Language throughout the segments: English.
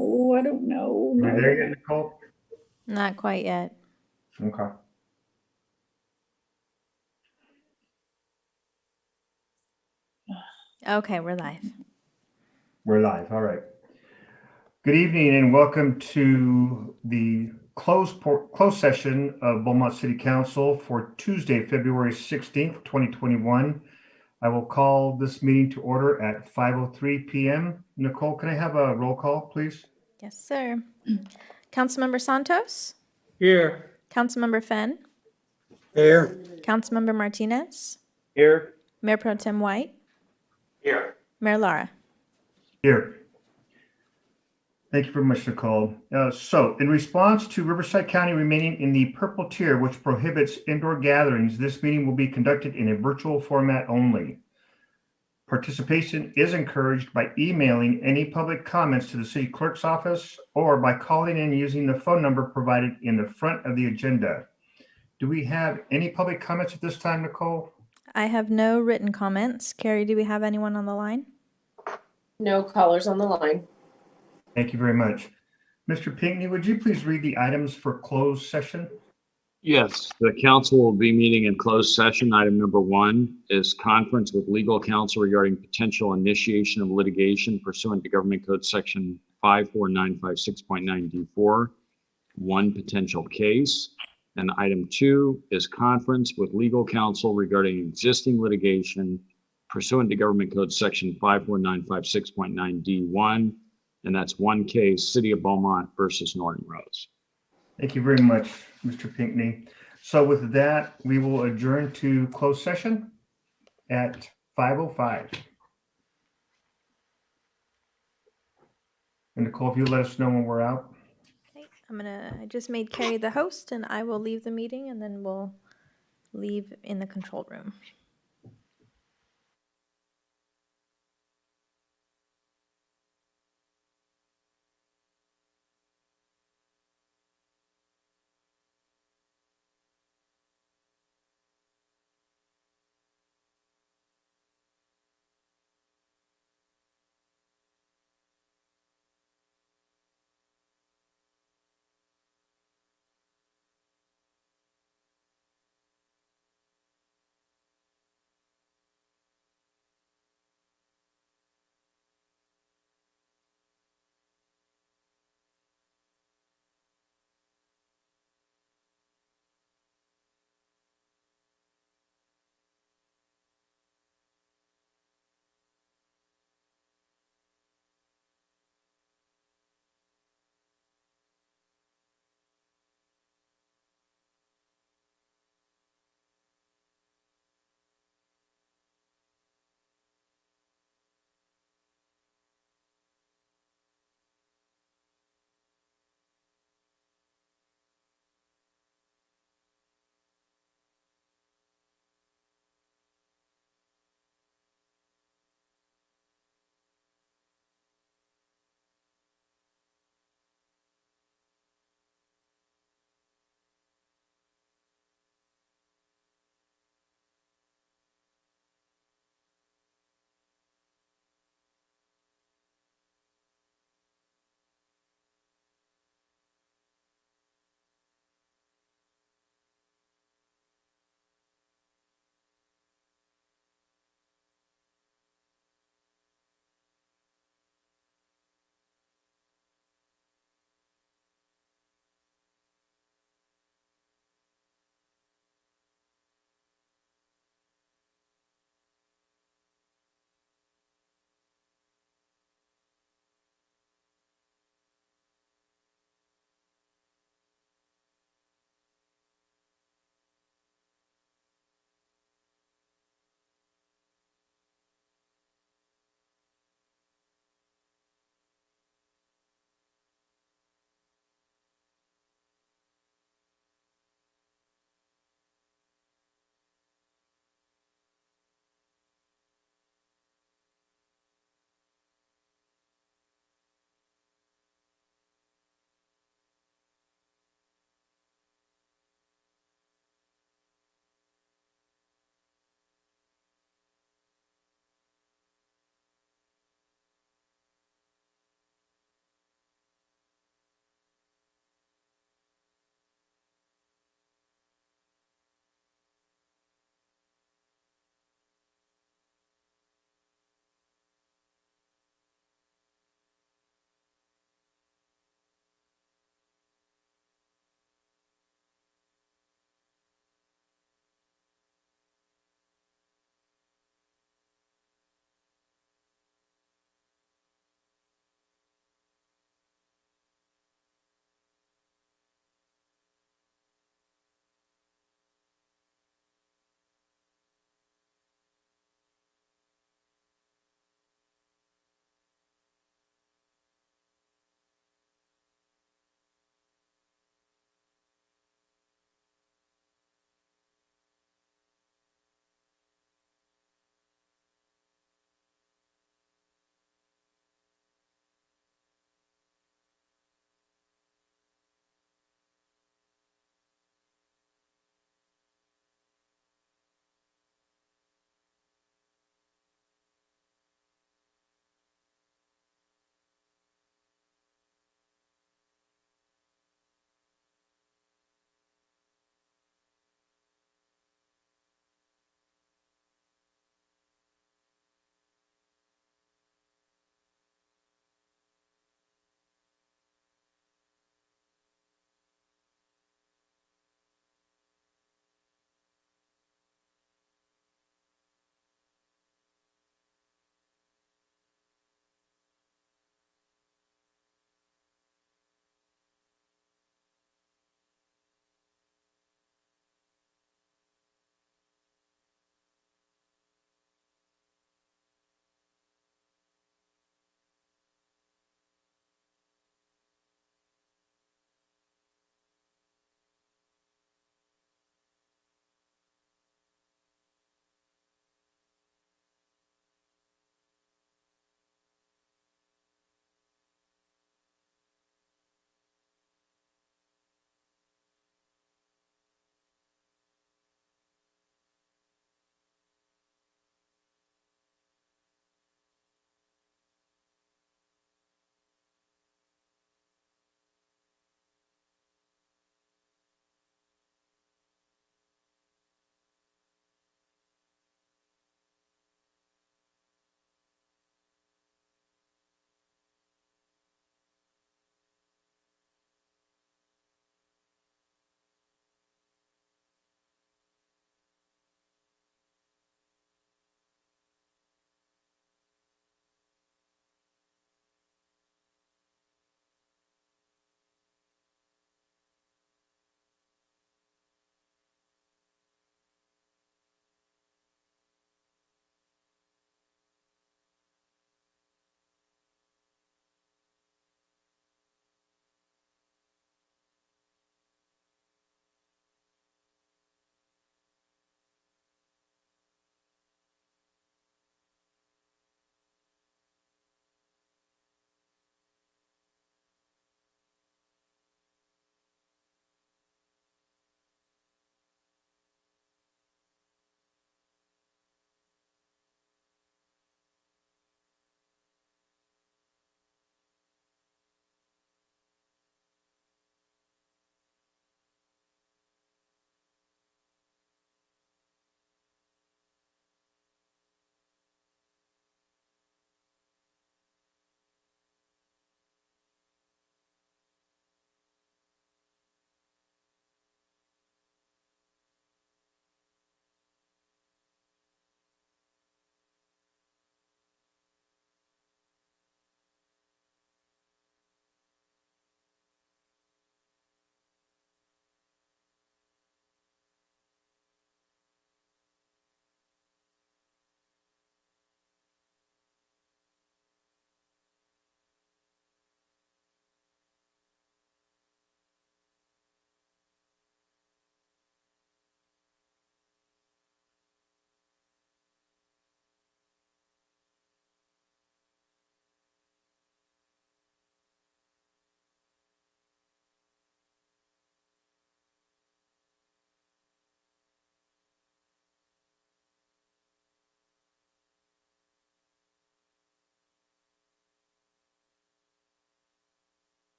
Oh, I don't know. Are you there yet, Nicole? Not quite yet. Okay. Okay, we're live. We're live. All right. Good evening and welcome to the closed session of Beaumont City Council for Tuesday, February 16th, 2021. I will call this meeting to order at 5:03 p.m. Nicole, can I have a roll call, please? Yes, sir. Councilmember Santos? Here. Councilmember Fenn? Here. Councilmember Martinez? Here. Mayor Pro Tem White? Here. Mayor Lara? Here. Thank you very much, Nicole. So, in response to Riverside County remaining in the purple tier, which prohibits indoor gatherings, this meeting will be conducted in a virtual format only. Participation is encouraged by emailing any public comments to the city clerk's office or by calling in using the phone number provided in the front of the agenda. Do we have any public comments at this time, Nicole? I have no written comments. Carrie, do we have anyone on the line? No callers on the line. Thank you very much. Mr. Pinckney, would you please read the items for closed session? Yes, the council will be meeting in closed session. Item number 1 is conference with legal counsel regarding potential initiation of litigation pursuant to Government Code Section 54956.9D4, one potential case. And item 2 is conference with legal counsel regarding existing litigation pursuant to Government Code Section 54956.9D1, and that's one case, City of Beaumont versus Norton Rose. Thank you very much, Mr. Pinckney. So with that, we will adjourn to closed session at 5:05. And Nicole, if you let us know when we're out. Okay, I just made Carrie the host and I will leave the meeting and then we'll leave in the control room.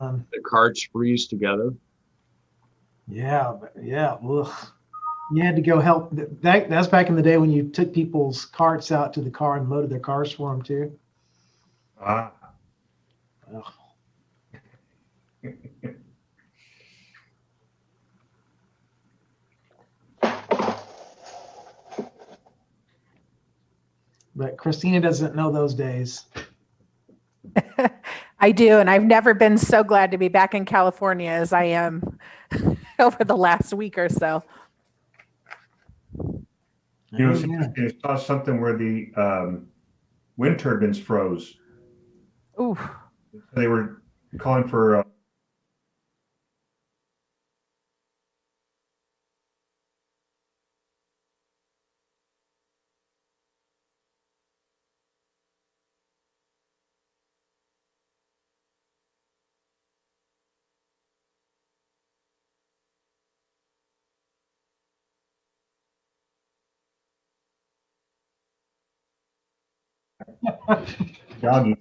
The carts freeze together. Yeah, but yeah, ugh. You had to go help. That's back in the day when you took people's carts out to the car and loaded their cars for them too. Ah, Ugh. But Christina doesn't know those days. I do, and I've never been so glad to be back in California as I am over the last week or so. you know, it's Yeah. interesting. I saw something where the wind turbines froze. Ooh, They were calling for doggy.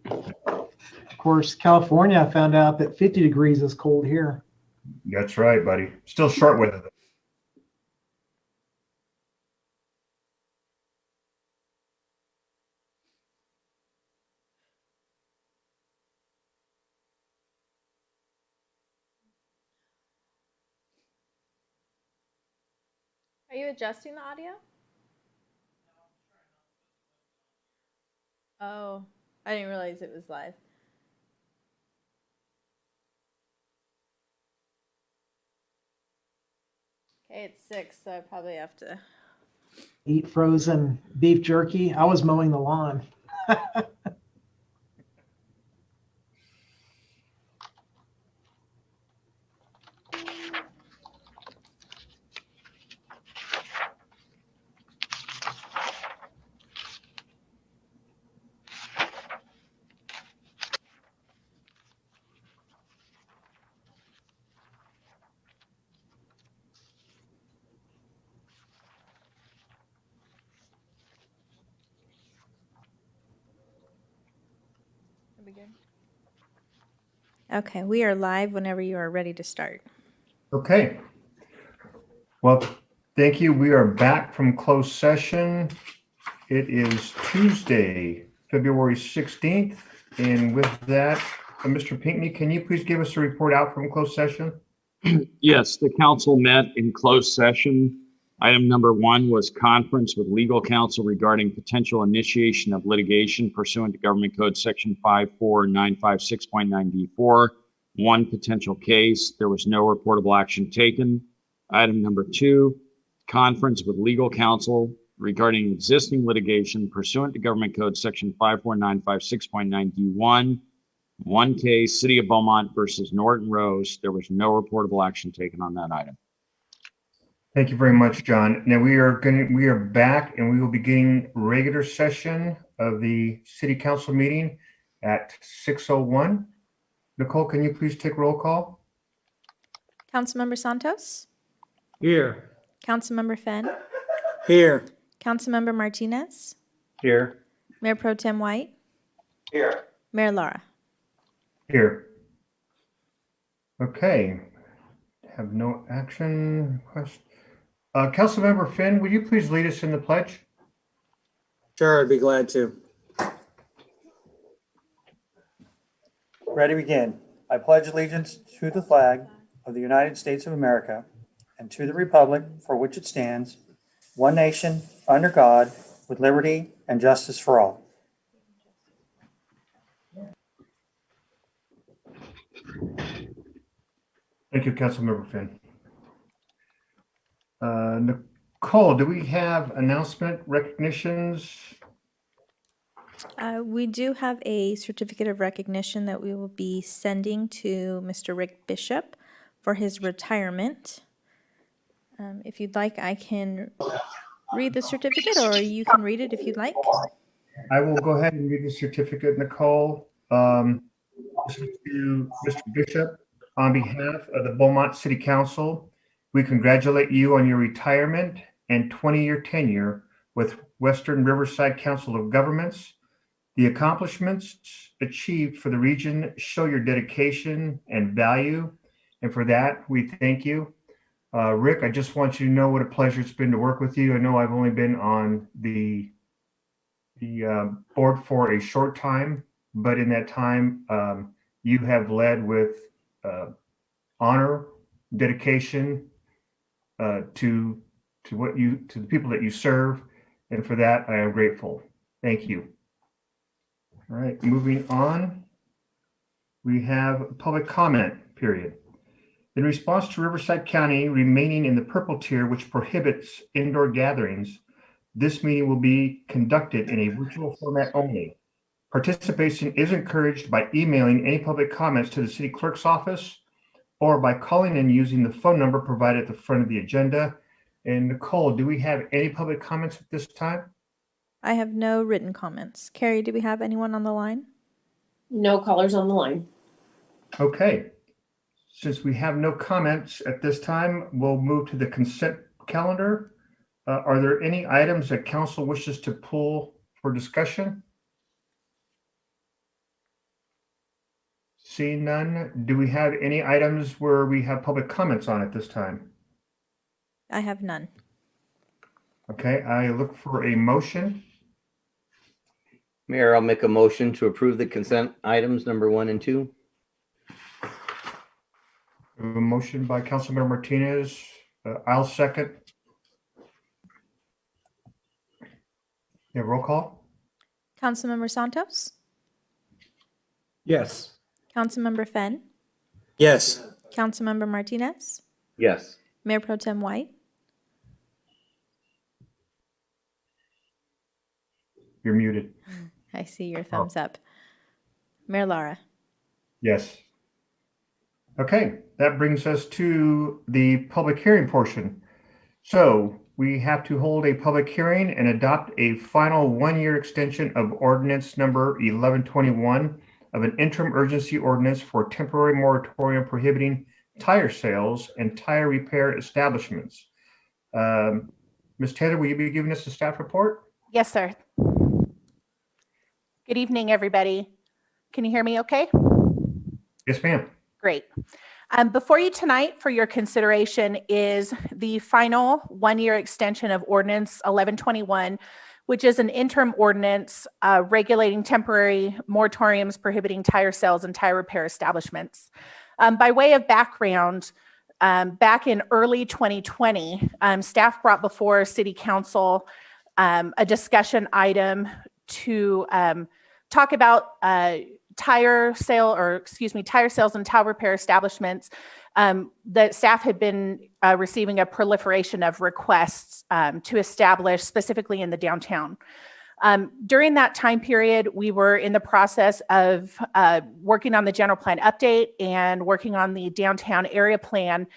Of course, California, I found out that 50 degrees is cold here. That's right, buddy. Still short weather, though. Are you adjusting the audio? Oh, I didn't realize it was live. Okay, it's 6, so I probably have to. Eat frozen beef jerky. I was mowing the lawn. Are we good? Okay, we are live whenever you are ready to start. Okay. Well, thank you. We are back from closed session. It is Tuesday, February 16th. And with that, Mr. Pinckney, can you please give us a report out from closed session? Yes, the council met in closed session. Item number 1 was conference with legal counsel regarding potential initiation of litigation pursuant to Government Code Section 54956.9D4. One potential case. There was no reportable action taken. Item number 2, conference with legal counsel regarding existing litigation pursuant to Government Code Section 54956.9D1. One case, City of Beaumont versus Norton Rose. There was no reportable action taken on that item. Thank you very much, John. Now we are back and we will begin regular session of the city council meeting at 6:01. Nicole, can you please take roll call? Councilmember Santos, Here. Councilmember Fenn, Here. Councilmember Martinez, Here. Mayor Pro Tem White, Here. Mayor Lara. Here. Okay. Have no action request. Councilmember Finn, would you please lead us in the pledge? Sure, I'd be glad to. Ready, begin. I pledge allegiance to the flag of the United States of America and to the republic for which it stands, one nation, under God, with liberty and justice for all. Thank you, Councilmember Finn. Nicole, do we have announcement recognitions? We do have a certificate of recognition that we will be sending to Mr. Rick Bishop for his retirement. If you'd like, I can read the certificate, or you can read it if you'd like. I will go ahead and read the certificate, Nicole. This is to Mr. Bishop. On behalf of the Beaumont City Council, we congratulate you on your retirement and 20-year tenure with Western Riverside Council of Governments. The accomplishments achieved for the region show your dedication and value, and for that, we thank you. Rick, I just want you to know what a pleasure it's been to work with you. I know I've only been on the board for a short time, but in that time, you have led with honor, dedication to the people that you serve, and for that I am grateful. Thank you. All right, moving on, we have public comment period. In response to Riverside County remaining in the purple tier, which prohibits indoor gatherings, this meeting will be conducted in a virtual format only. Participation is encouraged by emailing any public comments to the city clerk's office or by calling in using the phone number provided at the front of the agenda. And Nicole, do we have any public comments at this time? I have no written comments. Carrie, do we have anyone on the line? No callers on the line. Okay. Since we have no comments at this time, we'll move to the consent calendar. Are there any items that council wishes to pull for discussion? Seeing none, do we have any items where we have public comments on at this time? I have none. Okay, I look for a motion. Mayor, I'll make a motion to approve the consent items number 1 and 2. A motion by Councilmember Martinez. I'll second. Yeah, roll call. Councilmember Santos? Yes. Councilmember Fenn? Yes. Councilmember Martinez? Yes. Mayor Pro Tem White? You're muted. I see your thumbs up. Mayor Lara? Yes. Okay, that brings us to the public hearing portion. So we have to hold a public hearing and adopt a final one-year extension of ordinance number 1121 of an interim urgency ordinance for temporary moratorium prohibiting tire sales and tire repair establishments. Ms. Taylor, will you be giving us the staff report? Yes, sir. Good evening, everybody. Can you hear me okay? Yes, ma'am. Great. Before you tonight for your consideration is the final one-year extension of Ordinance 1121, which is an interim ordinance regulating temporary moratoriums prohibiting tire sales and tire repair establishments. By way of background, back in early 2020, staff brought before City Council a discussion item to talk about tire sales and tire repair establishments. The staff had been receiving a proliferation of requests to establish specifically in the downtown. During that time period, we were in the process of working on the general plan update and working on the downtown area plan.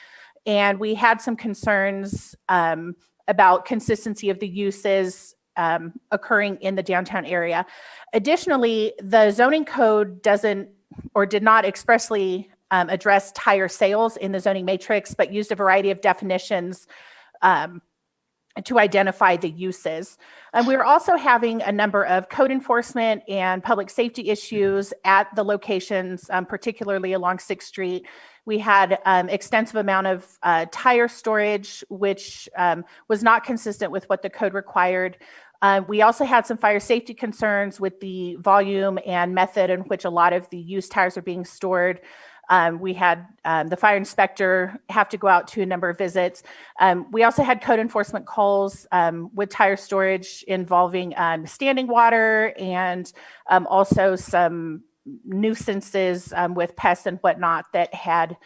And we had some concerns about consistency of the uses occurring in the downtown area. Additionally, the zoning code did not expressly address tire sales in the zoning matrix, but used a variety of definitions to identify the uses. And we were also having a number of code enforcement and public safety issues at the locations, particularly along 6th Street. We had extensive amount of tire storage, which was not consistent with what the code required. We also had some fire safety concerns with the volume and method in which a lot of the used tires are being stored. We had the fire inspector have to go out to a number of visits. We also had code enforcement calls with tire storage involving standing water and also some nuisances with pests and whatnot that had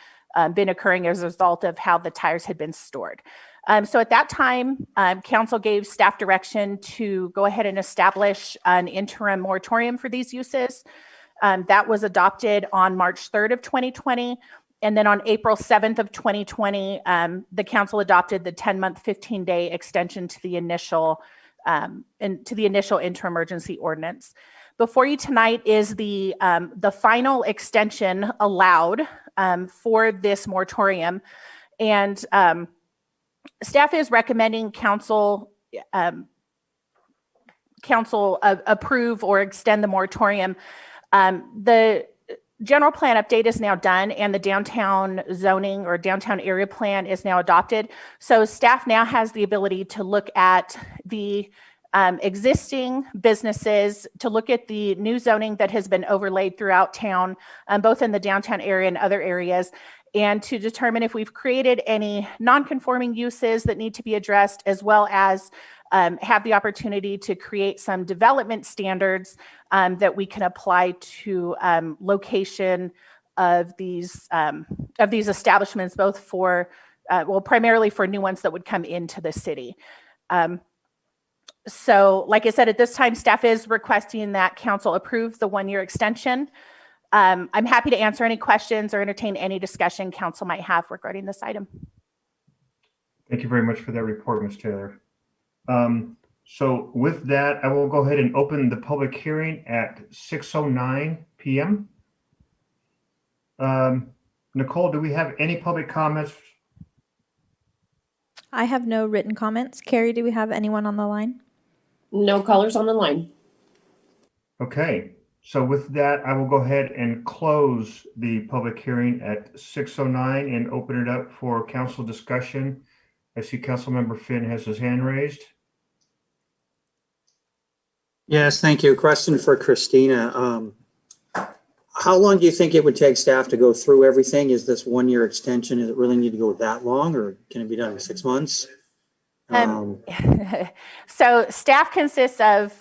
been occurring as a result of how the tires had been stored. So at that time, council gave staff direction to go ahead and establish an interim moratorium for these uses. That was adopted on March 3rd of 2020. And then on April 7th of 2020, the council adopted the 10-month, 15-day extension to the initial interim emergency ordinance. Before you tonight is the final extension allowed for this moratorium. And staff is recommending council council approve or extend the moratorium. The general plan update is now done and the downtown zoning or downtown area plan is now adopted. So staff now has the ability to look at the existing businesses, to look at the new zoning that has been overlaid throughout town, both in the downtown area and other areas, and to determine if we've created any non-conforming uses that need to be addressed, as well as have the opportunity to create some development standards that we can apply to location of these establishments, both for, well, primarily for new ones that would come into the city. So like I said, at this time, staff is requesting that council approve the 1-year extension. I'm happy to answer any questions or entertain any discussion council might have regarding this item. Thank you very much for that report, Ms. Taylor. So with that, I will go ahead and open the public hearing at 6:09 p.m. Nicole, do we have any public comments? I have no written comments. Carrie, do we have anyone on the line? No callers on the line. Okay, so with that, I will go ahead and close the public hearing at 6:09 and open it up for council discussion. I see Councilmember Finn has his hand raised. Yes, thank you. Question for Christina. How long do you think it would take staff to go through everything? Is this 1-year extension? Does it really need to go that long, or can it be done in 6 months? So staff consists of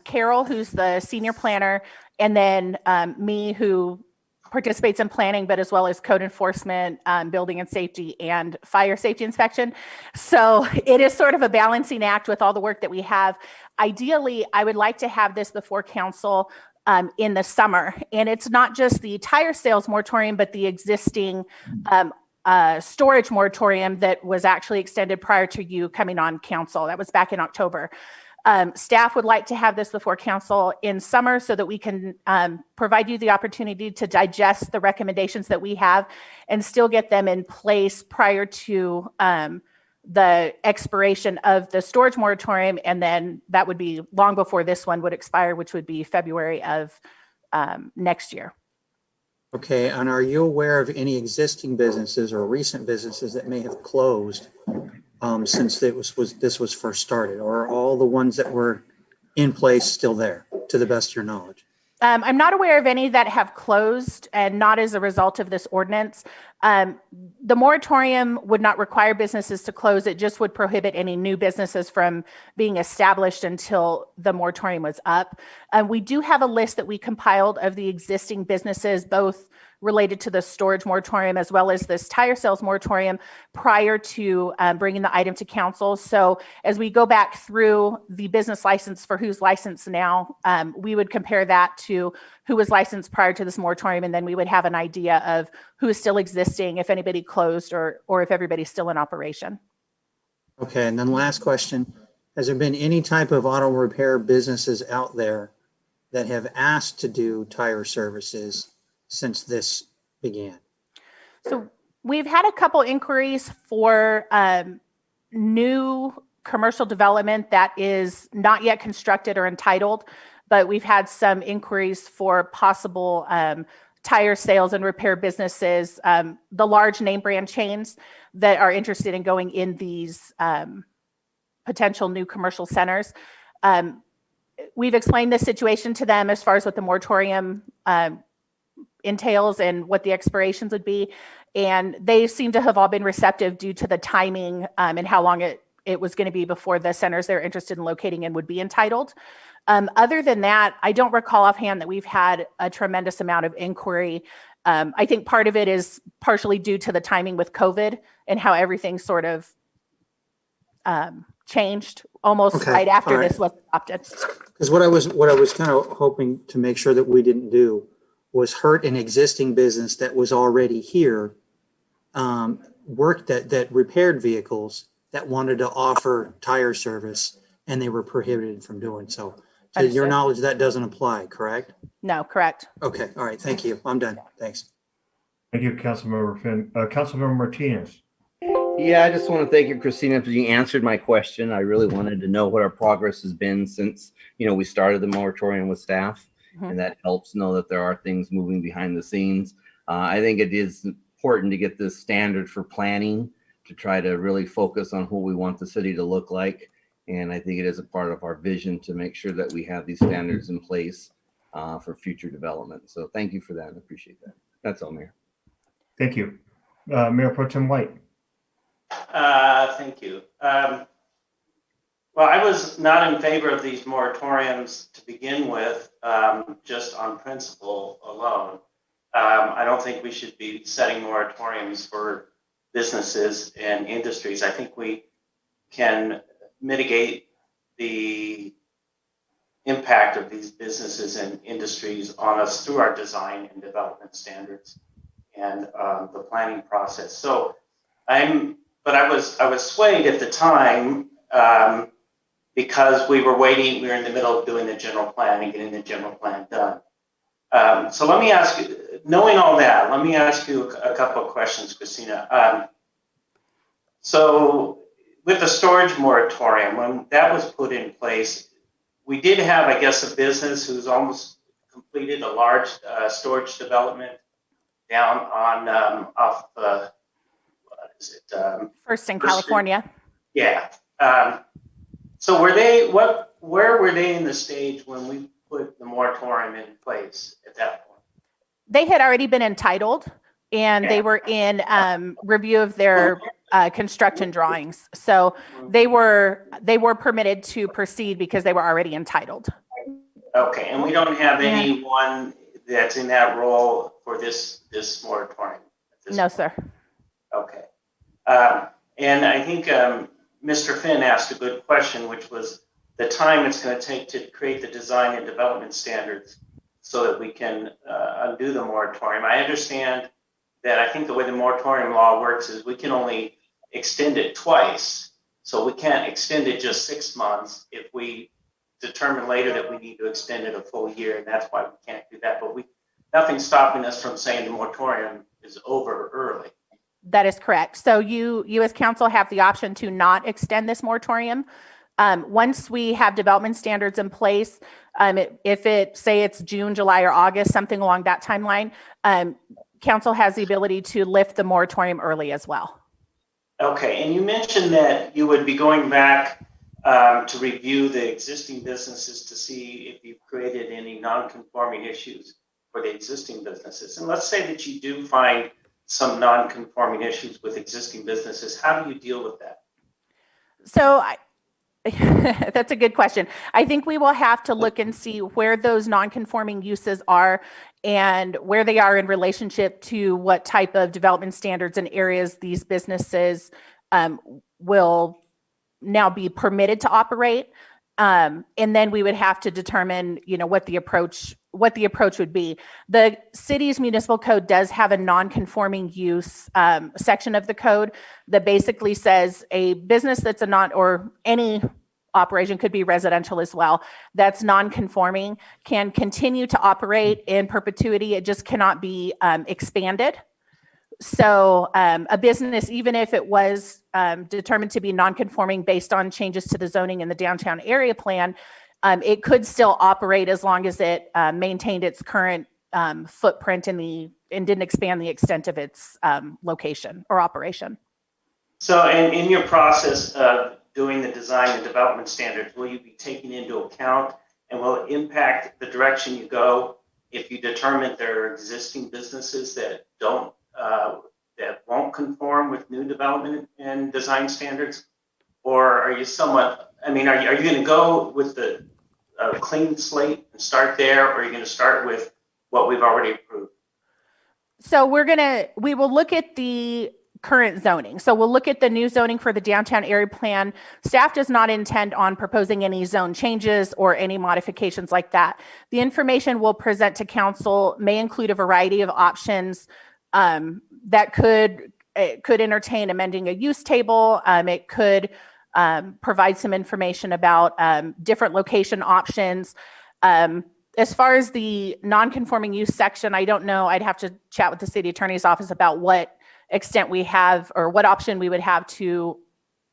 Carol, who's the senior planner, and then me, who participates in planning, but as well as code enforcement, building and safety, and fire safety inspection. So it is sort of a balancing act with all the work that we have. Ideally, I would like to have this before council in the summer. And it's not just the tire sales moratorium, but the existing storage moratorium that was actually extended prior to you coming on council. That was back in October. Staff would like to have this before council in summer so that we can provide you the opportunity to digest the recommendations that we have and still get them in place prior to the expiration of the storage moratorium. And then that would be long before this one would expire, which would be February of next year. Okay, and are you aware of any existing businesses or recent businesses that may have closed since this was first started, or are all the ones that were in place still there, to the best of your knowledge? I'm not aware of any that have closed, and not as a result of this ordinance. The moratorium would not require businesses to close. It just would prohibit any new businesses from being established until the moratorium was up. We do have a list that we compiled of the existing businesses, both related to the storage moratorium as well as this tire sales moratorium, prior to bringing the item to council. So as we go back through the business license for who's licensed now, we would compare that to who was licensed prior to this moratorium, and then we would have an idea of who is still existing, if anybody closed, or if everybody's still in operation. Okay, and then last question. Has there been any type of auto repair businesses out there that have asked to do tire services since this began? So we've had a couple inquiries for new commercial development that is not yet constructed or entitled, but we've had some inquiries for possible tire sales and repair businesses, the large name brand chains that are interested in going in these potential new commercial centers. We've explained this situation to them as far as what the moratorium entails and what the expirations would be. And they seem to have all been receptive due to the timing and how long it was going to be before the centers they're interested in locating in would be entitled. Other than that, I don't recall offhand that we've had a tremendous amount of inquiry. I think part of it is partially due to the timing with COVID and how everything sort of changed almost right after this was adopted. Because what I was kind of hoping to make sure that we didn't do was hurt an existing business that was already here, worked that repaired vehicles, that wanted to offer tire service, and they were prohibited from doing so. To your knowledge, that doesn't apply, correct? No, correct. Okay, all right, thank you. I'm done. Thanks. Thank you, Councilmember Finn. Councilmember Martinez. Yeah, I just want to thank you, Christina, because you answered my question. I really wanted to know what our progress has been since, we started the moratorium with staff, Mhm. and that helps know that there are things moving behind the scenes. I think it is important to get this standard for planning to try to really focus on what we want the city to look like. And I think it is a part of our vision to make sure that we have these standards in place for future development. So thank you for that. I appreciate that. That's all, Mayor. Thank you. Mayor Pro Tem White. Thank you. Well, I was not in favor of these moratoriums to begin with, just on principle alone. I don't think we should be setting moratoriums for businesses and industries. I think we can mitigate the impact of these businesses and industries on us through our design and development standards and the planning process. So but I was swayed at the time because we were in the middle of doing the general plan and getting the general plan done. So let me ask you, knowing all that, let me ask you a couple of questions, Christina. So with the storage moratorium, when that was put in place, we did have, I guess, a business who's almost completed a large storage development down on off what is it? First in First California. Street. Yeah. So where were they in the stage when we put the moratorium in place at that point? They had already been entitled, and they were in review of their construction drawings. So they were permitted to proceed because they were already entitled. Okay, and we don't have anyone that's in that role for this moratorium? No, sir. Okay. And I think Mr. Finn asked a good question, which was the time it's going to take to create the design and development standards so that we can undo the moratorium. I understand that I think the way the moratorium law works is we can only extend it twice. So we can't extend it just 6 months if we determine later that we need to extend it a full year, and that's why we can't do that. But nothing's stopping us from saying the moratorium is over early. That is correct. So you as council have the option to not extend this moratorium. Once we have development standards in place, if it's June, July, or August, something along that timeline, council has the ability to lift the moratorium early as well. Okay, and you mentioned that you would be going back to review the existing businesses to see if you've created any non-conforming issues for the existing businesses. And let's say that you do find some non-conforming issues with existing businesses. How do you deal with that? So that's a good question. I think we will have to look and see where those non-conforming uses are and where they are in relationship to what type of development standards and areas these businesses will now be permitted to operate. And then we would have to determine, what the approach would be. The city's municipal code does have a non-conforming use section of the code that basically says a business that's or any operation, could be residential as well, that's non-conforming can continue to operate in perpetuity. It just cannot be expanded. So a business, even if it was determined to be non-conforming based on changes to the zoning in the downtown area plan, it could still operate as long as it maintained its current footprint and didn't expand the extent of its location or operation. So in your process of doing the design and development standards, will you be taking into account and will it impact the direction you go if you determine there are existing businesses that that won't conform with new development and design standards? Or are you are you going to go with the clean slate and start there, or are you going to start with what we've already approved? So we will look at the current zoning. So we'll look at the new zoning for the downtown area plan. Staff does not intend on proposing any zone changes or any modifications like that. The information we'll present to council may include a variety of options that could entertain amending a use table. It could provide some information about different location options. As far as the non-conforming use section, I don't know. I'd have to chat with the city attorney's office about what extent we have, or what option we would have to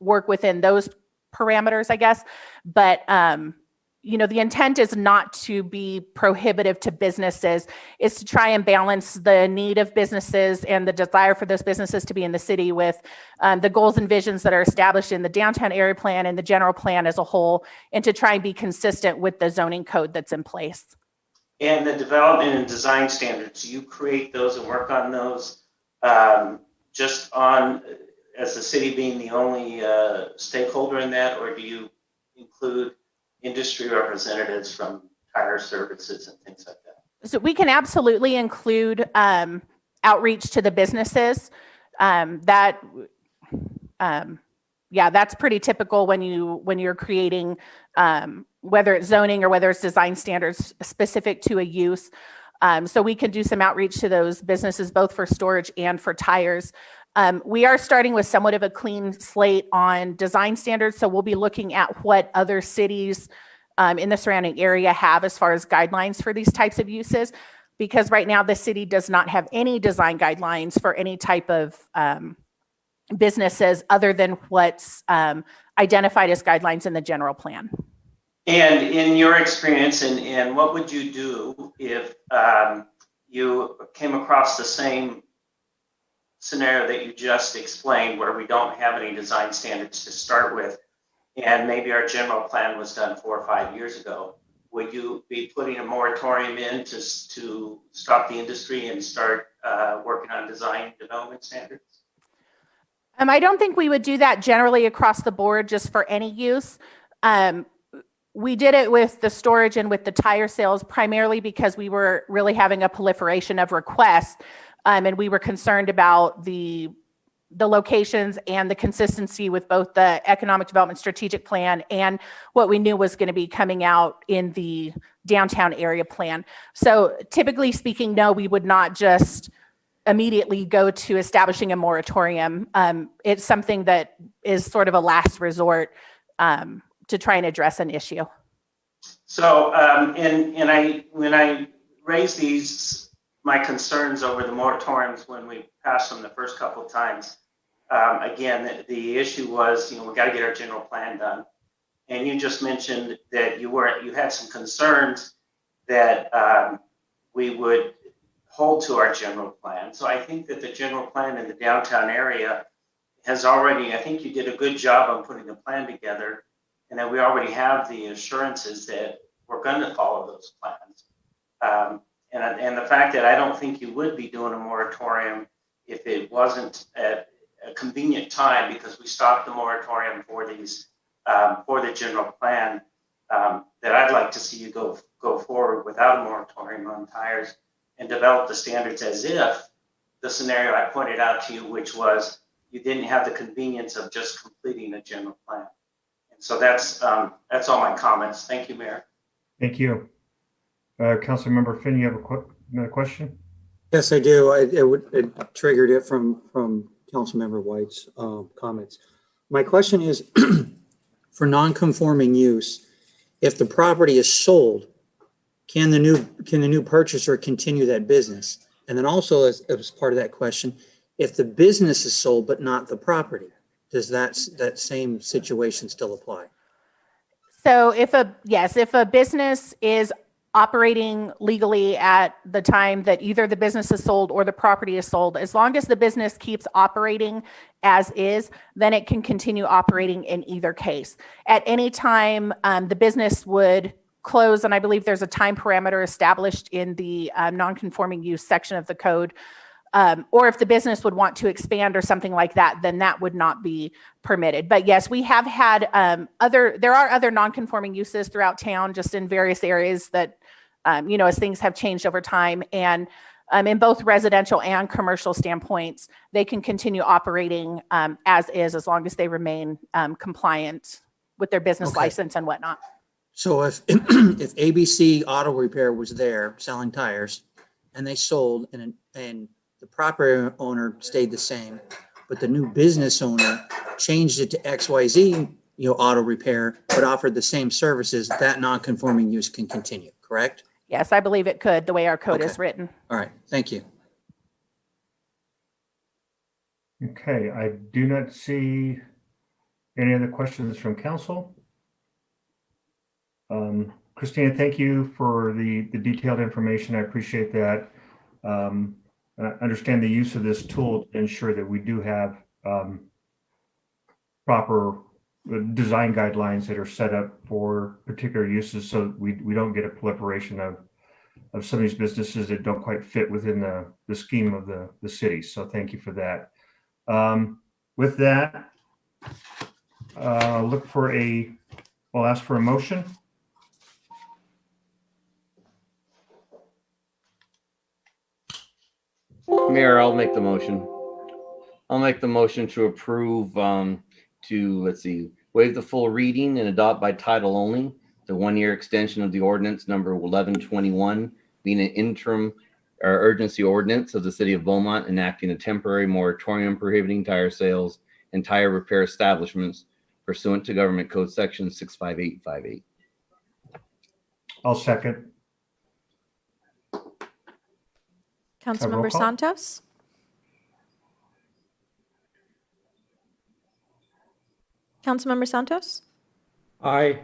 work within those parameters, I guess. But, the intent is not to be prohibitive to businesses. It's to try and balance the need of businesses and the desire for those businesses to be in the city with the goals and visions that are established in the downtown area plan and the general plan as a whole, and to try and be consistent with the zoning code that's in place. And the development and design standards, do you create those and work on those just on, as the city being the only stakeholder in that, or do you include industry representatives from tire services and things like that? So we can absolutely include outreach to the businesses. That's pretty typical when you're creating whether it's zoning or whether it's design standards specific to a use. So we can do some outreach to those businesses, both for storage and for tires. We are starting with somewhat of a clean slate on design standards. So we'll be looking at what other cities in the surrounding area have as far as guidelines for these types of uses, because right now the city does not have any design guidelines for any type of businesses other than what's identified as guidelines in the general plan. And in your experience, and what would you do if you came across the same scenario that you just explained, where we don't have any design standards to start with, and maybe our general plan was done 4 or 5 years ago? Would you be putting a moratorium in to stop the industry and start working on design development standards? I don't think we would do that generally across the board just for any use. We did it with the storage and with the tire sales primarily because we were really having a proliferation of requests, and we were concerned about the locations and the consistency with both the economic development strategic plan and what we knew was going to be coming out in the downtown area plan. So typically speaking, no, we would not just immediately go to establishing a moratorium. It's something that is sort of a last resort to try and address an issue. So, when I raised my concerns over the moratoriums when we passed them the first couple of times, again, the issue was, we got to get our general plan done. And you just mentioned that you had some concerns that we would hold to our general plan. So I think that the general plan in the downtown area has already, I think you did a good job on putting the plan together, and that we already have the assurances that we're going to follow those plans. And the fact that I don't think you would be doing a moratorium if it wasn't at a convenient time, because we stopped the moratorium for these, for the general plan, that I'd like to see you go forward without a moratorium on tires and develop the standards as if the scenario I pointed out to you, which was you didn't have the convenience of just completing a general plan. And so that's all my comments. Thank you, Mayor. Thank you. Councilmember Finn, you have another question? Yes, I do. It triggered it from Councilmember White's comments. My question is, for non-conforming use, if the property is sold, can the new purchaser continue that business? And then also, as part of that question, if the business is sold but not the property, does that same situation still apply? So if a business is operating legally at the time that either the business is sold or the property is sold, as long as the business keeps operating as is, then it can continue operating in either case. At any time, the business would close, and I believe there's a time parameter established in the non-conforming use section of the code. Or if the business would want to expand or something like that, then that would not be permitted. But yes, we have had there are other non-conforming uses throughout town, just in various areas that, as things have changed over time. And in both residential and commercial standpoints, they can continue operating as is, as long as they remain compliant with their business license and whatnot. So if ABC Auto Repair was there selling tires and they sold and the property owner stayed the same, but the new business owner changed it to XYZ, auto repair, but offered the same services, that non-conforming use can continue, correct? Yes, I believe it could, the way our code is written. All right, thank you. Okay, I do not see any other questions from council. Christina, thank you for the detailed information. I appreciate that. I understand the use of this tool to ensure that we do have proper design guidelines that are set up for particular uses, so we don't get a proliferation of some of these businesses that don't quite fit within the scheme of the city. So thank you for that. With that, I'll ask for a motion. Mayor, I'll make the motion. I'll make the motion to approve, let's see, waive the full reading and adopt by title only the 1-year extension of the ordinance number 1121, being an interim or urgency ordinance of the city of Beaumont, enacting a temporary moratorium prohibiting tire sales and tire repair establishments pursuant to Government Code Section 65858. I'll second. Councilmember roll call. Santos? Councilmember Santos? Aye.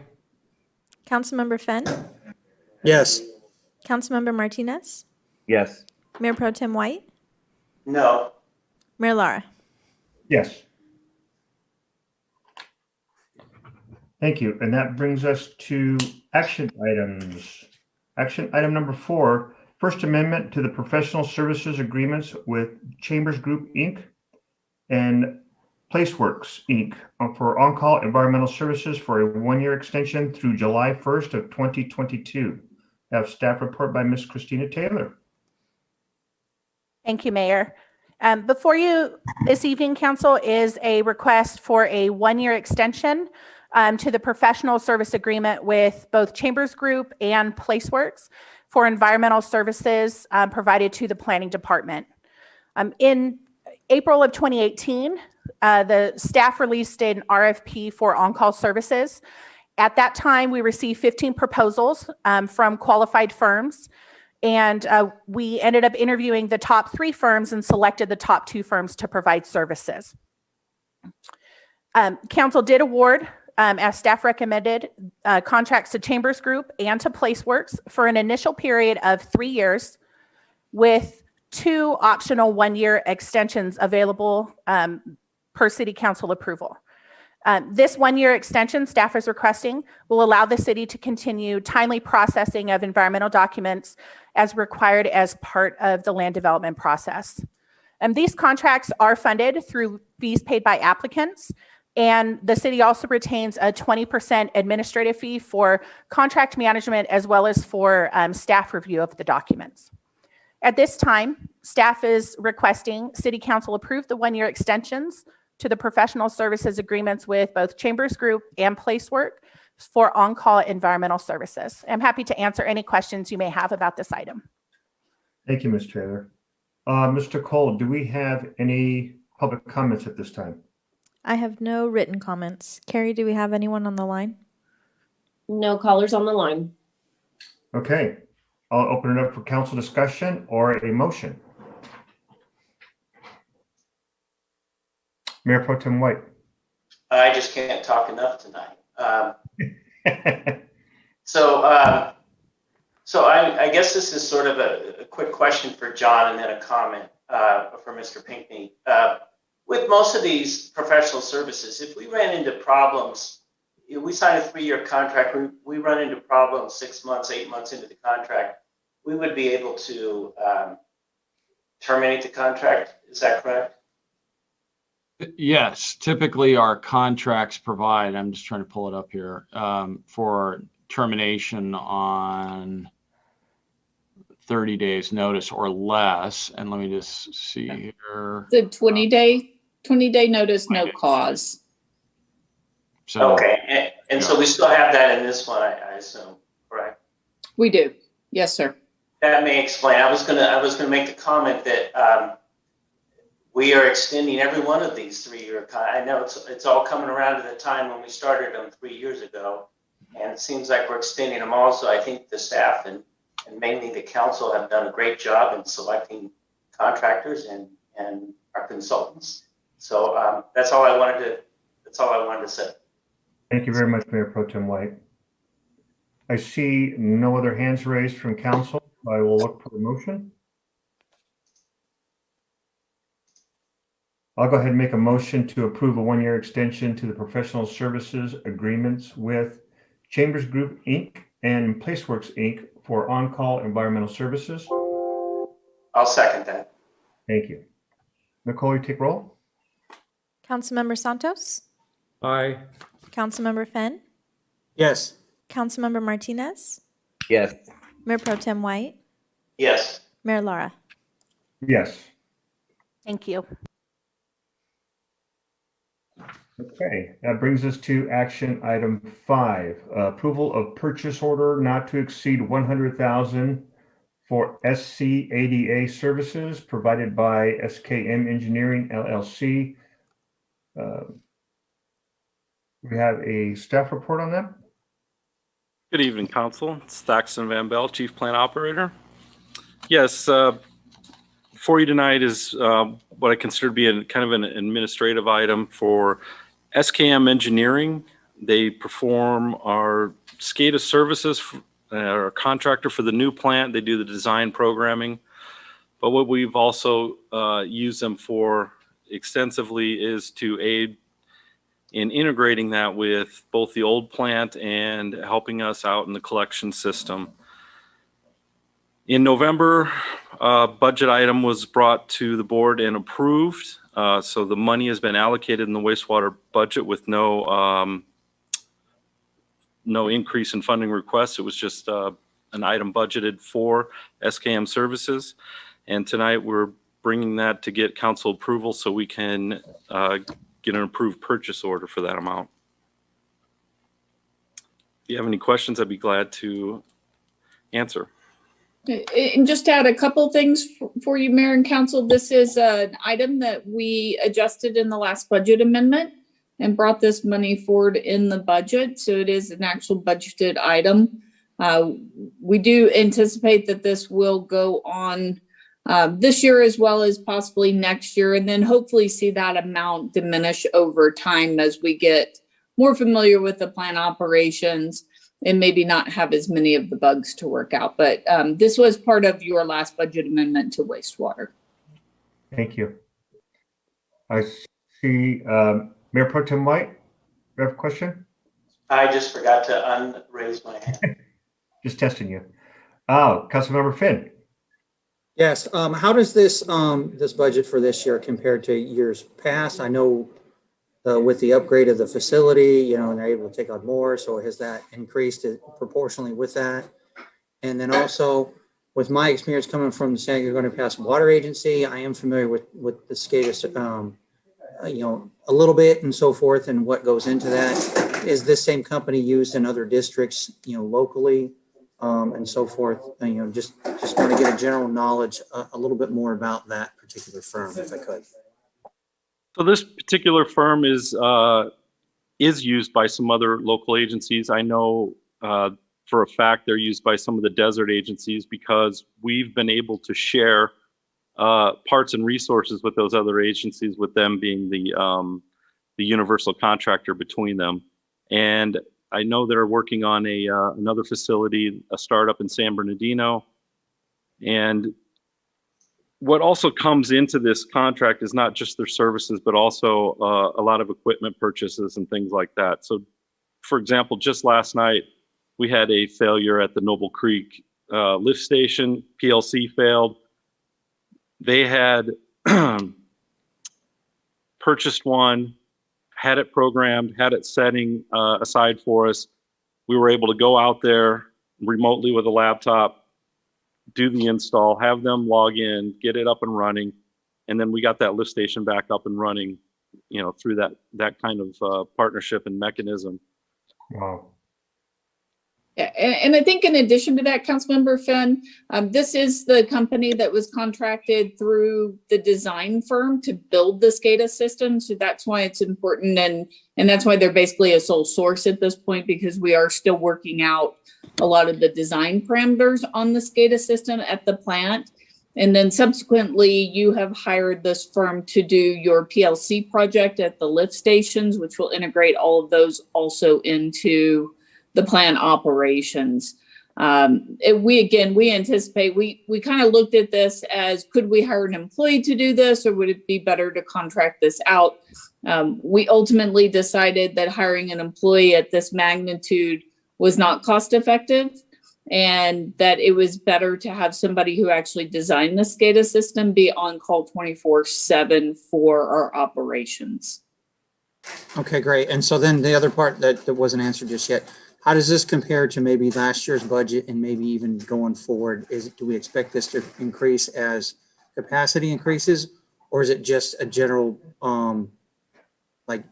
Councilmember Fenn? Yes. Councilmember Martinez? Yes. Mayor Pro Tem White? No. Mayor Lara? Yes. Thank you. And that brings us to action items. Action item number 4, First Amendment to the Professional Services Agreements with Chambers Group, Inc. and Placeworks, Inc. for on-call environmental services for a 1-year extension through July 1st of 2022. I have staff report by Ms. Christina Taylor. Thank you, Mayor. Before you this evening, Council, is a request for a 1-year extension to the professional service agreement with both Chambers Group and Placeworks for environmental services provided to the Planning Department. In April of 2018, the staff released an RFP for on-call services. At that time, we received 15 proposals from qualified firms, and we ended up interviewing the top 3 firms and selected the top 2 firms to provide services. Council did award, as staff recommended, contracts to Chambers Group and to Placeworks for an initial period of 3 years with 2 optional 1-year extensions available per City Council approval. This 1-year extension staff is requesting will allow the city to continue timely processing of environmental documents as required as part of the land development process. These contracts are funded through fees paid by applicants, and the city also retains a 20% administrative fee for contract management as well as for staff review of the documents. At this time, staff is requesting City Council approve the 1-year extensions to the professional services agreements with both Chambers Group and Placework for on-call environmental services. I'm happy to answer any questions you may have about this item. Thank you, Ms. Taylor. Mr. Cole, do we have any public comments at this time? I have no written comments. Carrie, do we have anyone on the line? No callers on the line. Okay, I'll open it up for council discussion or a motion. Mayor Pro Tem White. I just can't talk enough tonight. So I guess this is sort of a quick question for John and then a comment for Mr. Pinckney. With most of these professional services, if we ran into problems, we sign a 3-year contract, we run into problems 6 months, 8 months into the contract, we would be able to terminate the contract. Is that correct? Yes, typically our contracts provide, I'm just trying to pull it up here, for termination on 30 days notice or less. And let me just see here. The 20-day notice, no cause. So, Okay, and so we still have that in this one, I assume, correct? We do. Yes, sir. That may explain. I was gonna make the comment that we are extending every one of these 3-year. I know it's all coming around to the time when we started them 3 years ago, and it seems like we're extending them all. So I think the staff and mainly the council have done a great job in selecting contractors and our consultants. So that's all I wanted to say. Thank you very much, Mayor Pro Tem White. I see no other hands raised from council. I will look for the motion. I'll go ahead and make a motion to approve a one-year extension to the professional services agreements with Chambers Group, Inc. and Placeworks, Inc. for on-call environmental services. I'll second that. Thank you. Nicole, you take roll? Councilmember Santos, Aye. Councilmember Fenn, Yes. Councilmember Martinez, Yes. Mayor Pro Tem White, Yes. Mayor Lara. Yes. Thank you. Okay, that brings us to action item 5, approval of purchase order not to exceed 100,000 for SCADA services provided by SKM Engineering LLC. We have a staff report on that. Good evening, Council. It's Thaxton Van Bell, Chief Plant Operator. Yes, for you tonight is what I consider to be kind of an administrative item for SKM Engineering. They perform our SCADA services, our contractor for the new plant. They do the design programming. But what we've also used them for extensively is to aid in integrating that with both the old plant and helping us out in the collection system. In November, a budget item was brought to the board and approved. So the money has been allocated in the wastewater budget with no increase in funding requests. It was just an item budgeted for SKM services. And tonight we're bringing that to get council approval so we can get an approved purchase order for that amount. If you have any questions, I'd be glad to answer. And just to add a couple things for you, Mayor and Council, this is an item that we adjusted in the last budget amendment and brought this money forward in the budget. So it is an actual budgeted item. We do anticipate that this will go on this year as well as possibly next year, and then hopefully see that amount diminish over time as we get more familiar with the plant operations and maybe not have as many of the bugs to work out. But this was part of your last budget amendment to wastewater. Thank you. I see Mayor Pro Tem White, you have a question? I just forgot to unraise my hand. Just testing you. Oh, Councilmember Finn. Yes. How does this this budget for this year compare to years past? I know with the upgrade of the facility, you know, and they're able to take on more. So has that increased proportionally with that? And then also with my experience coming from the San Diego Pass Water Agency, I am familiar with the SCADA, you know, a little bit and so forth and what goes into that. Is this same company used in other districts, you know, locally and so forth? And, you know, just want to get a general knowledge a little bit more about that particular firm, if I could. So this particular firm is used by some other local agencies. I know for a fact they're used by some of the desert agencies because we've been able to share parts and resources with those other agencies, with them being the universal contractor between them. And I know they're working on another facility, a startup in San Bernardino. And what also comes into this contract is not just their services, but also a lot of equipment purchases and things like that. So, for example, just last night, we had a failure at the Noble Creek lift station. PLC failed. They had purchased one, had it programmed, had it setting aside for us. We were able to go out there remotely with a laptop, do the install, have them log in, get it up and running, and then we got that lift station back up and running, you know, through that kind of partnership and mechanism. Wow. Yeah, and I think in addition to that, Councilmember Fenn, this is the company that was contracted through the design firm to build the SCADA system. So that's why it's important, and that's why they're basically a sole source at this point, because we are still working out a lot of the design parameters on the SCADA system at the plant. And then subsequently, you have hired this firm to do your PLC project at the lift stations, which will integrate all of those also into the plant operations. We anticipate, we kind of looked at this as, could we hire an employee to do this, or would it be better to contract this out? We ultimately decided that hiring an employee at this magnitude was not cost effective, and that it was better to have somebody who actually designed the SCADA system be on call 24/7 for our operations. Okay, great. And so then the other part that wasn't answered just yet, how does this compare to maybe last year's budget and maybe even going forward? Do we expect this to increase as capacity increases, or is it just a general, like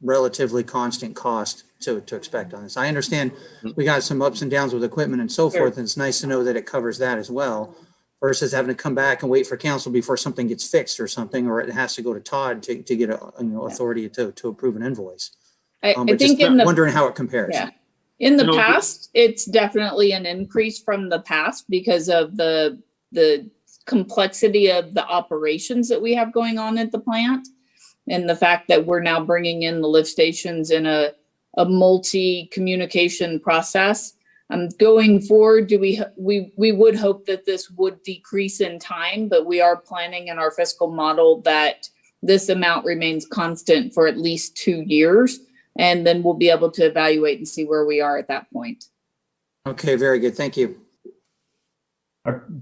relatively constant cost to expect on this? I understand we got some ups and downs with equipment and so forth, and it's nice to know that it covers that as well, versus having to come back and wait for council before something gets fixed or something, or it has to go to Todd to get authority to approve an invoice. I But think just wondering how it compares. Yeah. In the No, past, it's definitely an increase from the past because of the complexity of the operations that we have going on at the plant, and the fact that we're now bringing in the lift stations in a multi-communication process. Going forward, we would hope that this would decrease in time, but we are planning in our fiscal model that this amount remains constant for at least 2 years. And then we'll be able to evaluate and see where we are at that point. Okay, very good. Thank you.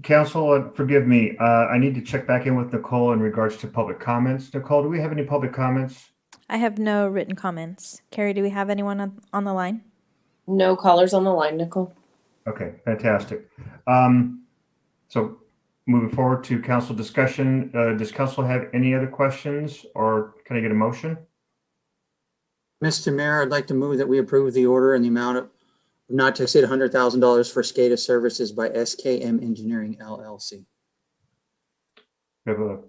Council, forgive me. I need to check back in with Nicole in regards to public comments. Nicole, do we have any public comments? I have no written comments. Carrie, do we have anyone on the line? No callers on the line, Nicole. Okay, fantastic. So moving forward to council discussion, does council have any other questions, or can I get a motion? Mr. Mayor, I'd like to move that we approve the order in the amount of not to exceed $100,000 for SCADA services by SKM Engineering LLC. We have a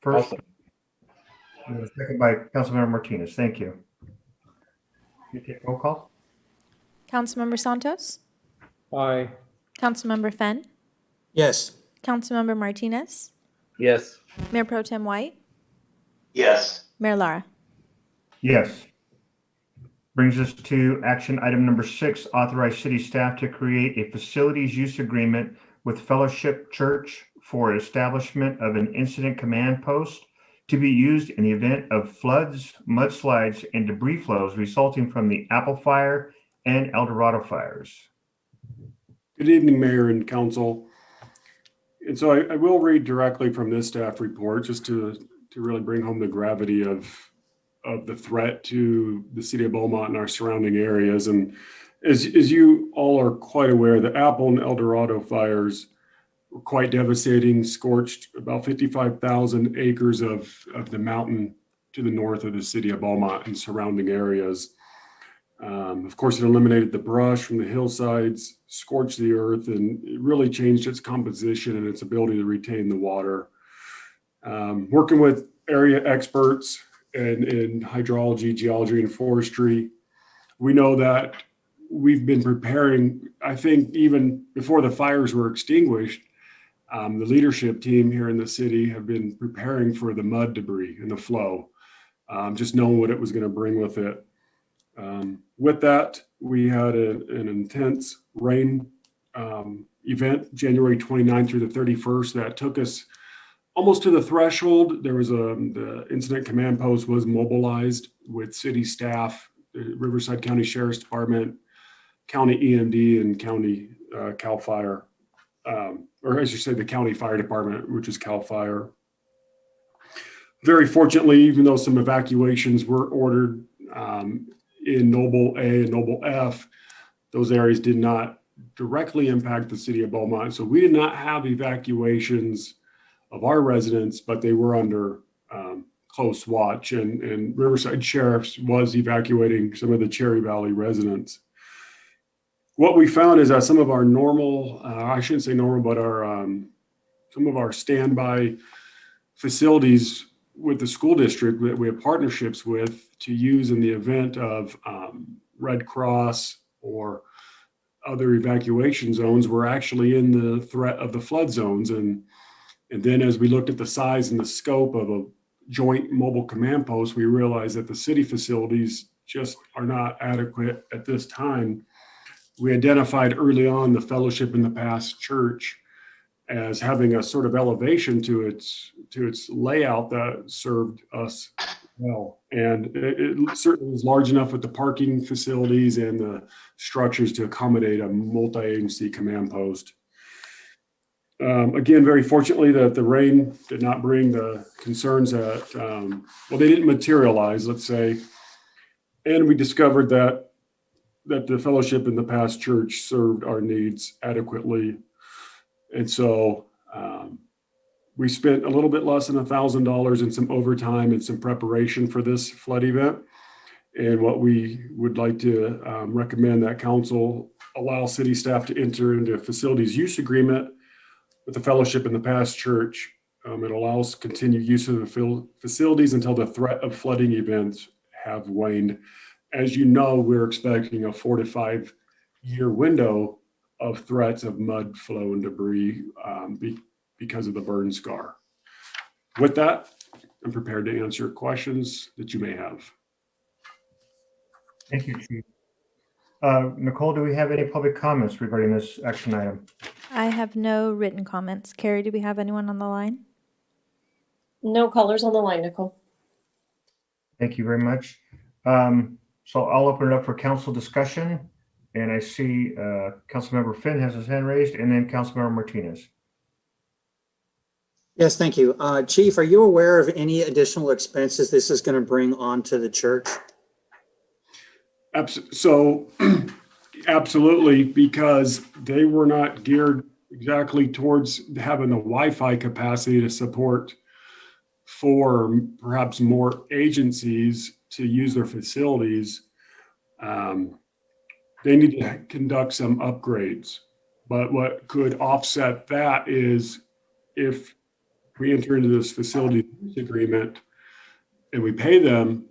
first. We have a second by Councilmember Martinez. Thank you. You take roll call? Councilmember Santos? Aye. Councilmember Fenn? Yes. Councilmember Martinez? Yes. Mayor Pro Tem White? Yes. Mayor Lara? Yes. Brings us to action item number 6, authorize city staff to create a facilities use agreement with Fellowship Church for establishment of an incident command post to be used in the event of floods, mudslides, and debris flows resulting from the Apple Fire and El Dorado fires. Good evening, Mayor and Council. And so I will read directly from this staff report just to really bring home the gravity of the threat to the city of Beaumont and our surrounding areas. And as you all are quite aware, the Apple and El Dorado fires were quite devastating, scorched about 55,000 acres of the mountain to the north of the city of Beaumont and surrounding areas. Of course, it eliminated the brush from the hillsides, scorched the earth, and it really changed its composition and its ability to retain the water. Working with area experts in hydrology, geology, and forestry, we know that we've been preparing, I think even before the fires were extinguished, the leadership team here in the city have been preparing for the mud debris and the flow, just knowing what it was going to bring with it. With that, we had an intense rain event, January 29th through the 31st, that took us almost to the threshold. There was the incident command post was mobilized with city staff, the Riverside County Sheriff's Department, County EMD, and County CAL FIRE, or as you say, the County Fire Department, which is CAL FIRE. Very fortunately, even though some evacuations were ordered in Noble A and Noble F, those areas did not directly impact the city of Beaumont. So we did not have evacuations of our residents, but they were under close watch, and Riverside Sheriff's was evacuating some of the Cherry Valley residents. What we found is that some of our normal, I shouldn't say normal, but our some of our standby facilities with the school district that we have partnerships with to use in the event of Red Cross or other evacuation zones were actually in the threat of the flood zones. And And then as we looked at the size and the scope of a joint mobile command post, we realized that the city facilities just are not adequate at this time. We identified early on the Fellowship in the Past Church as having a sort of elevation to its layout that served us well. And it certainly was large enough with the parking facilities and the structures to accommodate a multi-agency command post. Again, very fortunately that the rain did not bring the concerns that, well, they didn't materialize, let's say. And we discovered that the Fellowship in the Past Church served our needs adequately. And so we spent a little bit less than $1,000 in some overtime and some preparation for this flood event. And what we would like to recommend that council allow city staff to enter into a facilities use agreement with the Fellowship in the Past Church. It allows continued use of the facilities until the threat of flooding events have waned. As you know, we're expecting a 4 to 5 year window of threats of mud flow and debris because of the burn scar. With that, I'm prepared to answer questions that you may have. Thank you, Chief. Nicole, do we have any public comments regarding this action item? I have no written comments. Carrie, do we have anyone on the line? No callers on the line, Nicole. Thank you very much. So I'll open it up for council discussion. And I see Councilmember Finn has his hand raised, and then Councilmember Martinez. Yes, thank you. Chief, are you aware of any additional expenses this is going to bring onto the church? So absolutely, because they were not geared exactly towards having the Wi-Fi capacity to support 4, perhaps more agencies to use their facilities. They need to conduct some upgrades. But what could offset that is if we enter into this facility agreement and we pay them,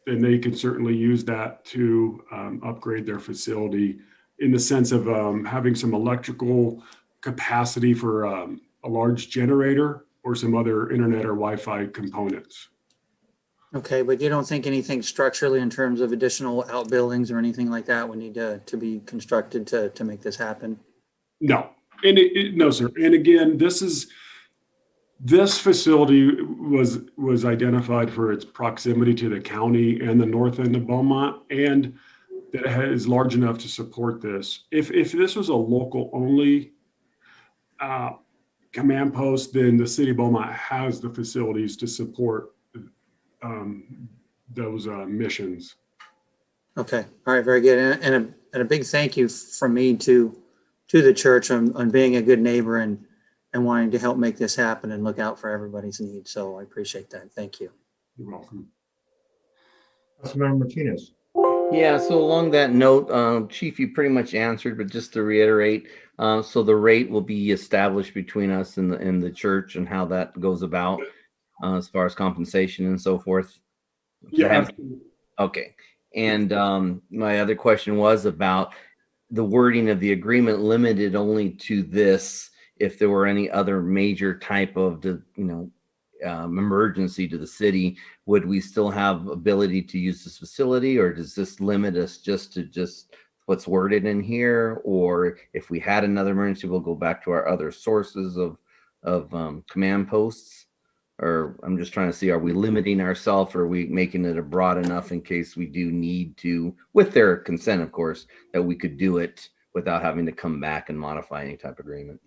then they can certainly use that to upgrade their facility in the sense of having some electrical capacity for a large generator or some other internet or Wi-Fi components. Okay, but you don't think anything structurally in terms of additional outbuildings or anything like that would need to be constructed to make this happen? No, and no, sir. And again, this facility was identified for its proximity to the county and the north end of Beaumont, and that it is large enough to support this. If this was a local only command post, then the city of Beaumont has the facilities to support those missions. Okay, all right, very good. And a big thank you from me to the church on being a good neighbor and wanting to help make this happen and look out for everybody's needs. So I appreciate that. Thank you. You're welcome. Councilmember Martinez. Yeah, so along that note, Chief, you pretty much answered, but just to reiterate, so the rate will be established between us and the church and how that goes about as far as compensation and so forth. Yeah. Okay. And my other question was about the wording of the agreement limited only to this. If there were any other major type of, emergency to the city, would we still have ability to use this facility, or does this limit us just to what's worded in here? Or if we had another emergency, we'll go back to our other sources of command posts? Or I'm just trying to see, are we limiting ourselves, or are we making it a broad enough in case we do need to, with their consent, of course, that we could do it without having to come back and modify any type of agreement?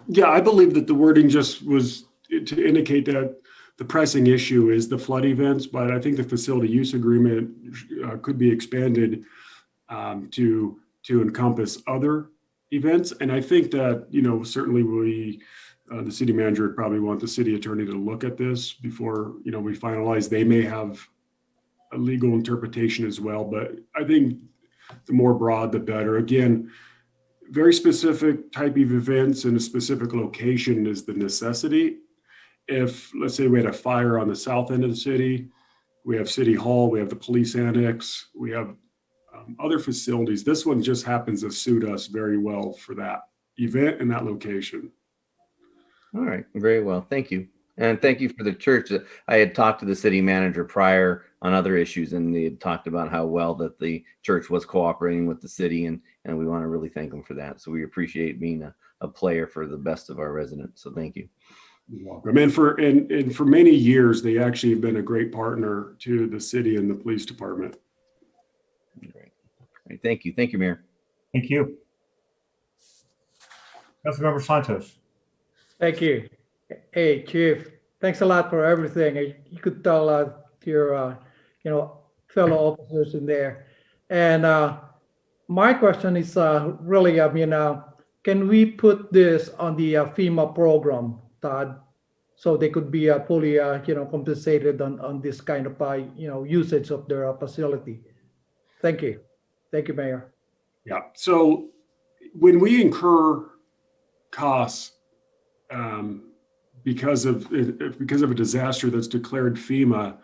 Yeah, I believe that the wording just was to indicate that the pressing issue is the flood events, but I think the facility use agreement could be expanded to encompass other events. And I think that, certainly the city manager would probably want the city attorney to look at this before, we finalize. They may have a legal interpretation as well, but I think the more broad, the better. Again, very specific type of events in a specific location is the necessity. If, let's say, we had a fire on the south end of the city, we have City Hall, we have the police annex, we have other facilities. This one just happens to suit us very well for that event and that location. All right, very well. Thank you. And thank you for the church. I had talked to the city manager prior on other issues, and they had talked about how well that the church was cooperating with the city, and we want to really thank them for that. So we appreciate being a player for the best of our residents. So thank you. You're welcome. And for many years, they actually have been a great partner to the city and the police department. Great. All right, thank you. Thank you, Mayor. Thank you. Councilmember Santos. Thank you. Hey, Chief, thanks a lot for everything. You could tell to your, fellow officers in there. And my question is really, can we put this on the FEMA program, Todd, so they could be fully, compensated on this kind of, usage of their facility? Thank you. Thank you, Mayor. Yeah. So when we incur costs because of a disaster that's declared FEMA,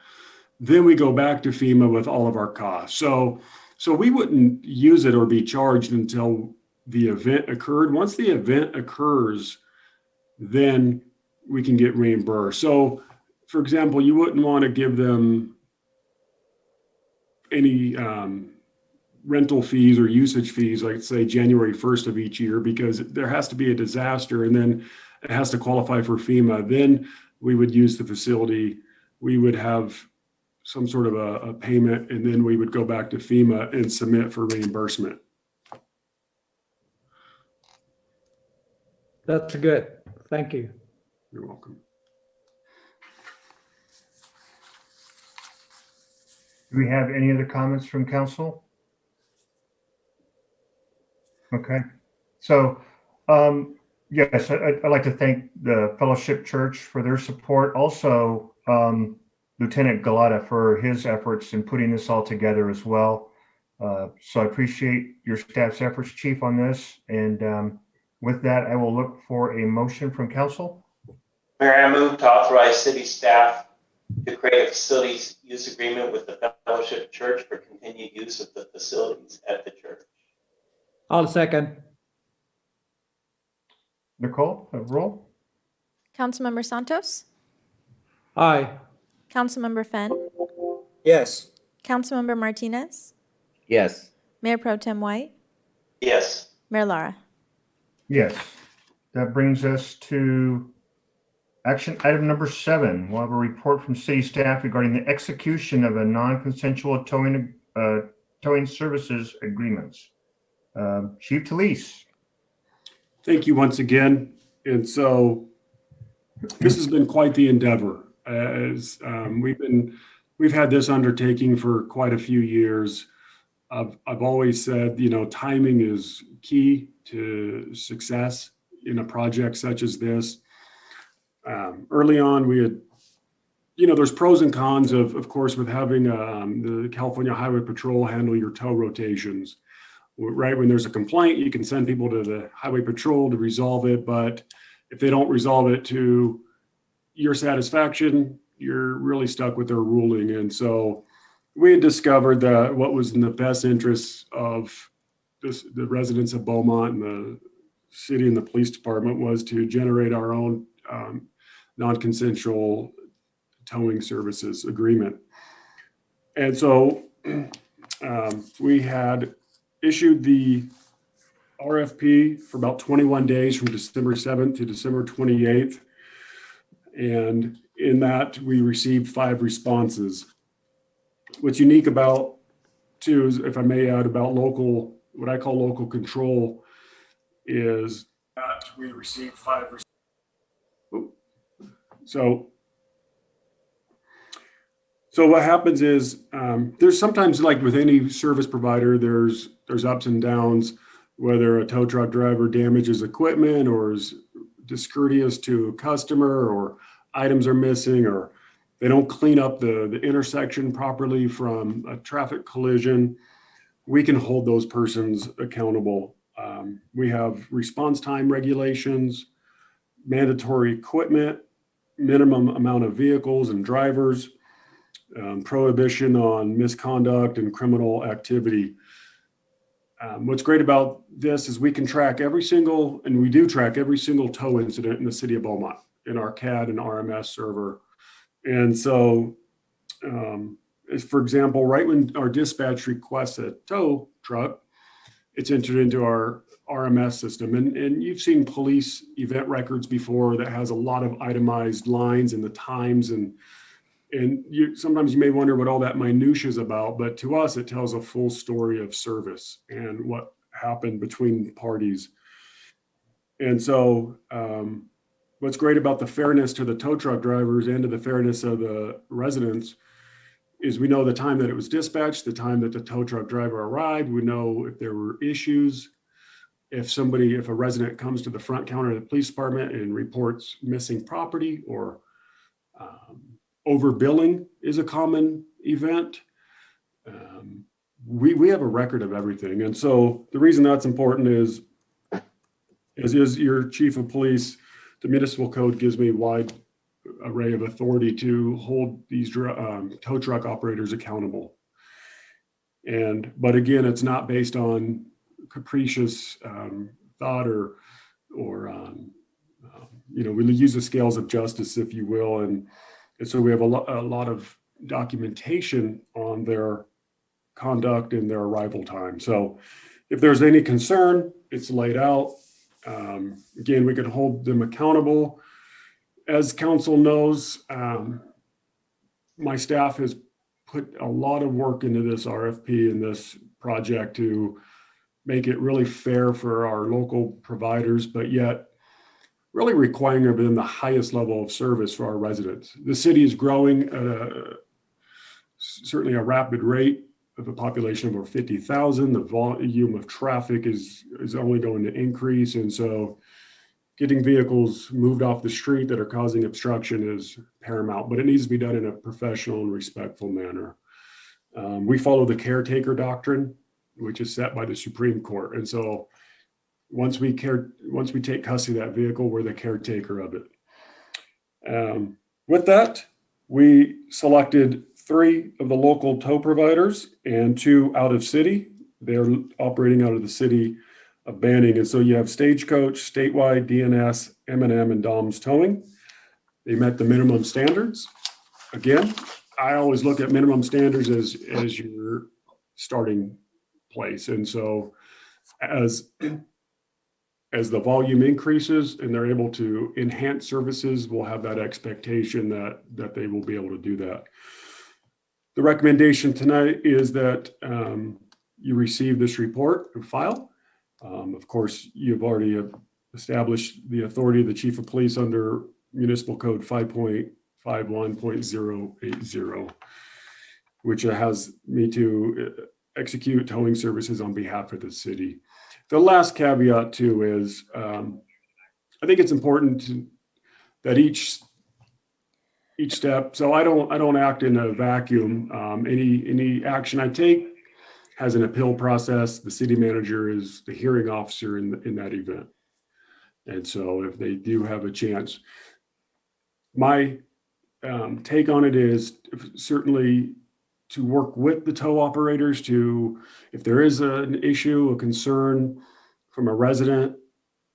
then we go back to FEMA with all of our costs. So we wouldn't use it or be charged until the event occurred. Once the event occurs, then we can get reimbursed. So, for example, you wouldn't want to give them any rental fees or usage fees, like say January 1st of each year, because there has to be a disaster and then it has to qualify for FEMA. Then we would use the facility. We would have some sort of a payment, and then we would go back to FEMA and submit for reimbursement. That's good. Thank you. You're welcome. Do we have any other comments from council? Okay, so yes, I'd like to thank the Fellowship Church for their support. Also, Lieutenant Galata for his efforts in putting this all together as well. So I appreciate your staff's efforts, Chief, on this. And with that, I will look for a motion from council. Mayor, I move to authorize city staff to create a facilities use agreement with the Fellowship Church for continued use of the facilities at the church. I'll second. Nicole, roll. Councilmember Santos, Aye. Councilmember Fenn, Yes. Councilmember Martinez, Yes. Mayor Pro Tem White, Yes. Mayor Lara. Yes, that brings us to action item number 7. We'll have a report from city staff regarding the execution of a non-consensual towing services agreements. Chief Talese. Thank you once again. And so this has been quite the endeavor. As we've had this undertaking for quite a few years. I've always said, timing is key to success in a project such as this. Early on, we had, there's pros and cons of course, with having the California Highway Patrol handle your tow rotations. Right when there's a complaint, you can send people to the Highway Patrol to resolve it. But if they don't resolve it to your satisfaction, you're really stuck with their ruling. And so we had discovered that what was in the best interests of the residents of Beaumont and the city and the police department was to generate our own non-consensual towing services agreement. And so we had issued the RFP for about 21 days from December 7th to December 28th. And in that, we received 5 responses. What's unique about, too, is, if I may add, about local, what I call local control, is that we received 5 responses. So what happens is there's sometimes, like with any service provider, there's ups and downs, whether a tow truck driver damages equipment or is discourteous to a customer, or items are missing, or they don't clean up the intersection properly from a traffic collision. We can hold those persons accountable. We have response time regulations, mandatory equipment, minimum amount of vehicles and drivers, prohibition on misconduct and criminal activity. What's great about this is we can track every single, and we do track every single tow incident in the city of Beaumont in our CAD and RMS server. And so, for example, right when our dispatch requests a tow truck, it's entered into our RMS system. And you've seen police event records before that has a lot of itemized lines and the times. And sometimes you may wonder what all that minutia is about, but to us, it tells a full story of service and what happened between parties. And so what's great about the fairness to the tow truck drivers and to the fairness of the residents is we know the time that it was dispatched, the time that the tow truck driver arrived. We know if there were issues. If a resident comes to the front counter of the police department and reports missing property or overbilling is a common event. We have a record of everything. And so the reason that's important is, as is your chief of police, the municipal code gives me a wide array of authority to hold these tow truck operators accountable. But again, it's not based on capricious thought or we use the scales of justice, if you will. And so we have a lot of documentation on their conduct and their arrival time. So if there's any concern, it's laid out. Again, we can hold them accountable. As council knows, my staff has put a lot of work into this RFP and this project to make it really fair for our local providers, but yet really requiring of them the highest level of service for our residents. The city is growing at certainly a rapid rate of a population of over 50,000. The volume of traffic is only going to increase. And so getting vehicles moved off the street that are causing obstruction is paramount, but it needs to be done in a professional and respectful manner. We follow the caretaker doctrine, which is set by the Supreme Court. And so once we take custody of that vehicle, we're the caretaker of it. With that, we selected 3 of the local tow providers and 2 out of city. They're operating out of the city of Banning. And so you have Stagecoach, Statewide, DNS, M&M, and Dom's Towing. They met the minimum standards. Again, I always look at minimum standards as your starting place. And so as the volume increases and they're able to enhance services, we'll have that expectation that they will be able to do that. The recommendation tonight is that you receive this report and file. Of course, you've already established the authority of the chief of police under Municipal Code 5.51.080, which has me to execute towing services on behalf of the city. The last caveat too is I think it's important that each step. So I don't act in a vacuum. Any action I take has an appeal process. The city manager is the hearing officer in that event. And so if they do have a chance, my take on it is certainly to work with the tow operators if there is an issue, a concern from a resident,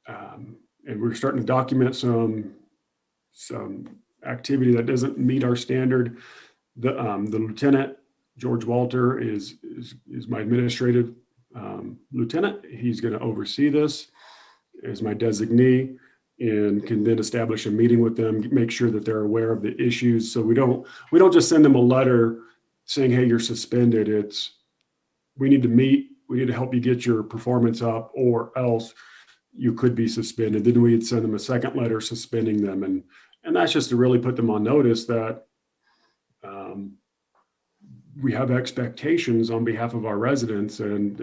and we're starting to document some activity that doesn't meet our standard. The lieutenant, George Walter, is my administrative lieutenant. He's going to oversee this as my designee and can then establish a meeting with them, make sure that they're aware of the issues. So we don't just send them a letter saying, hey, you're suspended. We need to meet, we need to help you get your performance up, or else you could be suspended. Then we'd send them a second letter suspending them. And that's just to really put them on notice that we have expectations on behalf of our residents and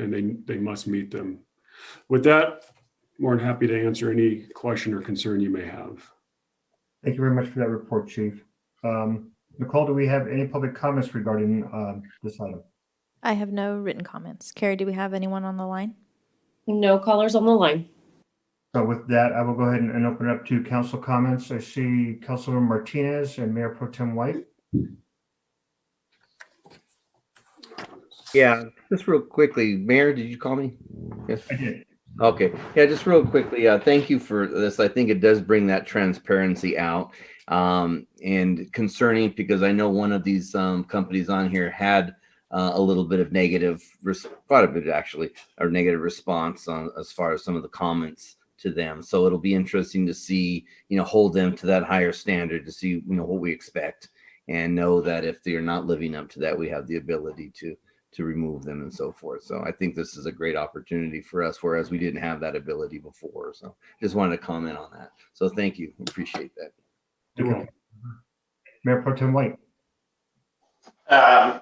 they must meet them. With that, more than happy to answer any question or concern you may have. Thank you very much for that report, Chief. Nicole, do we have any public comments regarding this item? I have no written comments. Carrie, do we have anyone on the line? No callers on the line. So with that, I will go ahead and open it up to council comments. I see Councilor Martinez and Mayor Pro Tem White. Yeah, just real quickly, Mayor, did you call me? Yes. I did. Okay, yeah, just real quickly, thank you for this. I think it does bring that transparency out, and concerning, because I know one of these companies on here had a little bit of negative, quite a bit actually, or negative response on as far as some of the comments to them. So it'll be interesting to see, hold them to that higher standard to see, what we expect, and know that if they're not living up to that, we have the ability to remove them and so forth. So I think this is a great opportunity for us, whereas we didn't have that ability before. So just wanted to comment on that. So thank you. Appreciate that. Okay. Mayor Pro Tem White.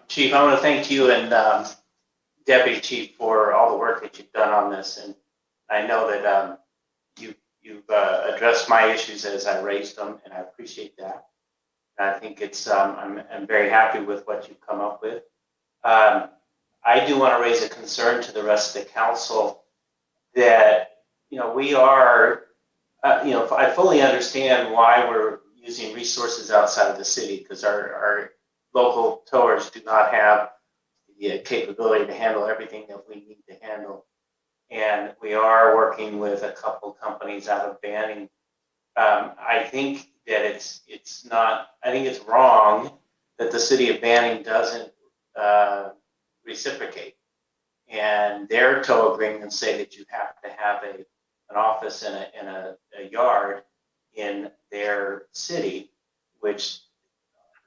Chief, I want to thank you and Deputy Chief for all the work that you've done on this. And I know that you've addressed my issues as I raised them, and I appreciate that. And I think it's I'm very happy with what you've come up with. I do want to raise a concern to the rest of the council that, we are, I fully understand why we're using resources outside of the city, because our local towers do not have the capability to handle everything that we need to handle. And we are working with a couple companies out of Banning. I think that I think it's wrong that the city of Banning doesn't reciprocate, and their tow agreements say that you have to have an office and a yard in their city, which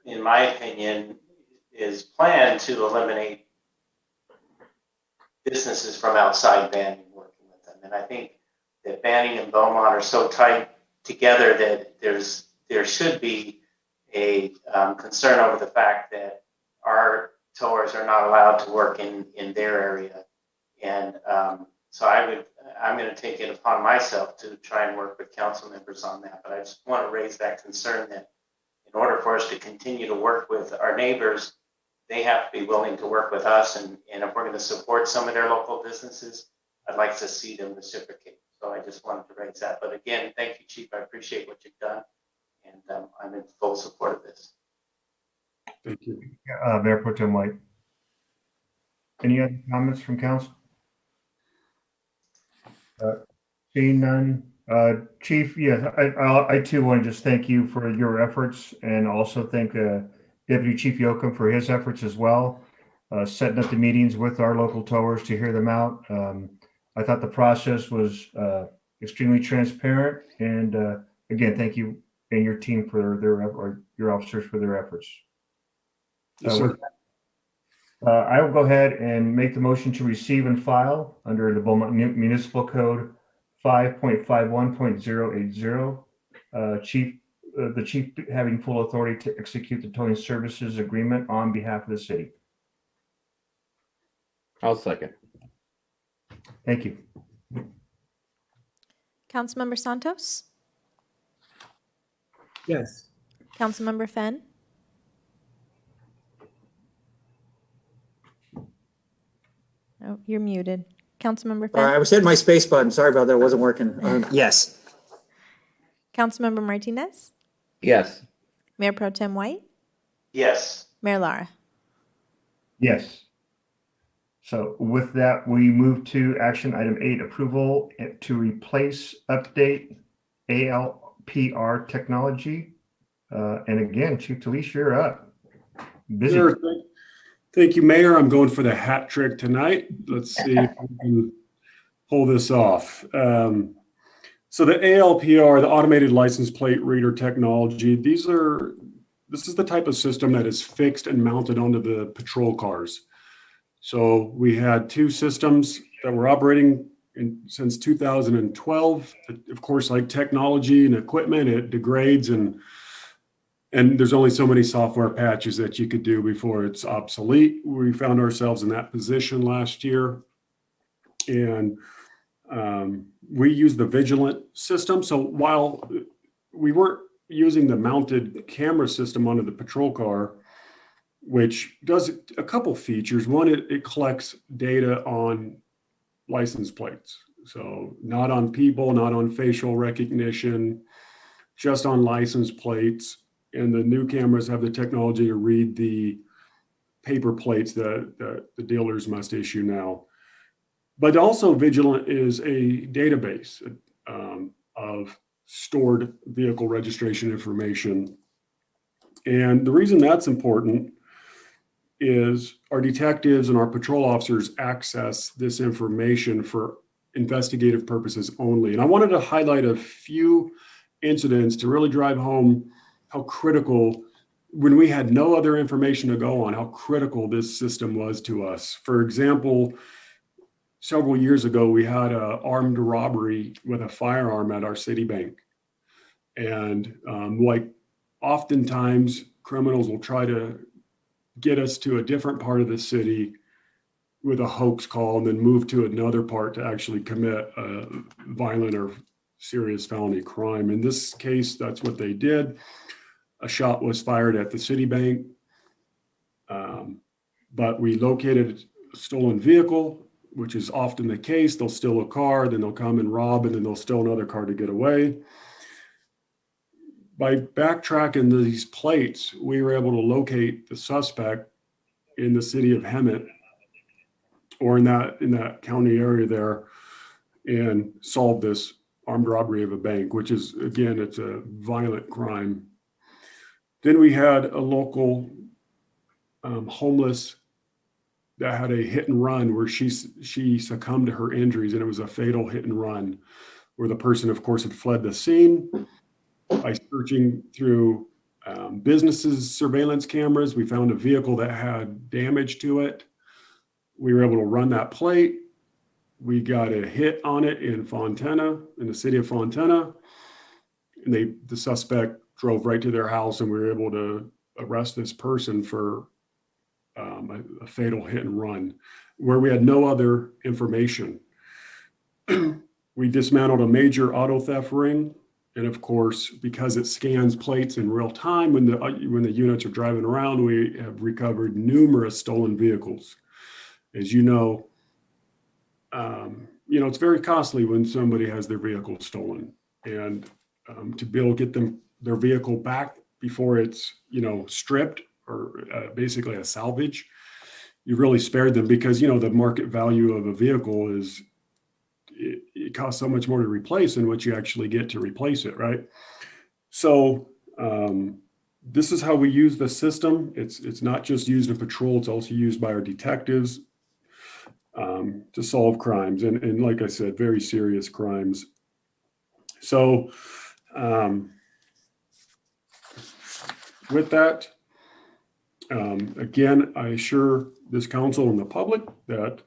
in my opinion is planned to eliminate businesses from outside Banning working with them. And I think that Banning and Beaumont are so tight together that there should be a concern over the fact that our towers are not allowed to work in their area. And so I'm going to take it upon myself to try and work with council members on that. But I just want to raise that concern that in order for us to continue to work with our neighbors, they have to be willing to work with us. And if we're going to support some of their local businesses, I'd like to see them reciprocate. So I just wanted to raise that. But again, thank you, Chief. I appreciate what you've done. And I'm in full support of this. Thank you. Mayor Pro Tem White. Any other comments from council? Seeing none. Chief, yes, I too want to just thank you for your efforts, and also thank Deputy Chief Yoakum for his efforts as well, setting up the meetings with our local towers to hear them out. I thought the process was extremely transparent, and again, thank you and your team for your officers for their efforts. Yes, sir. I will go ahead and make the motion to receive and file under the Beaumont Municipal Code 5.51.080. The chief having full authority to execute the towing services agreement on behalf of the city. I'll second. Thank you. Councilmember Santos? Yes. Councilmember Fenn? Oh, you're muted. Councilmember Fenn? I was hitting my space button. Sorry about that. It wasn't working. Yes. Councilmember Martinez? Yes. Mayor Pro Tem White? Yes. Mayor Lara? Yes. So with that, we move to action item 8, approval to replace, update ALPR technology. And again, Chief Talish, you're up. Busy. Sure. Thank you, Mayor. I'm going for the hat trick tonight. Let's see if we can pull this off. So the ALPR, the automated license plate reader technology, this is the type of system that is fixed and mounted onto the patrol cars. So we had 2 systems that were operating since 2012. Of course, like technology and equipment, it degrades and there's only so many software patches that you could do before it's obsolete. We found ourselves in that position last year. And we use the Vigilant system. So while we weren't using the mounted camera system onto the patrol car, which does a couple features. One, it collects data on license plates. So not on people, not on facial recognition, just on license plates. And the new cameras have the technology to read the paper plates that the dealers must issue now. But also Vigilant is a database of stored vehicle registration information. And the reason that's important is our detectives and our patrol officers access this information for investigative purposes only. And I wanted to highlight a few incidents to really drive home how critical, when we had no other information to go on, how critical this system was to us. For example, several years ago, we had an armed robbery with a firearm at our city bank. And like oftentimes criminals will try to get us to a different part of the city with a hoax call and then move to another part to actually commit a violent or serious felony crime. In this case, that's what they did. A shot was fired at the city bank, but we located a stolen vehicle, which is often the case. They'll steal a car, then they'll come and rob, and then they'll steal another car to get away. By backtracking these plates, we were able to locate the suspect in the city of Hemet, or in that county area there, and solve this armed robbery of a bank, which is, again, it's a violent crime. Then we had a local homeless that had a hit and run where she succumbed to her injuries, and it was a fatal hit and run where the person, of course, had fled the scene. By searching through businesses' surveillance cameras, we found a vehicle that had damage to it. We were able to run that plate. We got a hit on it in Fontana, in the city of Fontana. And the suspect drove right to their house, and we were able to arrest this person for a fatal hit and run where we had no other information. We dismantled a major auto theft ring. And of course, because it scans plates in real time when the units are driving around, we have recovered numerous stolen vehicles. As you know, it's very costly when somebody has their vehicle stolen, and to be able to get their vehicle back before it's stripped or basically a salvage, you've really spared them, because the market value of a vehicle is. It costs so much more to replace than what you actually get to replace it, right? So this is how we use the system. It's not just used in patrol, it's also used by our detectives to solve crimes. And like I said, very serious crimes. So with that, again, I assure this council and the public that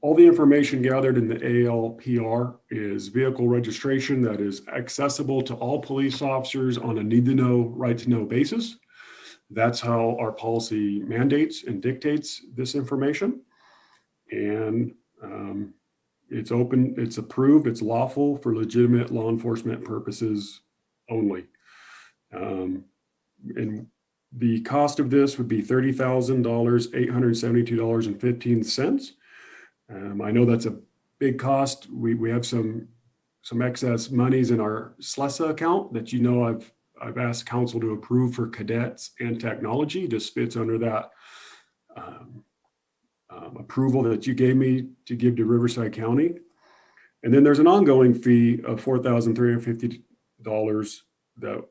all the information gathered in the ALPR is vehicle registration that is accessible to all police officers on a need-to-know, right-to-know basis. That's how our policy mandates and dictates this information. And it's open, it's approved, it's lawful for legitimate law enforcement purposes only. And the cost of this would be $30,000, $872.15. I know that's a big cost. We have some excess monies in our SLESA account that I've asked council to approve for cadets and technology. This fits under that approval that you gave me to give to Riverside County. And then there's an ongoing fee of $4,350 that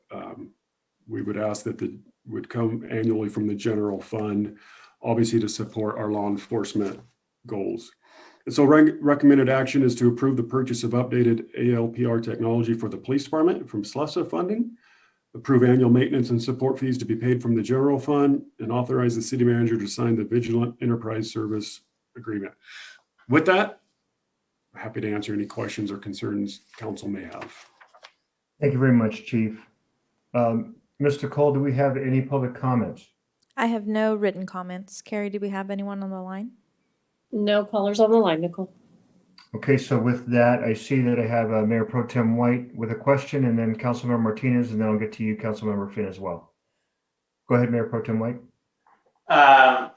we would ask that would come annually from the general fund, obviously to support our law enforcement goals. And so recommended action is to approve the purchase of updated ALPR technology for the police department from SLESA funding, approve annual maintenance and support fees to be paid from the general fund, and authorize the city manager to sign the Vigilant Enterprise Service Agreement. With that, I'm happy to answer any questions or concerns council may have. Thank you very much, Chief. Mr. Cole, do we have any public comments? I have no written comments. Carrie, do we have anyone on the line? No callers on the line, Nicole. Okay, so with that, I see that I have Mayor Pro Tem White with a question, and then Councilmember Martinez, and then I'll get to you, Councilmember Finn, as well. Go ahead, Mayor Pro Tem White.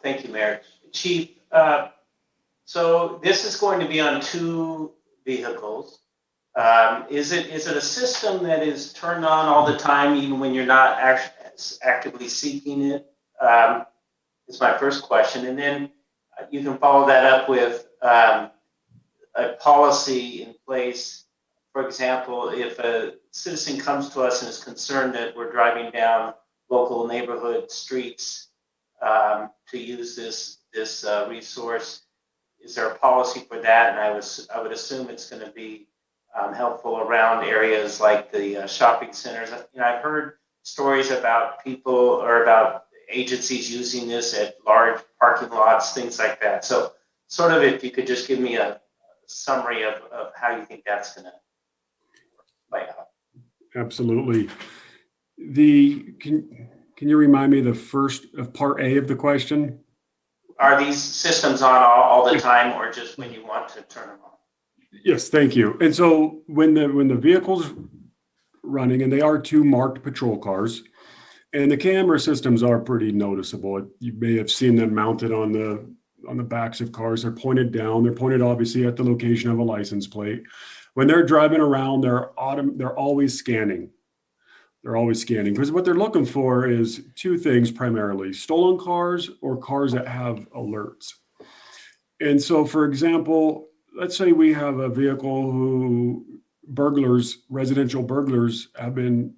Thank you, Mayor. Chief, so this is going to be on 2 vehicles. Is it a system that is turned on all the time, even when you're not actively seeking it? Is my first question. And then you can follow that up with a policy in place. For example, if a citizen comes to us and is concerned that we're driving down local neighborhood streets to use this resource, is there a policy for that? And I would assume it's going to be helpful around areas like the shopping centers. I've heard stories about people or about agencies using this at large parking lots, things like that. So sort of if you could just give me a summary of how you think that's going to play out. Absolutely. Can you remind me the first of part A of the question? Are these systems on all the time, or just when you want to turn them on? Yes, thank you. And so when the vehicle's running, and they are 2 marked patrol cars, and the camera systems are pretty noticeable. You may have seen them mounted on the backs of cars. They're pointed down. They're pointed obviously at the location of a license plate. When they're driving around, they're always scanning. They're always scanning because what they're looking for is 2 things primarily: stolen cars or cars that have alerts. And so, for example, let's say we have a vehicle who residential burglars have been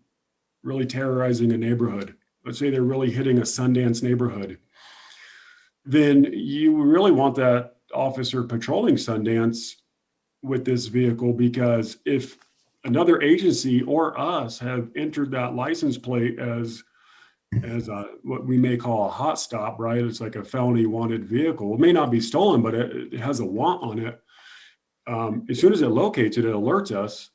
really terrorizing a neighborhood. Let's say they're really hitting a Sundance neighborhood. Then you really want that officer patrolling Sundance with this vehicle, because if another agency or us have entered that license plate as what we may call a hot stop, right? It's like a felony wanted vehicle. It may not be stolen, but it has a want on it. As soon as it locates it, it alerts us.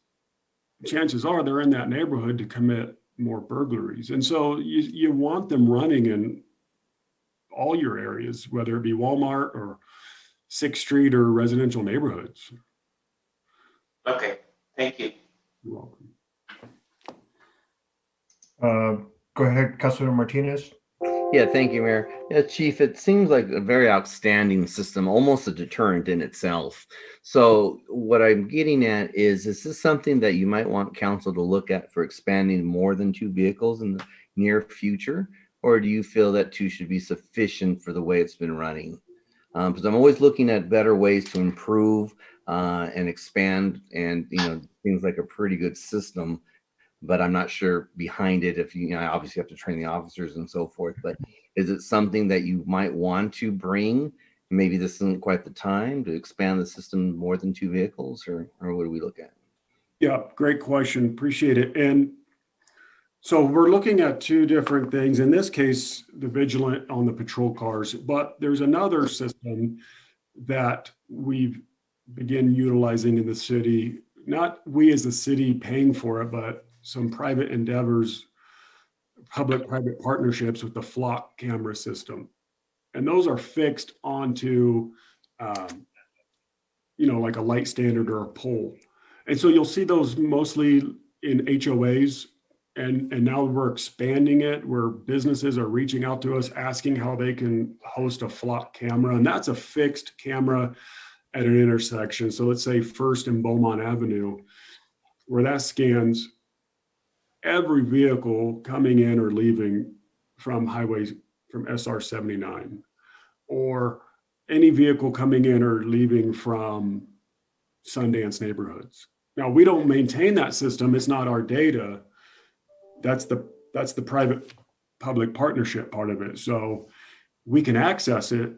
Chances are they're in that neighborhood to commit more burglaries. And so you want them running in all your areas, whether it be Walmart or 6th Street or residential neighborhoods. Okay, thank you. You're welcome. Go ahead, Councilor Martinez. Yeah, thank you, Mayor. Yeah, Chief, it seems like a very outstanding system, almost a deterrent in itself. So what I'm getting at is this something that you might want council to look at for expanding more than 2 vehicles in the near future? Or do you feel that 2 should be sufficient for the way it's been running? Because I'm always looking at better ways to improve and expand, and things like a pretty good system, but I'm not sure behind it if I obviously have to train the officers and so forth. But is it something that you might want to bring? Maybe this isn't quite the time to expand the system more than 2 vehicles, or what do we look at? Yeah, great question. Appreciate it. And so we're looking at 2 different things. In this case, the vigilant on the patrol cars, but there's another system that we've begun utilizing in the city. Not we as a city paying for it, but some private endeavors, public-private partnerships with the flock camera system. And those are fixed onto, like a light standard or a pole. And so you'll see those mostly in HOAs. And now we're expanding it where businesses are reaching out to us, asking how they can host a flock camera. And that's a fixed camera at an intersection. So let's say 1st and Beaumont Avenue, where that scans every vehicle coming in or leaving from SR 79, or any vehicle coming in or leaving from Sundance neighborhoods. Now, we don't maintain that system. It's not our data. That's the private public partnership part of it. So we can access it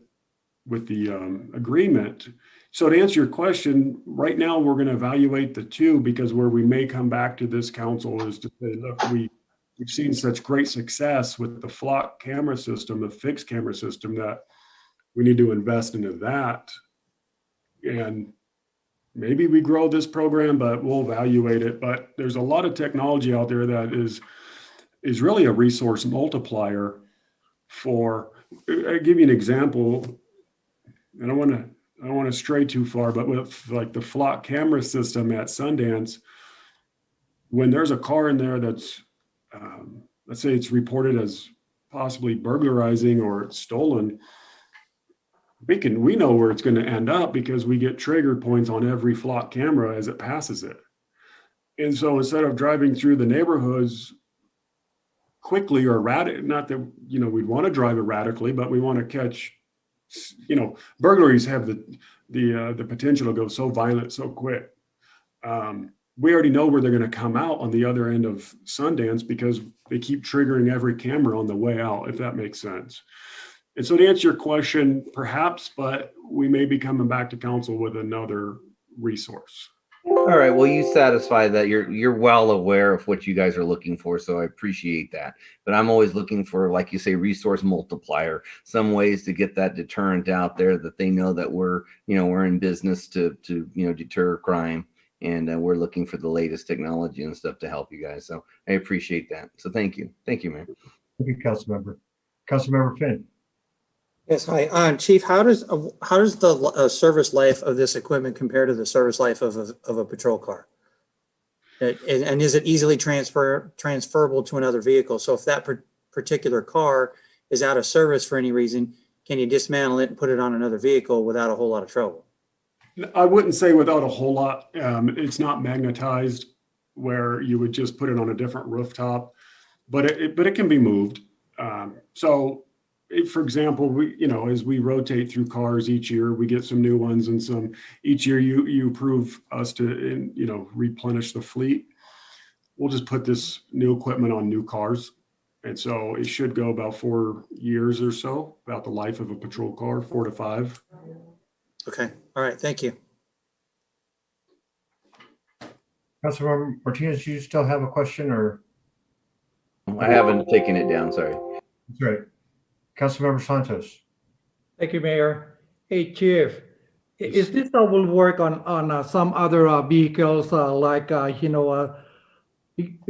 with the agreement. So to answer your question, right now we're going to evaluate the 2, because where we may come back to this council is to say, look, we've seen such great success with the flock camera system, the fixed camera system, that we need to invest into that. And maybe we grow this program, but we'll evaluate it. But there's a lot of technology out there that is really a resource multiplier for. I'll give you an example. I don't want to stray too far, but with like the flock camera system at Sundance, when there's a car in there that's, let's say it's reported as possibly burglarizing or it's stolen, we know where it's going to end up because we get trigger points on every flock camera as it passes it. And so instead of driving through the neighborhoods quickly or not that, we'd want to drive erratically, but we want to catch burglaries have the potential to go so violent so quick. We already know where they're going to come out on the other end of Sundance because they keep triggering every camera on the way out, if that makes sense. And so to answer your question, perhaps, but we may be coming back to council with another resource. All right. Well, you satisfy that you're well aware of what you guys are looking for, so I appreciate that. But I'm always looking for, like you say, resource multiplier, some ways to get that deterrent out there that they know that we're in business to deter crime, and we're looking for the latest technology and stuff to help you guys. So I appreciate that. So thank you, Mayor. Thank you, Councilmember. Councilmember Finn. Yes, hi, Chief. How does the service life of this equipment compare to the service life of a patrol car? And is it easily transferable to another vehicle? So if that particular car is out of service for any reason, can you dismantle it and put it on another vehicle without a whole lot of trouble? I wouldn't say without a whole lot. It's not magnetized where you would just put it on a different rooftop, but it can be moved. For example, as we rotate through cars each year, we get some new ones, and each year you approve us to replenish the fleet. We'll just put this new equipment on new cars, and so it should go about 4 years or so, about the life of a patrol car, 4 to 5. Okay, all right, thank you. Councilmember Martinez, do you still have a question, or? I haven't taken it down. Sorry. That's right. Councilmember Santos. Thank you, Mayor. Hey, Chief, is this will work on some other vehicles like we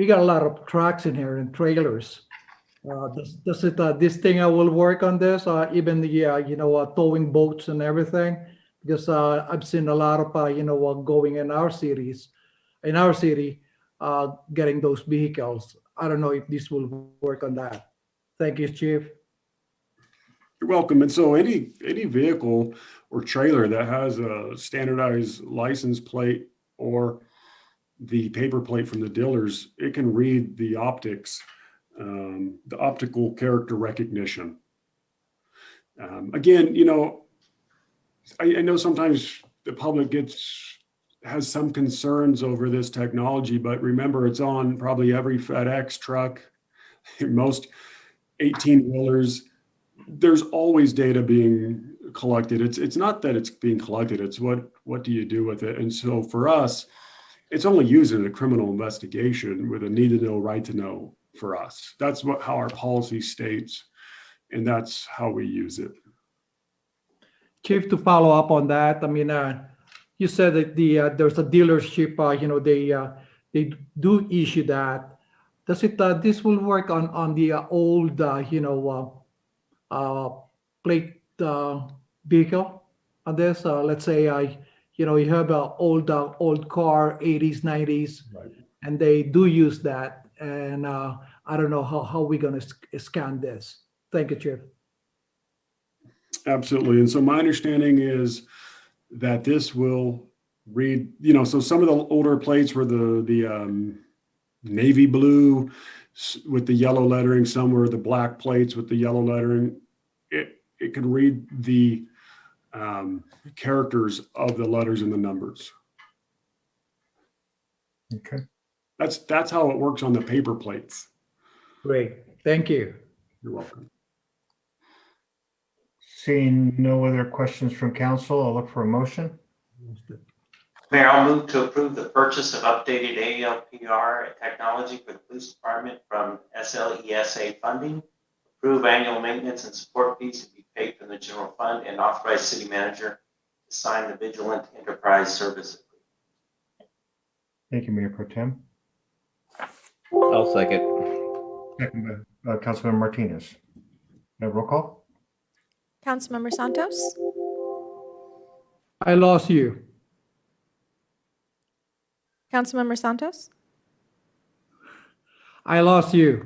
got a lot of trucks in here and trailers. Does this thing will work on this? Even the towing boats and everything, because I've seen a lot of going in our city, getting those vehicles. I don't know if this will work on that. Thank you, Chief. You're welcome. And so any vehicle or trailer that has a standardized license plate or the paper plate from the dealers, it can read the optics, the optical character recognition. Again, I know sometimes the public has some concerns over this technology, but remember, it's on probably every FedEx truck, most 18-wheelers. There's always data being collected. It's not that it's being collected, it's what do you do with it? And so for us, it's only used in a criminal investigation with a need to know, right to know for us. That's how our policy states, and that's how we use it. Chief, to follow up on that, I mean, you said that there's a dealership, they do issue that. Does it this will work on the old plate vehicle on this? Let's say you have an old car, 80s, 90s, right, and they do use that. And I don't know how we're going to scan this. Thank you, Chief. Absolutely. And so my understanding is that this will read, so some of the older plates were the navy blue with the yellow lettering, some were the black plates with the yellow lettering. It could read the characters of the letters and the numbers. Okay. That's how it works on the paper plates. Great. Thank you. You're welcome. Seeing no other questions from council, I'll look for a motion. Mayor, I'll move to approve the purchase of updated ALPR technology for the police department from SLESA funding, approve annual maintenance and support fees to be paid from the general fund, and authorize city manager to sign the Vigilant Enterprise Service Agreement. Thank you, Mayor Pro Tem. I'll second. Second by Councilmember Martinez. Roll call. Councilmember Santos, I lost you. Councilmember Santos. I lost you.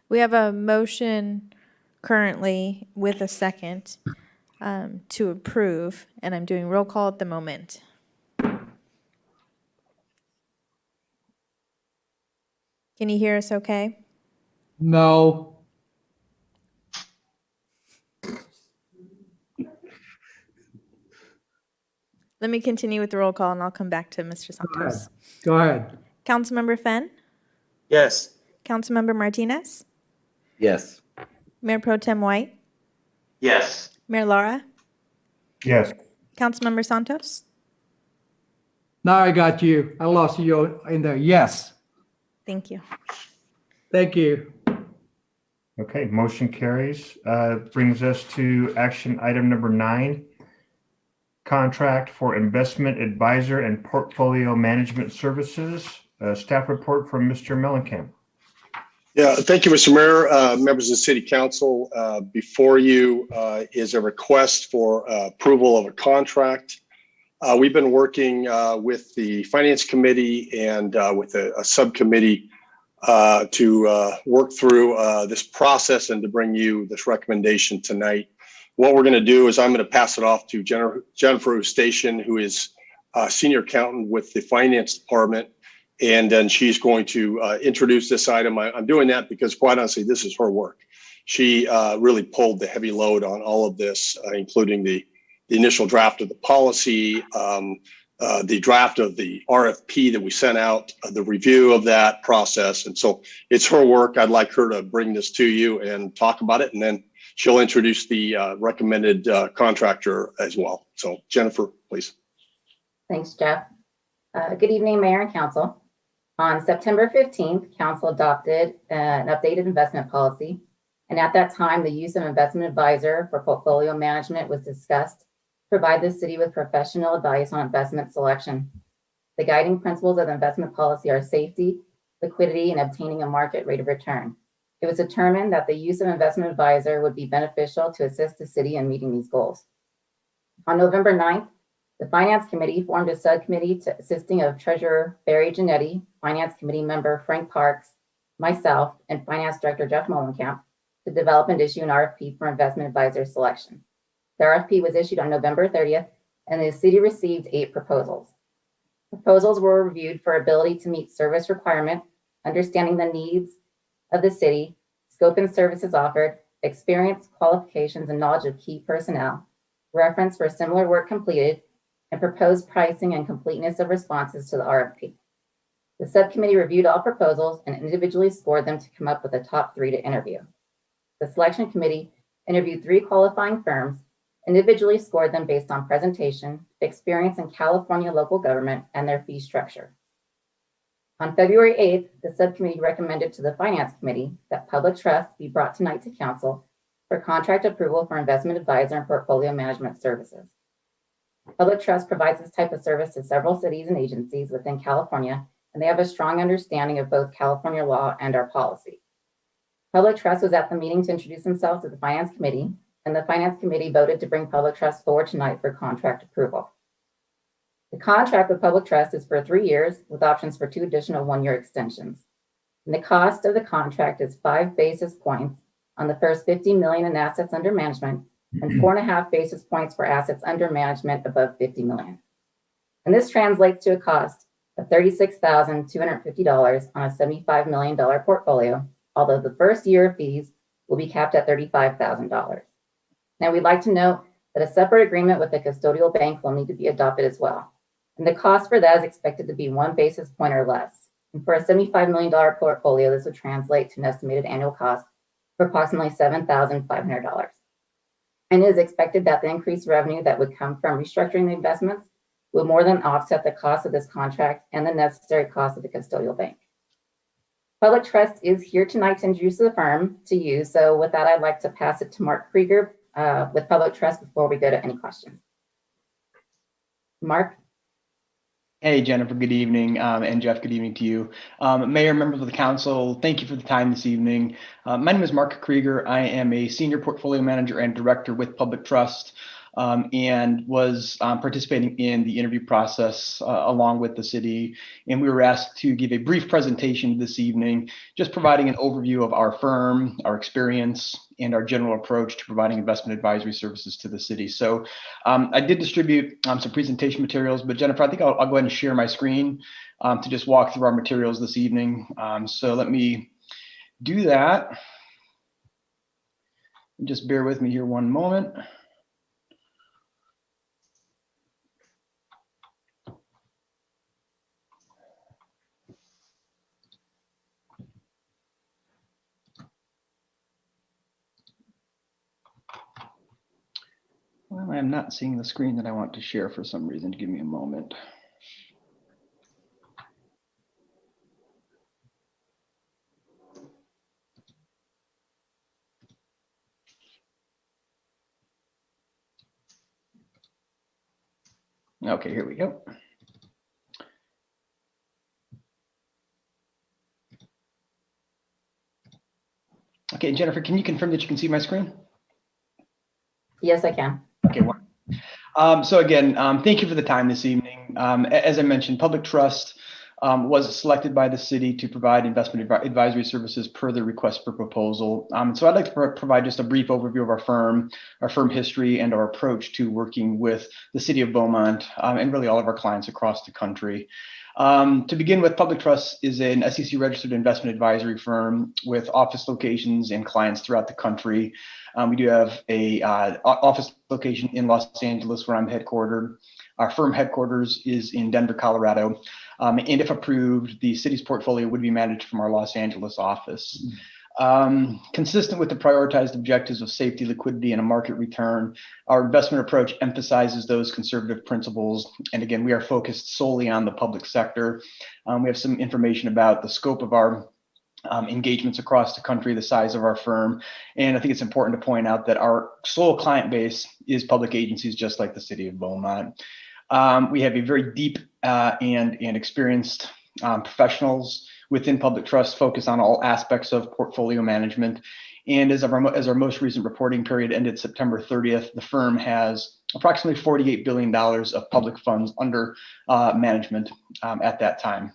We have a motion currently with a second to approve, and I'm doing roll call at the moment. Can you hear us okay? No. Let me continue with the roll call and I'll come back to Mr. Santos. Go ahead. Councilmember Fenn, Yes. Councilmember Martinez, Yes. Mayor Pro Tem White, Yes. Mayor Lara, Yes. Councilmember Santos. Now I got you. I lost you in there. Yes. Thank you. Thank you. Okay, motion carries. Brings us to action item number 9. Contract for investment advisor and portfolio management services. Staff report from Mr. Mellencamp. Yeah, thank you, Mr. Mayor, members of the City Council. Before you is a request for approval of a contract. We've been working with the Finance Committee and with a subcommittee to work through this process and to bring you this recommendation tonight. What we're going to do is I'm going to pass it off to Jennifer Eustachian, who is a senior accountant with the Finance Department. And then she's going to introduce this item. I'm doing that because, quite honestly, this is her work. She really pulled the heavy load on all of this, including the initial draft of the policy, the draft of the RFP that we sent out, the review of that process. And so it's her work. I'd like her to bring this to you and talk about it. And then she'll introduce the recommended contractor as well. So Jennifer, please. Thanks, Jeff. Good evening, Mayor and Council. On September 15th, Council adopted an updated investment policy. And at that time, the use of investment advisor for portfolio management was discussed to provide the city with professional advice on investment selection. The guiding principles of the investment policy are safety, liquidity, and obtaining a market rate of return. It was determined that the use of investment advisor would be beneficial to assist the city in meeting these goals. On November 9th, the Finance Committee formed a subcommittee consisting of Treasurer Barry Giannetti, Finance Committee member Frank Parks, myself, and Finance Director Jeff Mollenkamp to develop and issue an RFP for investment advisor selection. The RFP was issued on November 30th, and the city received 8 proposals. Proposals were reviewed for ability to meet service requirement, understanding the needs of the city, scope and services offered, experience, qualifications, and knowledge of key personnel, reference for similar work completed, and proposed pricing and completeness of responses to the RFP. The subcommittee reviewed all proposals and individually scored them to come up with the top 3 to interview. The selection committee interviewed 3 qualifying firms, individually scored them based on presentation, experience in California local government, and their fee structure. On February 8th, the subcommittee recommended to the Finance Committee that public trust be brought tonight to Council for contract approval for investment advisor and portfolio management services. Public Trust provides this type of service to several cities and agencies within California, and they have a strong understanding of both California law and our policy. Public Trust was at the meeting to introduce themselves to the Finance Committee, and the Finance Committee voted to bring Public Trust forward tonight for contract approval. The contract with Public Trust is for 3 years with options for 2 additional 1-year extensions. And the cost of the contract is 5 basis points on the first $50 million in assets under management and 4.5 basis points for assets under management above $50 million. And this translates to a cost of $36,250 on a $75 million portfolio, although the first year of fees will be capped at $35,000. Now, we'd like to note that a separate agreement with the custodial bank will need to be adopted as well. And the cost for that is expected to be 1 basis point or less. And for a $75 million portfolio, this would translate to an estimated annual cost of approximately $7,500. And it is expected that the increased revenue that would come from restructuring the investments will more than offset the cost of this contract and the necessary cost of the custodial bank. Public Trust is here tonight to introduce the firm to you. So with that, I'd like to pass it to Mark Krieger with Public Trust before we go to any questions. Mark? Hey, Jennifer, good evening. And Jeff, good evening to you. Mayor, members of the council, thank you for the time this evening. My name is Mark Krieger. I am a senior portfolio manager and director with Public Trust, and was participating in the interview process along with the city. And we were asked to give a brief presentation this evening, just providing an overview of our firm, our experience, and our general approach to providing investment advisory services to the city. So I did distribute some presentation materials, but Jennifer, I think I'll go ahead and share my screen to just walk through our materials this evening. So let me do that. Just bear with me here one moment. I'm not seeing the screen that I want to share for some reason. Give me a moment. Okay, here we go. Okay, Jennifer, can you confirm that you can see my screen? Yes, I can. Okay, so again, thank you for the time this evening. As I mentioned, Public Trust was selected by the city to provide investment advisory services per the request for proposal. So I'd like to provide just a brief overview of our firm history, and our approach to working with the city of Beaumont and really all of our clients across the country. To begin with, Public Trust is an SEC registered investment advisory firm with office locations and clients throughout the country. We do have a office location in Los Angeles, where I'm headquartered. Our firm headquarters is in Denver, Colorado. And if approved, the city's portfolio would be managed from our Los Angeles office. Consistent with the prioritized objectives of safety, liquidity, and a market return, our investment approach emphasizes those conservative principles. And again, we are focused solely on the public sector. We have some information about the scope of our engagements across the country, the size of our firm. And I think it's important to point out that our sole client base is public agencies, just like the city of Beaumont. We have a very deep and experienced professionals within Public Trust, focus on all aspects of portfolio management. And as our most recent reporting period ended September 30th, the firm has approximately $48 billion of public funds under management at that time.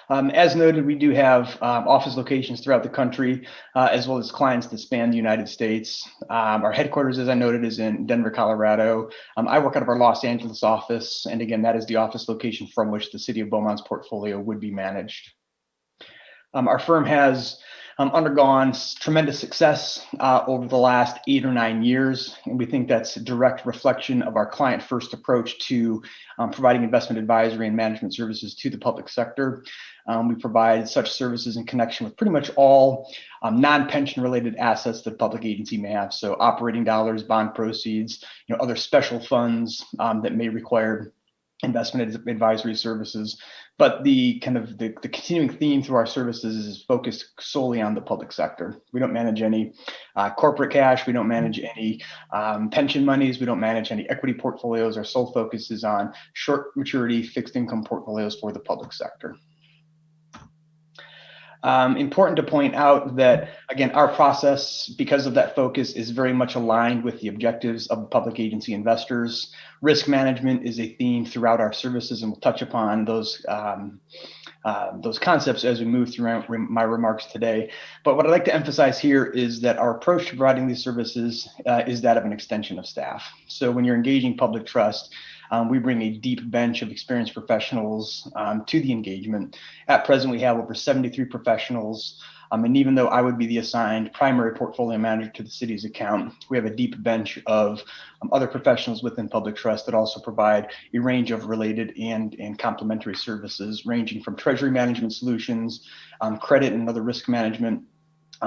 As noted, we do have office locations throughout the country, as well as clients that span the United States. Our headquarters, as I noted, is in Denver, Colorado. I work out of our Los Angeles office, and again, that is the office location from which the city of Beaumont's portfolio would be managed. Our firm has undergone tremendous success over the last 8 or 9 years, and we think that's a direct reflection of our client-first approach to providing investment advisory and management services to the public sector. We provide such services in connection with pretty much all non-pension related assets that a public agency may have. So operating dollars, bond proceeds, other special funds that may require investment advisory services. But the continuing theme through our services is focused solely on the public sector. We don't manage any corporate cash. We don't manage any pension monies. We don't manage any equity portfolios. Our sole focus is on short maturity fixed income portfolios for the public sector. Important to point out that, again, our process, because of that focus, is very much aligned with the objectives of public agency investors. Risk management is a theme throughout our services, and we'll touch upon those concepts as we move through my remarks today. But what I'd like to emphasize here is that our approach to providing these services is that of an extension of staff. So when you're engaging Public Trust, we bring a deep bench of experienced professionals to the engagement. At present, we have over 73 professionals. And even though I would be the assigned primary portfolio manager to the city's account, we have a deep bench of other professionals within Public Trust that also provide a range of related and complementary services, ranging from treasury management solutions, credit and other risk management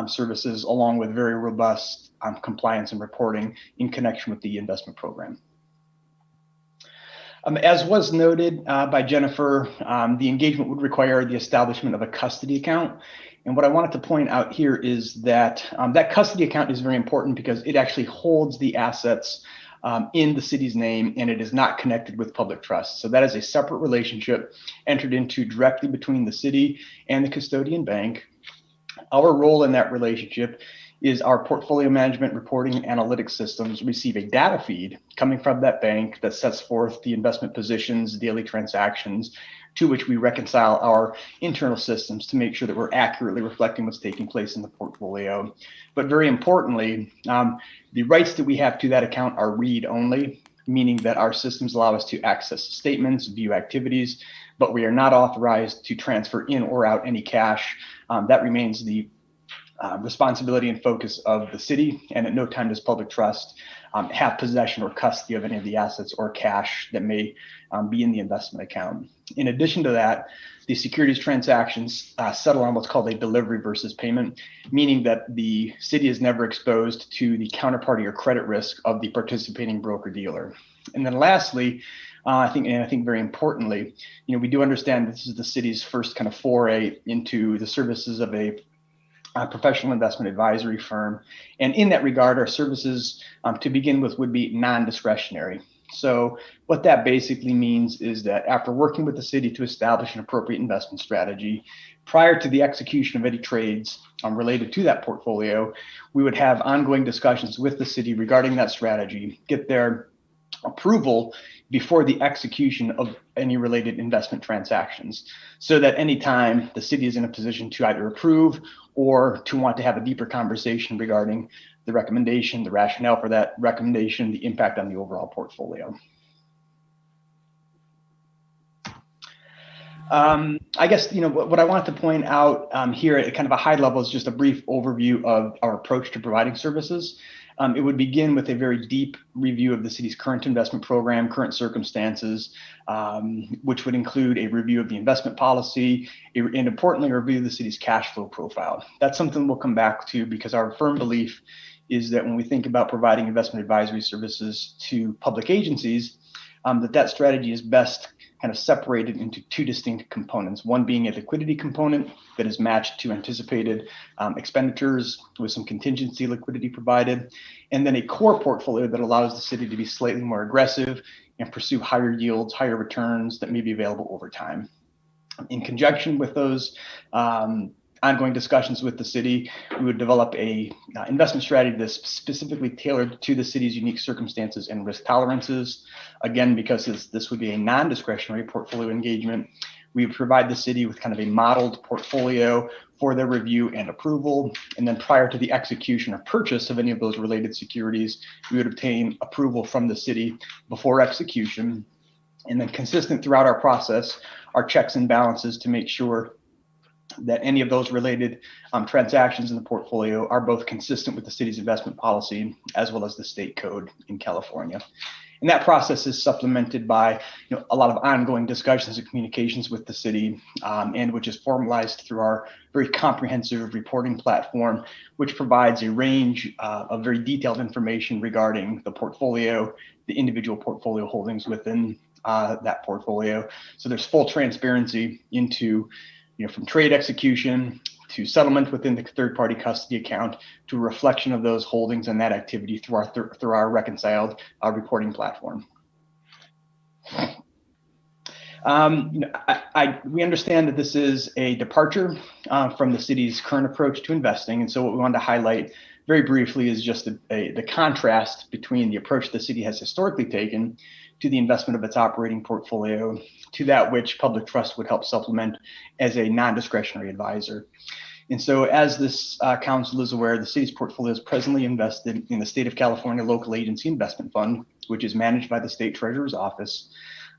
services, along with very robust compliance and reporting in connection with the investment program. As was noted by Jennifer, the engagement would require the establishment of a custody account. And what I wanted to point out here is that that custody account is very important because it actually holds the assets in the city's name, and it is not connected with Public Trust. So that is a separate relationship entered into directly between the city and the custodian bank. Our role in that relationship is our portfolio management, reporting, and analytics systems receive a data feed coming from that bank that sets forth the investment positions, daily transactions, to which we reconcile our internal systems to make sure that we're accurately reflecting what's taking place in the portfolio. But very importantly, the rights that we have to that account are read-only, meaning that our systems allow us to access statements, view activities, but we are not authorized to transfer in or out any cash. That remains the responsibility and focus of the city, and at no time does Public Trust have possession or custody of any of the assets or cash that may be in the investment account. In addition to that, the securities transactions settle on what's called a delivery versus payment, meaning that the city is never exposed to the counterparty or credit risk of the participating broker dealer. And then lastly, I think very importantly, we do understand this is the city's first kind of foray into the services of a professional investment advisory firm. And in that regard, our services to begin with would be non-discretionary. So what that basically means is that after working with the city to establish an appropriate investment strategy, prior to the execution of any trades related to that portfolio, we would have ongoing discussions with the city regarding that strategy, get their approval before the execution of any related investment transactions, so that anytime the city is in a position to either approve or to want to have a deeper conversation regarding the recommendation, the rationale for that recommendation, the impact on the overall portfolio. I guess, what I want to point out here at kind of a high level is just a brief overview of our approach to providing services. It would begin with a very deep review of the city's current investment program, current circumstances, which would include a review of the investment policy, and importantly, a review of the city's cash flow profile. That's something we'll come back to, because our firm belief is that when we think about providing investment advisory services to public agencies, that strategy is best kind of separated into two distinct components, one being a liquidity component that is matched to anticipated expenditures with some contingency liquidity provided, and then a core portfolio that allows the city to be slightly more aggressive and pursue higher yields, higher returns that may be available over time. In conjunction with those ongoing discussions with the city, we would develop a investment strategy that's specifically tailored to the city's unique circumstances and risk tolerances. Again, because this would be a non-discretionary portfolio engagement, we would provide the city with kind of a modeled portfolio for their review and approval. And then prior to the execution or purchase of any of those related securities, we would obtain approval from the city before execution. And then consistent throughout our process, our checks and balances to make sure that any of those related transactions in the portfolio are both consistent with the city's investment policy as well as the state code in California. And that process is supplemented by a lot of ongoing discussions and communications with the city, and which is formalized through our very comprehensive reporting platform, which provides a range of very detailed information regarding the portfolio, the individual portfolio holdings within that portfolio. So there's full transparency into from trade execution to settlement within the third-party custody account to a reflection of those holdings and that activity through our reconciled reporting platform. We understand that this is a departure from the city's current approach to investing, and so what we wanted to highlight very briefly is just the contrast between the approach the city has historically taken to the investment of its operating portfolio to that which Public Trust would help supplement as a non-discretionary advisor. And so as this council is aware, the city's portfolio is presently invested in the State of California Local Agency Investment Fund, which is managed by the State Treasurer's Office.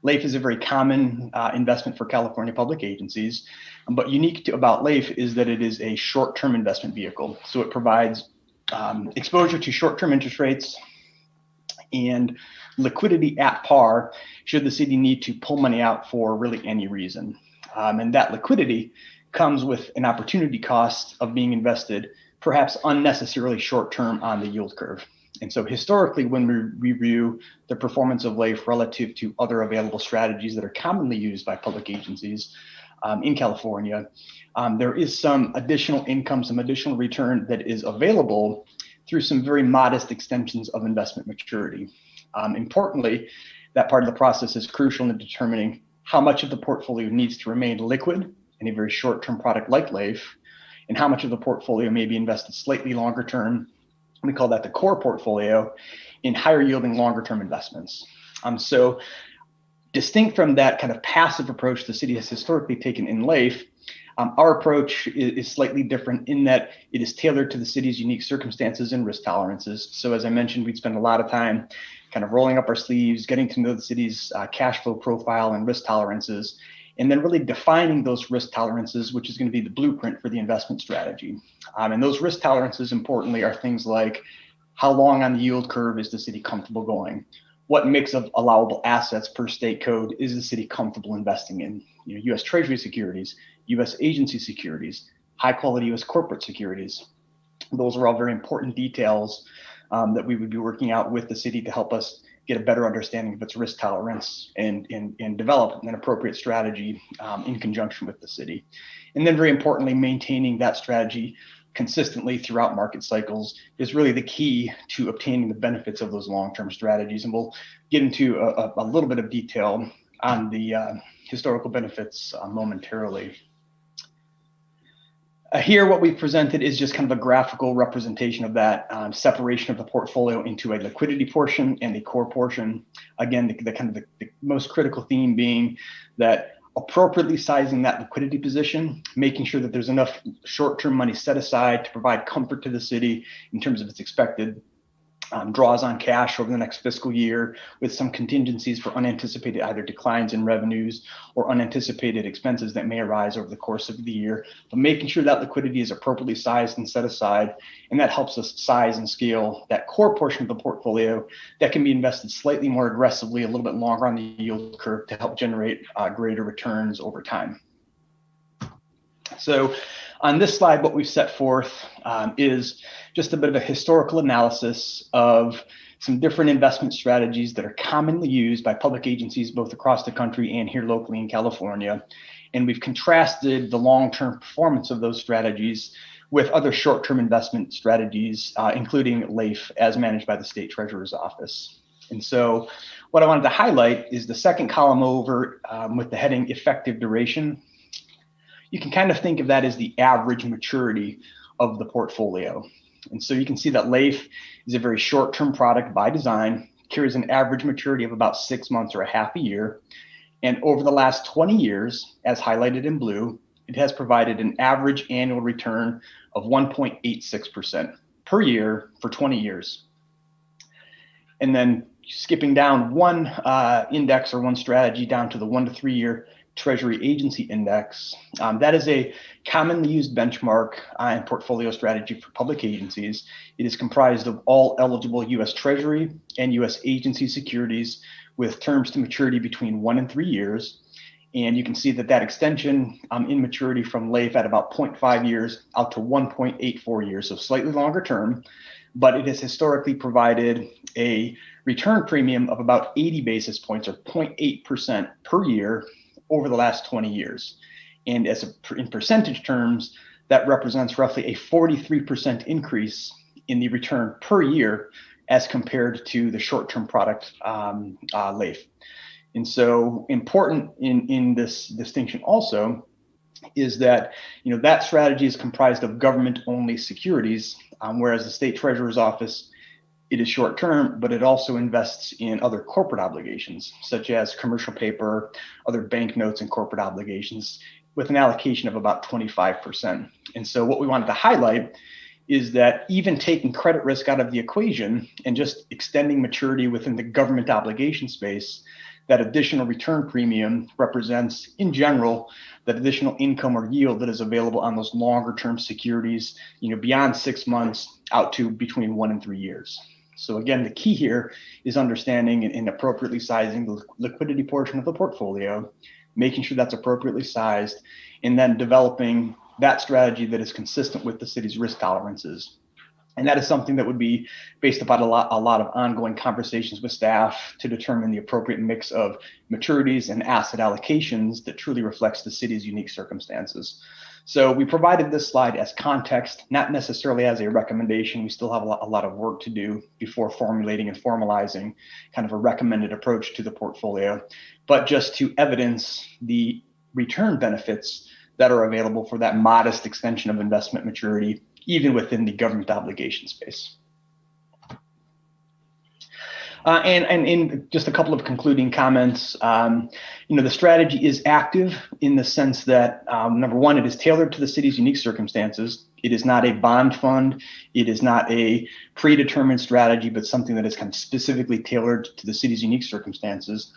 LAIF is a very common investment for California public agencies, but unique about LAIF is that it is a short-term investment vehicle. So it provides exposure to short-term interest rates and liquidity at par should the city need to pull money out for really any reason. And that liquidity comes with an opportunity cost of being invested perhaps unnecessarily short-term on the yield curve. And so historically, when we review the performance of LAIF relative to other available strategies that are commonly used by public agencies in California, there is some additional income, some additional return that is available through some very modest extensions of investment maturity. Importantly, that part of the process is crucial in determining how much of the portfolio needs to remain liquid in a very short-term product like LAIF, and how much of the portfolio may be invested slightly longer term. We call that the core portfolio, in higher yielding longer term investments. So distinct from that kind of passive approach the city has historically taken in LAIF, our approach is slightly different in that it is tailored to the city's unique circumstances and risk tolerances. So as I mentioned, we'd spend a lot of time kind of rolling up our sleeves, getting to know the city's cash flow profile and risk tolerances, and then really defining those risk tolerances, which is going to be the blueprint for the investment strategy. And those risk tolerances, importantly, are things like how long on the yield curve is the city comfortable going? What mix of allowable assets per state code is the city comfortable investing in? U.S. Treasury securities, U.S. agency securities, high quality U.S. corporate securities. Those are all very important details that we would be working out with the city to help us get a better understanding of its risk tolerance and develop an appropriate strategy in conjunction with the city. And then very importantly, maintaining that strategy consistently throughout market cycles is really the key to obtaining the benefits of those long-term strategies. And we'll get into a little bit of detail on the historical benefits momentarily. Here, what we've presented is just kind of a graphical representation of that separation of the portfolio into a liquidity portion and a core portion. Again, the most critical theme being that appropriately sizing that liquidity position, making sure that there's enough short-term money set aside to provide comfort to the city in terms of its expected draws on cash over the next fiscal year, with some contingencies for unanticipated either declines in revenues or unanticipated expenses that may arise over the course of the year. But making sure that liquidity is appropriately sized and set aside, and that helps us size and scale that core portion of the portfolio that can be invested slightly more aggressively, a little bit longer on the yield curve to help generate greater returns over time. So on this slide, what we've set forth is just a bit of a historical analysis of some different investment strategies that are commonly used by public agencies both across the country and here locally in California. And we've contrasted the long-term performance of those strategies with other short-term investment strategies, including LAIF as managed by the State Treasurer's Office. And so what I wanted to highlight is the second column over with the heading effective duration. You can kind of think of that as the average maturity of the portfolio. And so you can see that LAIF is a very short-term product by design, carries an average maturity of about 6 months or a half a year. And over the last 20 years, as highlighted in blue, it has provided an average annual return of 1.86% per year for 20 years. And then skipping down one index or one strategy down to the 1 to 3 year Treasury Agency Index. That is a commonly used benchmark and portfolio strategy for public agencies. It is comprised of all eligible U.S. Treasury and U.S. agency securities with terms to maturity between 1 and 3 years. And you can see that that extension in maturity from LAIF at about 0.5 years out to 1.84 years, so slightly longer term, but it has historically provided a return premium of about 80 basis points or 0.8% per year over the last 20 years. And in percentage terms, that represents roughly a 43% increase in the return per year as compared to the short-term product LAIF. And so important in this distinction also is that that strategy is comprised of government-only securities, whereas the State Treasurer's Office, it is short-term, but it also invests in other corporate obligations, such as commercial paper, other banknotes, and corporate obligations, with an allocation of about 25%. And so what we wanted to highlight is that even taking credit risk out of the equation and just extending maturity within the government obligation space, that additional return premium represents, in general, that additional income or yield that is available on those longer-term securities, beyond 6 months out to between 1 and 3 years. So again, the key here is understanding and appropriately sizing the liquidity portion of the portfolio, making sure that's appropriately sized, and then developing that strategy that is consistent with the city's risk tolerances. And that is something that would be based upon a lot of ongoing conversations with staff to determine the appropriate mix of maturities and asset allocations that truly reflects the city's unique circumstances. So we provided this slide as context, not necessarily as a recommendation. We still have a lot of work to do before formulating and formalizing kind of a recommended approach to the portfolio, but just to evidence the return benefits that are available for that modest extension of investment maturity, even within the government obligation space. And in just a couple of concluding comments, the strategy is active in the sense that, number one, it is tailored to the city's unique circumstances. It is not a bond fund. It is not a predetermined strategy, but something that is kind of specifically tailored to the city's unique circumstances.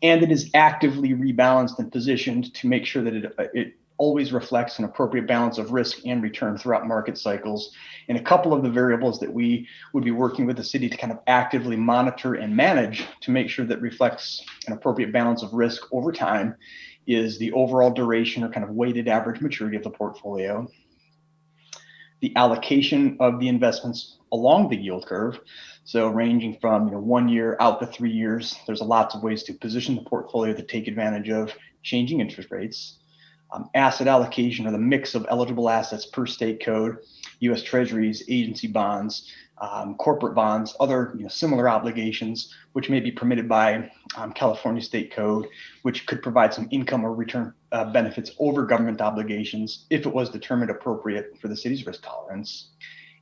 and it is actively rebalanced and positioned to make sure that it always reflects an appropriate balance of risk and return throughout market cycles. And a couple of the variables that we would be working with the city to kind of actively monitor and manage to make sure that reflects an appropriate balance of risk over time is the overall duration or kind of weighted average maturity of the portfolio, the allocation of the investments along the yield curve. So ranging from 1 year out to 3 years, there's lots of ways to position the portfolio to take advantage of changing interest rates. Asset allocation, or the mix of eligible assets per state code, U.S. Treasuries, agency bonds, corporate bonds, other similar obligations, which may be permitted by California state code, which could provide some income or return benefits over government obligations if it was determined appropriate for the city's risk tolerance.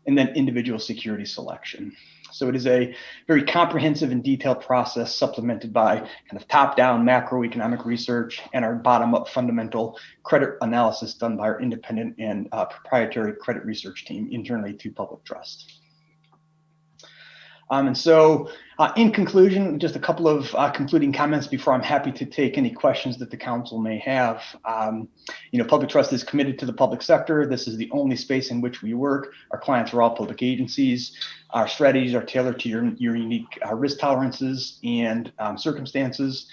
And then individual security selection. So it is a very comprehensive and detailed process supplemented by kind of top-down macroeconomic research and our bottom-up fundamental credit analysis done by our independent and proprietary credit research team internally to Public Trust. And so in conclusion, just a couple of concluding comments before I'm happy to take any questions that the council may have. Public Trust is committed to the public sector. This is the only space in which we work. Our clients are all public agencies. Our strategies are tailored to your unique risk tolerances and circumstances.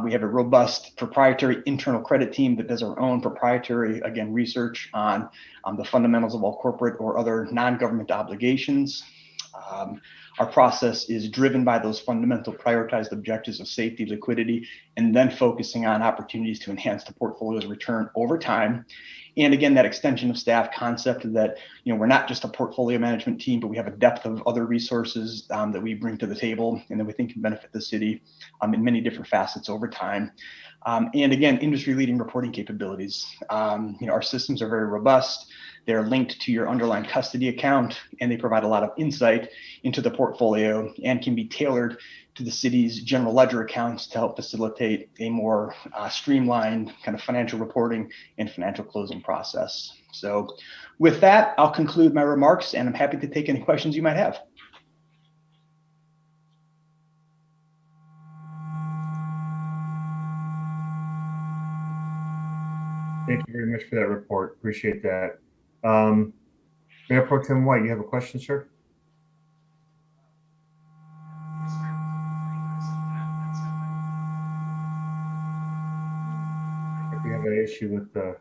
We have a robust proprietary internal credit team that does our own proprietary, again, research on the fundamentals of all corporate or other non-government obligations. Our process is driven by those fundamental prioritized objectives of safety, liquidity, and then focusing on opportunities to enhance the portfolio's return over time. And again, that extension of staff concept that, we're not just a portfolio management team, but we have a depth of other resources that we bring to the table and that we think can benefit the city in many different facets over time. And again, industry-leading reporting capabilities. Our systems are very robust. They're linked to your underlying custody account, and they provide a lot of insight into the portfolio and can be tailored to the city's general ledger accounts to help facilitate a more streamlined kind of financial reporting and financial closing process. So with that, I'll conclude my remarks, and I'm happy to take any questions you might have. Thank you very much for that report. Appreciate that. Mayor Pro Tem White, you have a question, sir? I think we have an issue with the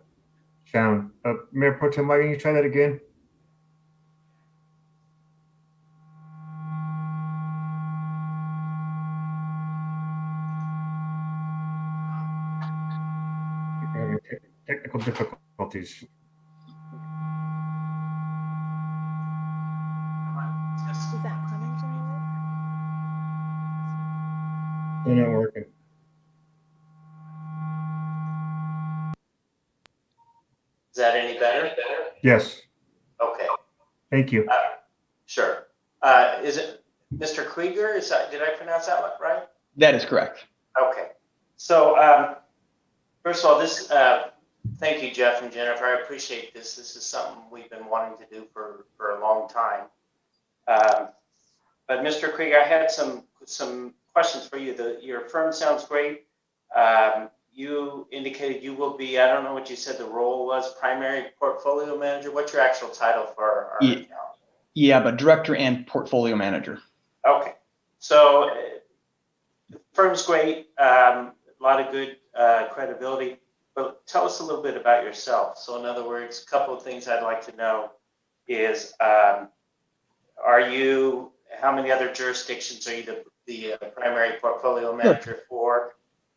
sound. Mayor Pro Tem White, can you try that again? We're having technical difficulties. Is that coming from Still not working. Is that any better? Yes. Okay. Thank you. Sure. Is it Mr. Krieger? Did I pronounce that right? That is correct. Okay. So first of all, thank you, Jeff and Jennifer. I appreciate this. This is something we've been wanting to do for a long time. But Mr. Krieger, I had some questions for you. Your firm sounds great. You indicated you will be, I don't know what you said the role was, primary portfolio manager. What's your actual title for our account? Yeah, but director and portfolio manager. Okay. So the firm's great. A lot of good credibility. But tell us a little bit about yourself. So in other words, a couple of things I'd like to know is, how many other jurisdictions are you the primary portfolio manager for?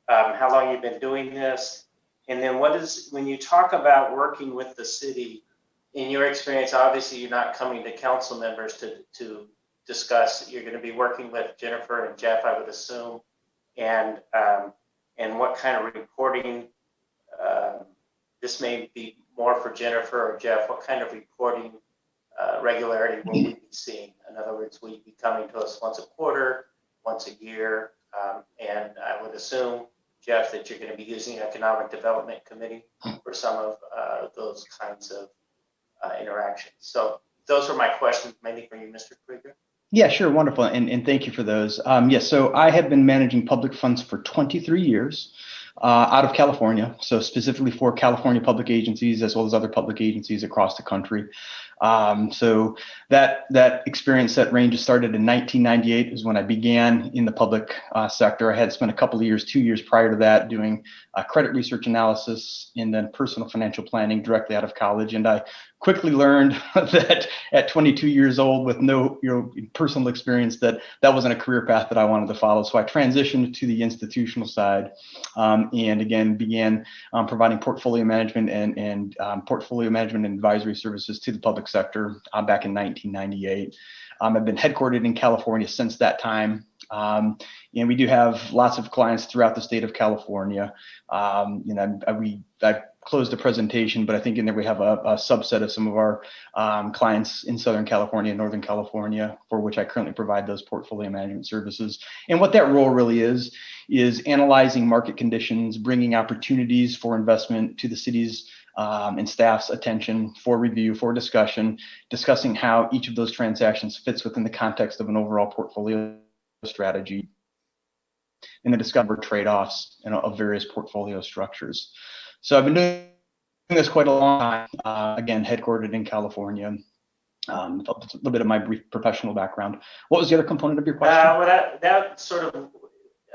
How long you've been doing this? And then when you talk about working with the city, in your experience, obviously you're not coming to council members to discuss. You're going to be working with Jennifer and Jeff, I would assume, and what kind of reporting, this may be more for Jennifer or Jeff, what kind of reporting regularity will we be seeing? In other words, will you be coming to us once a quarter, once a year? And I would assume, Jeff, that you're going to be using Economic Development Committee for some of those kinds of interactions. So those are my questions, mainly for you, Mr. Krieger. Yeah, sure. Wonderful. And thank you for those. Yes, so I have been managing public funds for 23 years out of California. So specifically for California public agencies as well as other public agencies across the country. So that experience, that range started in 1998 is when I began in the public sector. I had spent a couple of years, 2 years prior to that, doing credit research analysis and then personal financial planning directly out of college. And I quickly learned that at 22 years old with no personal experience that wasn't a career path that I wanted to follow. So I transitioned to the institutional side and again began providing portfolio management and portfolio management and advisory services to the public sector back in 1998. I've been headquartered in California since that time. And we do have lots of clients throughout the state of California. I closed the presentation, but I think in there we have a subset of some of our clients in Southern California and Northern California, for which I currently provide those portfolio management services. And what that role really is analyzing market conditions, bringing opportunities for investment to the city's and staff's attention for review, for discussing how each of those transactions fits within the context of an overall portfolio strategy, and the discover trade-offs of various portfolio structures. So I've been doing this quite a long time, again, headquartered in California. A little bit of my brief professional background. What was the other component of your question? Well, that's sort of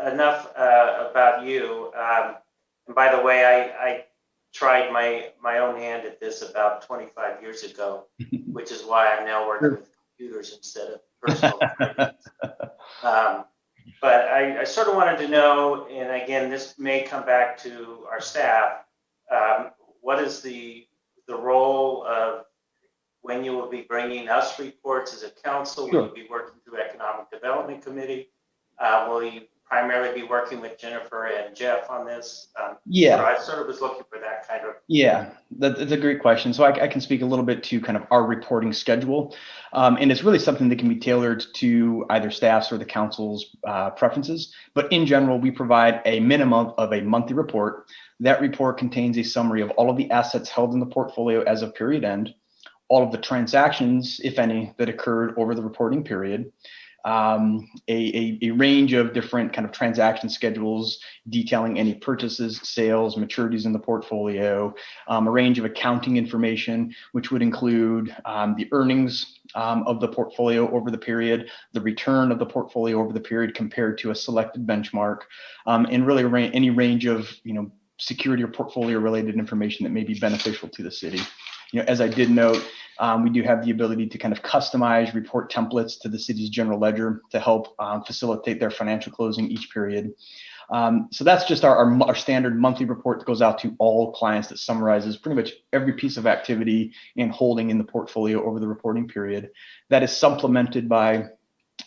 enough about you. And by the way, I tried my own hand at this about 25 years ago, which is why I'm now working with computers instead of personal finance. But I sort of wanted to know, and again, this may come back to our staff, what is the role of when you will be bringing us reports as a council? Sure. Will you be working through Economic Development Committee? Will you primarily be working with Jennifer and Jeff on this? Yeah. So I sort of was looking for that kind of. Yeah, that's a great question. So I can speak a little bit to kind of our reporting schedule. And it's really something that can be tailored to either staff's or the council's preferences. But in general, we provide a minimum of a monthly report. That report contains a summary of all of the assets held in the portfolio as of period end, all of the transactions, if any, that occurred over the reporting period, a range of different kind of transaction schedules detailing any purchases, sales, maturities in the portfolio, a range of accounting information, which would include the earnings of the portfolio over the period, the return of the portfolio over the period compared to a selected benchmark, and really any range of security or portfolio related information that may be beneficial to the city. As I did note, we do have the ability to kind of customize report templates to the city's general ledger to help facilitate their financial closing each period. So that's just our standard monthly report that goes out to all clients that summarizes pretty much every piece of activity and holding in the portfolio over the reporting period. That is supplemented by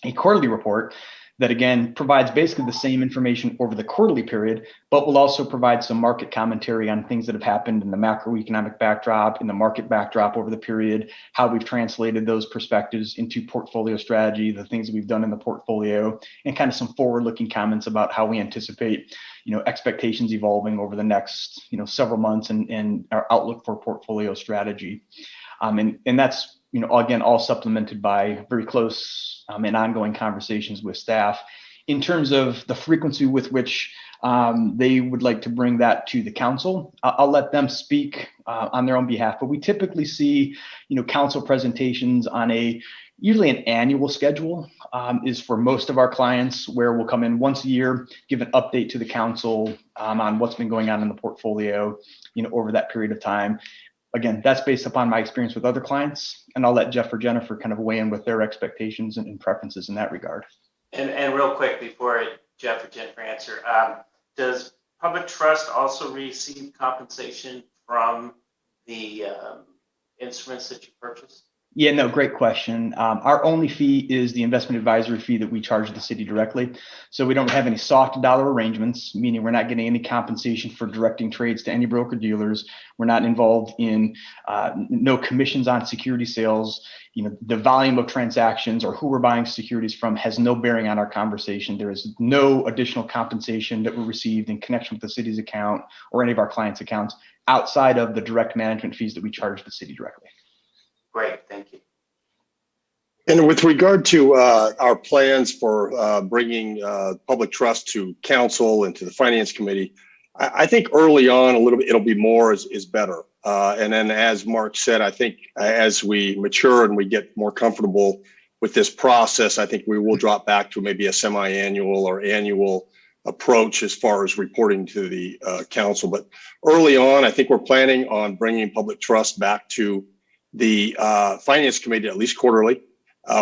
a quarterly report that again provides basically the same information over the quarterly period, but will also provide some market commentary on things that have happened in the macroeconomic backdrop, in the market backdrop over the period, how we've translated those perspectives into portfolio strategy, the things that we've done in the portfolio, and kind of some forward-looking comments about how we anticipate, expectations evolving over the next, several months and our outlook for portfolio strategy. And that's, again, all supplemented by very close and ongoing conversations with staff in terms of the frequency with which they would like to bring that to the council. I'll let them speak on their own behalf, but we typically see, council presentations on usually an annual schedule is for most of our clients, where we'll come in once a year, give an update to the council on what's been going on in the portfolio, over that period of time. Again, that's based upon my experience with other clients, and I'll let Jeff or Jennifer kind of weigh in with their expectations and preferences in that regard. And real quick before Jeff or Jennifer answer, does Public Trust also receive compensation from the instruments that you purchase? Yeah, no, great question. Our only fee is the investment advisory fee that we charge the city directly. So we don't have any soft dollar arrangements, meaning we're not getting any compensation for directing trades to any broker dealers. We're not involved in no commissions on security sales. The volume of transactions or who we're buying securities from has no bearing on our conversation. There is no additional compensation that we're received in connection with the city's account or any of our clients' accounts outside of the direct management fees that we charge the city directly. Great, thank you. And with regard to our plans for bringing public trust to council and to the finance committee, I think early on a little bit, it'll be more is better. And then as Mark said, I think as we mature and we get more comfortable with this process, I think we will drop back to maybe a semi-annual or annual approach as far as reporting to the council. But early on, I think we're planning on bringing public trust back to the finance committee at least quarterly.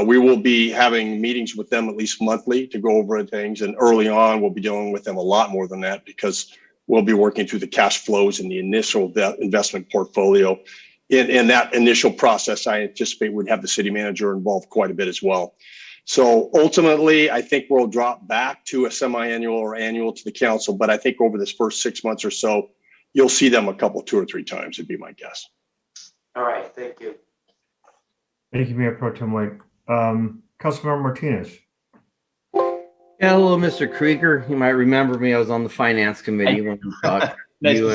We will be having meetings with them at least monthly to go over things. And early on, we'll be dealing with them a lot more than that because we'll be working through the cash flows and the initial investment portfolio. In that initial process, I anticipate we'd have the city manager involved quite a bit as well. So ultimately, I think we'll drop back to a semi-annual or annual to the council. But I think over this first 6 months or so, you'll see them a couple, 2 or 3 times, would be my guess. All right, thank you. Thank you, Mayor Pro Tem White. Councilmember Martinez. Yeah, hello, Mr. Krieger. You might remember me. I was on the finance committee when we talked to you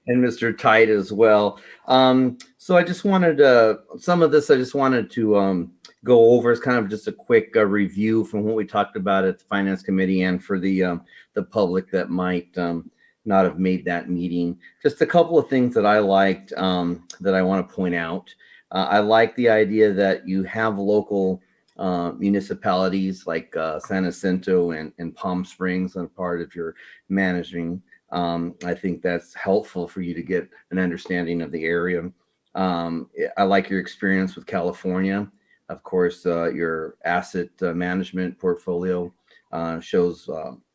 and Mr. Tite as well. So I just wanted some of this I just wanted to go over as kind of just a quick review from what we talked about at the finance committee and for the public that might not have made that meeting. Just a couple of things that I liked that I want to point out. I like the idea that you have local municipalities like San Jacinto and Palm Springs on part of your managing. I think that's helpful for you to get an understanding of the area. I like your experience with California. Of course, your asset management portfolio shows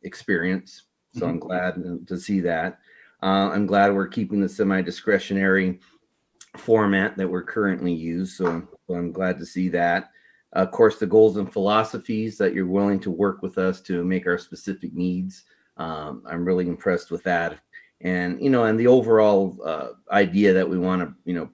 experience. So I'm glad to see that. I'm glad we're keeping the semi-discretionary format that we're currently used. So I'm glad to see that. Of course, the goals and philosophies that you're willing to work with us to make our specific needs. I'm really impressed with that. And, and the overall idea that we want to,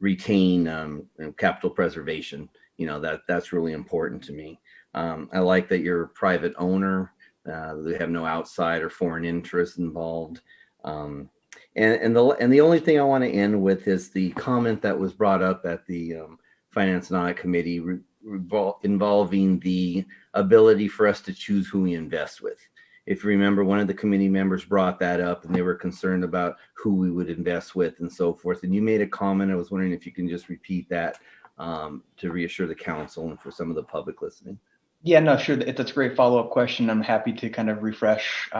retain capital preservation, that's really important to me. I like that you're a private owner. They have no outside or foreign interests involved. And the only thing I want to end with is the comment that was brought up at the Finance and Audit Committee involving the ability for us to choose who we invest with. If you remember, one of the committee members brought that up and they were concerned about who we would invest with and so forth. And you made a comment. I was wondering if you can just repeat that to reassure the council and for some of the public listening. Yeah, no, sure. That's a great follow-up question. I'm happy to kind of refresh.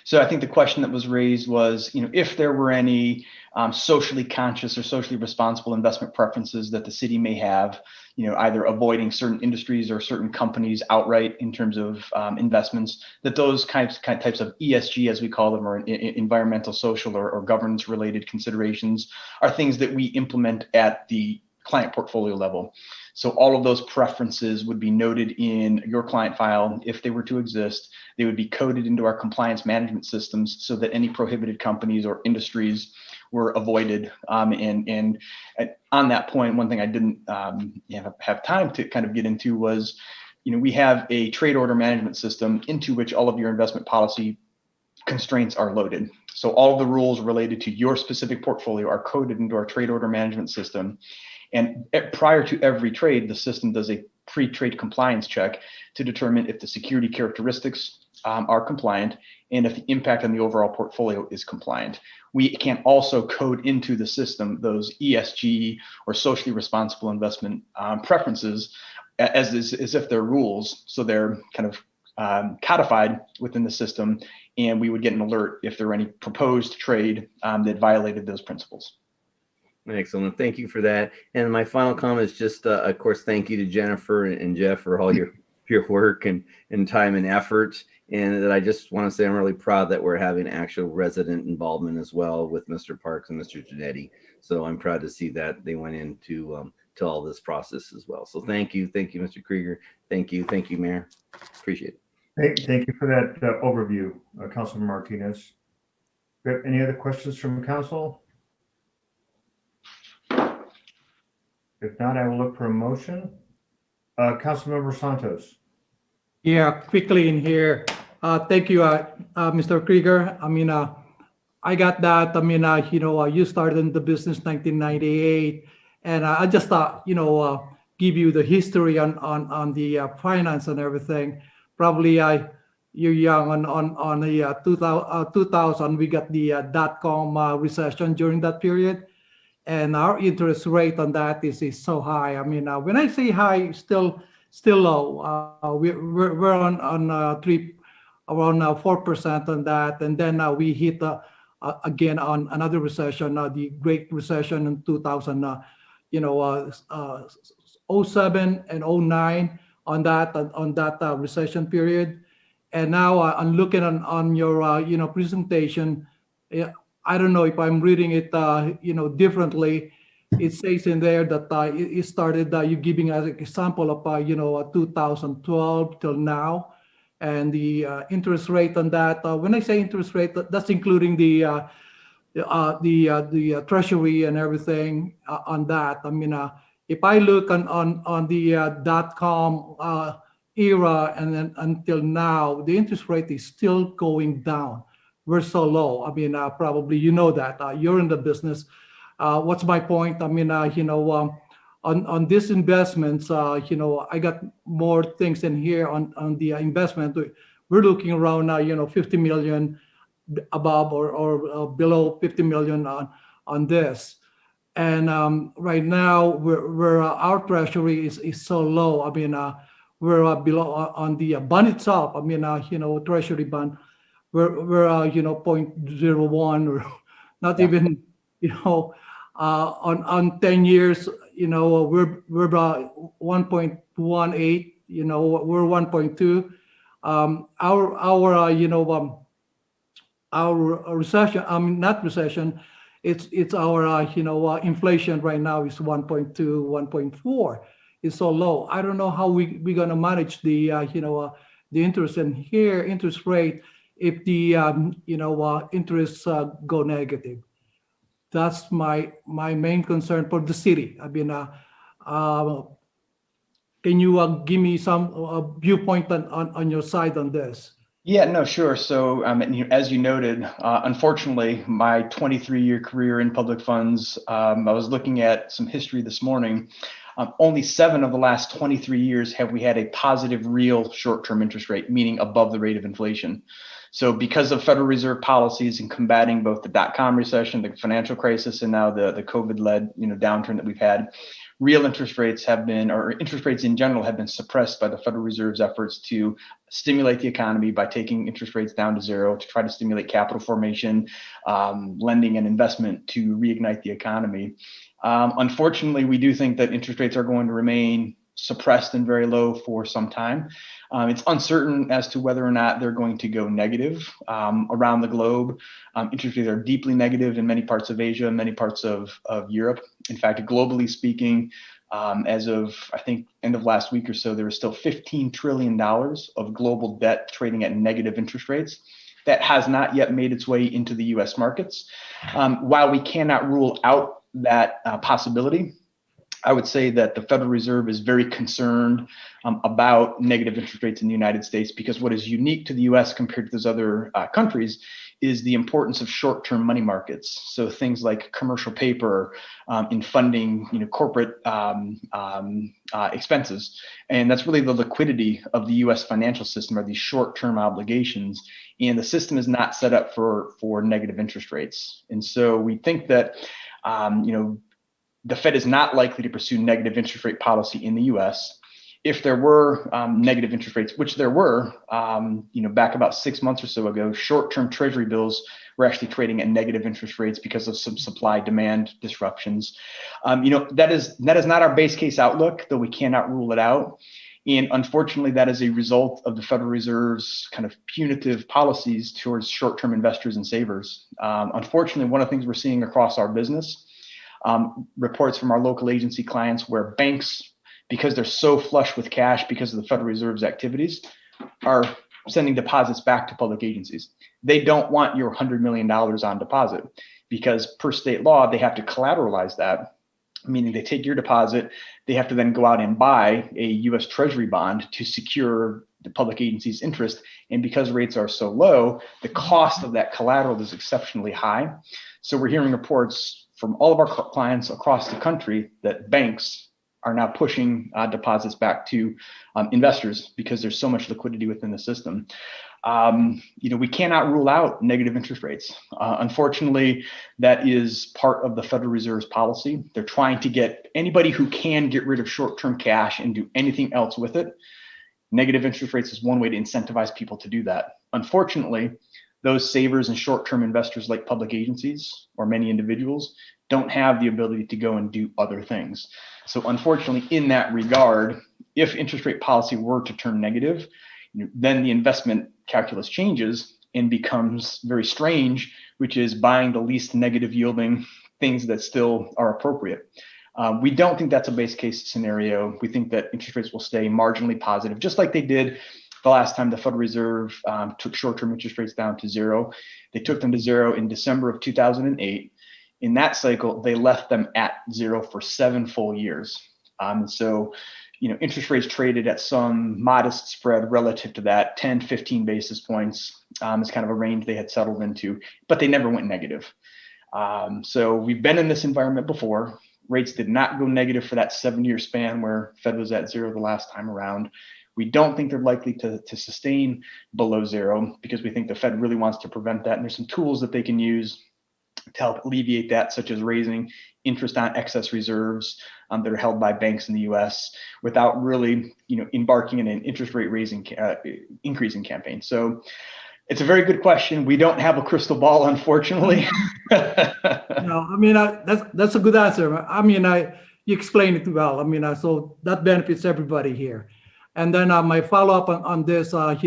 So I think the question that was raised was, if there were any socially conscious or socially responsible investment preferences that the city may have, either avoiding certain industries or certain companies outright in terms of investments, that those types of ESG, as we call them, or environmental, social, or governance-related considerations are things that we implement at the client portfolio level. So all of those preferences would be noted in your client file. If they were to exist, they would be coded into our compliance management systems so that any prohibited companies or industries were avoided. And on that point, one thing I didn't have time to kind of get into was, we have a trade order management system into which all of your investment policy constraints are loaded. So all of the rules related to your specific portfolio are coded into our trade order management system. And prior to every trade, the system does a pre-trade compliance check to determine if the security characteristics are compliant and if the impact on the overall portfolio is compliant. We can also code into the system those ESG or socially responsible investment preferences as if they're rules. So they're kind of codified within the system, and we would get an alert if there were any proposed trade that violated those principles. Excellent. Thank you for that. And my final comment is just, of course, thank you to Jennifer and Jeff for all your work and time and effort. And that I just want to say I'm really proud that we're having actual resident involvement as well with Mr. Parks and Mr. Genetti. So I'm proud to see that they went into to all this process as well. So thank you. Thank you, Mr. Krieger. Thank you. Thank you, Mayor. Appreciate it. Thank you for that overview, Councilman Martinez. Any other questions from council? If not, I will look for a motion. Councilmember Santos. Yeah, quickly in here. Thank you, Mr. Krieger. I got that. You started in the business 1998, and I just thought, give you the history on the finance and everything. Probably you're young on the 2000, we got the dot-com recession during that period. And our interest rate on that is so high. I mean, when I say high, still low. We're on around 4% on that, and then we hit again on another recession, the Great Recession in 2000. 07 and 09 on that recession period. And now I'm looking on your presentation. I don't know if I'm reading it differently. It says in there that it started you giving as an example of 2012 till now, and the interest rate on that. When I say interest rate, that's including the treasury and everything on that. I mean, if I look on the dot-com era and then until now, the interest rate is still going down. We're so low. I mean, probably you know that you're in the business. What's my point? I mean, on these investments, I got more things in here on the investment. We're looking around 50 million above or below 50 million on this. And right now, we're our treasury is so low. I mean, we're below on the bond itself. I mean, treasury bond, we're 0.01 or not even, on 10 years, we're about 1.18. We're 1.2. Our recession, I mean, not recession, it's our, inflation right now is 1.2, 1.4. It's so low. I don't know how we're going to manage the, the interest in here, interest rate, if the, interests go negative. That's my main concern for the city. I mean, can you give me some viewpoint on your side on this? Yeah, no, sure. So as you noted, unfortunately, my 23-year career in public funds, I was looking at some history this morning. Only 7 of the last 23 years have we had a positive real short-term interest rate, meaning above the rate of inflation. So because of Federal Reserve policies in combating both the dot-com recession, the financial crisis, and now the COVID-led downturn that we've had, real interest rates have been, or interest rates in general have been suppressed by the Federal Reserve's efforts to stimulate the economy by taking interest rates down to zero, to try to stimulate capital formation, lending and investment to reignite the economy. Unfortunately, we do think that interest rates are going to remain suppressed and very low for some time. It's uncertain as to whether or not they're going to go negative around the globe. Interest rates are deeply negative in many parts of Asia, many parts of Europe. In fact, globally speaking, as of, I think, end of last week or so, there was still $15 trillion of global debt trading at negative interest rates. That has not yet made its way into the US markets. While we cannot rule out that possibility, I would say that the Federal Reserve is very concerned about negative interest rates in the United States, because what is unique to the US compared to those other countries is the importance of short-term money markets. So things like commercial paper in funding, corporate expenses. And that's really the liquidity of the US financial system, are these short-term obligations. And the system is not set up for negative interest rates. And so we think that, the Fed is not likely to pursue negative interest rate policy in the US. If there were negative interest rates, which there were, back about 6 months or so ago, short-term treasury bills were actually trading at negative interest rates because of some supply-demand disruptions. That is not our base case outlook, though we cannot rule it out. And unfortunately, that is a result of the Federal Reserve's kind of punitive policies towards short-term investors and savers. Unfortunately, one of the things we're seeing across our business, reports from our local agency clients, where banks, because they're so flush with cash because of the Federal Reserve's activities, are sending deposits back to public agencies. They don't want your $100 million on deposit, because per state law, they have to collateralize that, meaning they take your deposit, they have to then go out and buy a US Treasury bond to secure the public agency's interest. And because rates are so low, the cost of that collateral is exceptionally high. So we're hearing reports from all of our clients across the country that banks are now pushing deposits back to investors because there's so much liquidity within the system. We cannot rule out negative interest rates. Unfortunately, that is part of the Federal Reserve's policy. They're trying to get anybody who can get rid of short-term cash and do anything else with it. Negative interest rates is one way to incentivize people to do that. Unfortunately, those savers and short-term investors like public agencies or many individuals don't have the ability to go and do other things. So unfortunately, in that regard, if interest rate policy were to turn negative, then the investment calculus changes and becomes very strange, which is buying the least negative yielding things that still are appropriate. We don't think that's a base case scenario. We think that interest rates will stay marginally positive, just like they did the last time the Federal Reserve took short-term interest rates down to zero. They took them to zero in December of 2008. In that cycle, they left them at zero for 7 full years. So interest rates traded at some modest spread relative to that, 10, 15 basis points is kind of a range they had settled into, but they never went negative. So we've been in this environment before. Rates did not go negative for that 7-year span where Fed was at zero the last time around. We don't think they're likely to sustain below zero because we think the Fed really wants to prevent that. And there's some tools that they can use to help alleviate that, such as raising interest on excess reserves that are held by banks in the U.S. without really, embarking in an interest rate increasing campaign. So it's a very good question. We don't have a crystal ball, unfortunately. No, that's a good answer. You explained it well. So that benefits everybody here. And then my follow-up on this, I'm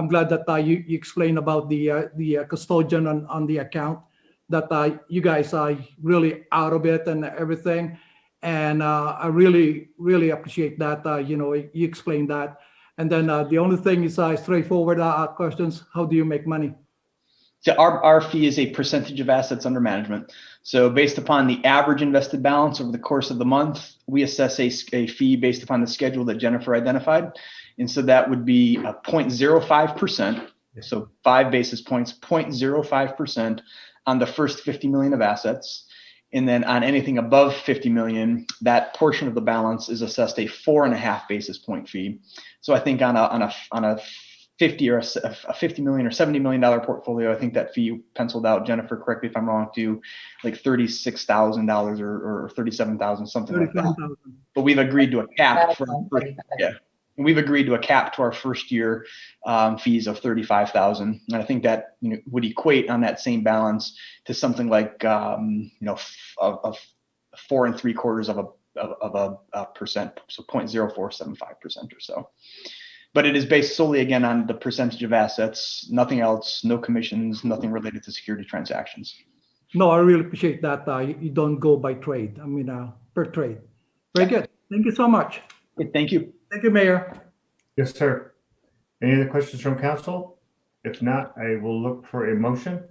glad that you explained about the custodian on the account, that you guys are really out of it and everything. And I really, really appreciate that, you explained that. And then the only thing is straightforward questions. How do you make money? So our fee is a percentage of assets under management. So based upon the average invested balance over the course of the month, we assess a fee based upon the schedule that Jennifer identified. And so that would be 0.05%. So 5 basis points, 0.05% on the first 50 million of assets. And then on anything above 50 million, that portion of the balance is assessed a 4.5 basis point fee. So I think on a 50 or a 50 million or $70 million portfolio, I think that fee penciled out, Jennifer, correct me if I'm wrong, to like $36,000 or $37,000, something like that. But we've agreed to a cap we've agreed to a cap to our first year fees of $35,000. And I think that would equate on that same balance to something like 4.75% of a percent, so 0.0475% or so. But it is based solely, again, on the percentage of assets, nothing else, no commissions, nothing related to security transactions. No, I really appreciate that. You don't go by trade. Per trade. Very good. Thank you so much. Thank you. Thank you, Mayor. Yes, sir. Any other questions from council? If not, I will look for a motion.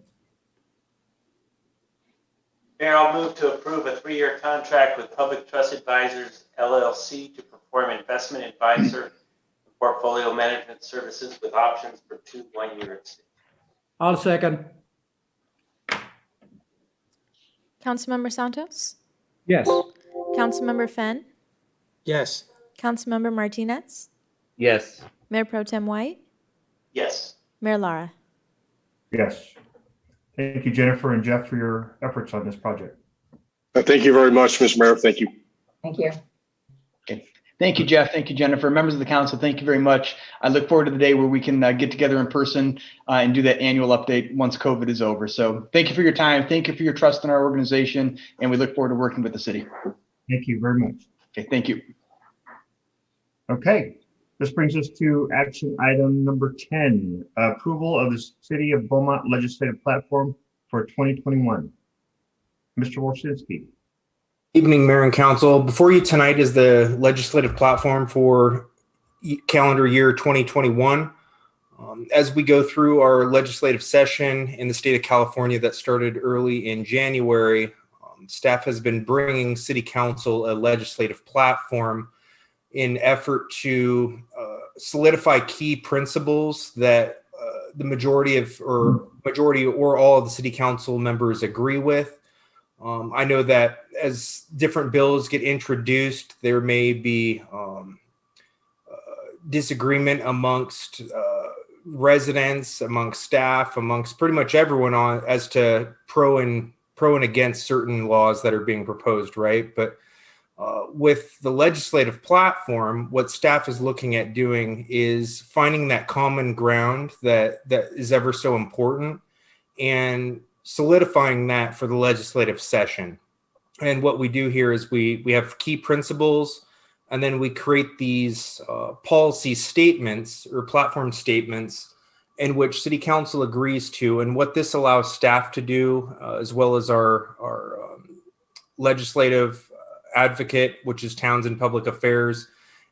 Mayor, I'll move to approve a 3-year contract with Public Trust Advisors, LLC to perform investment advisor portfolio management services with options for 2 1-year extensions. I'll second. Councilmember Santos? Yes. Councilmember Fenn? Yes. Councilmember Martinez? Yes. Mayor Pro Tem White? Yes. Mayor Lara? Yes. Thank you, Jennifer and Jeff, for your efforts on this project. Thank you very much, Mr. Mayor. Thank you. Thank you. Okay. Thank you, Jeff. Thank you, Jennifer. Members of the council, thank you very much. I look forward to the day where we can get together in person and do that annual update once COVID is over. So thank you for your time. Thank you for your trust in our organization. And we look forward to working with the city. Thank you very much. Okay, thank you. Okay, this brings us to action item number 10, approval of the City of Beaumont legislative platform for 2021. Mr. Wolszynski. Evening, Mayor and Council. Before you tonight is the legislative platform for calendar year 2021. As we go through our legislative session in the state of California that started early in January, staff has been bringing City Council a legislative platform in effort to solidify key principles that the majority or all of the City Council members agree with. I know that as different bills get introduced, there may be disagreement amongst residents, amongst staff, amongst pretty much everyone on as to pro and against certain laws that are being proposed, right? But with the legislative platform, what staff is looking at doing is finding that common ground that is ever so important and solidifying that for the legislative session. And what we do here is we have key principles, and then we create these policy statements or platform statements in which City Council agrees to. And what this allows staff to do, as well as our legislative advocate, which is Towns and Public Affairs,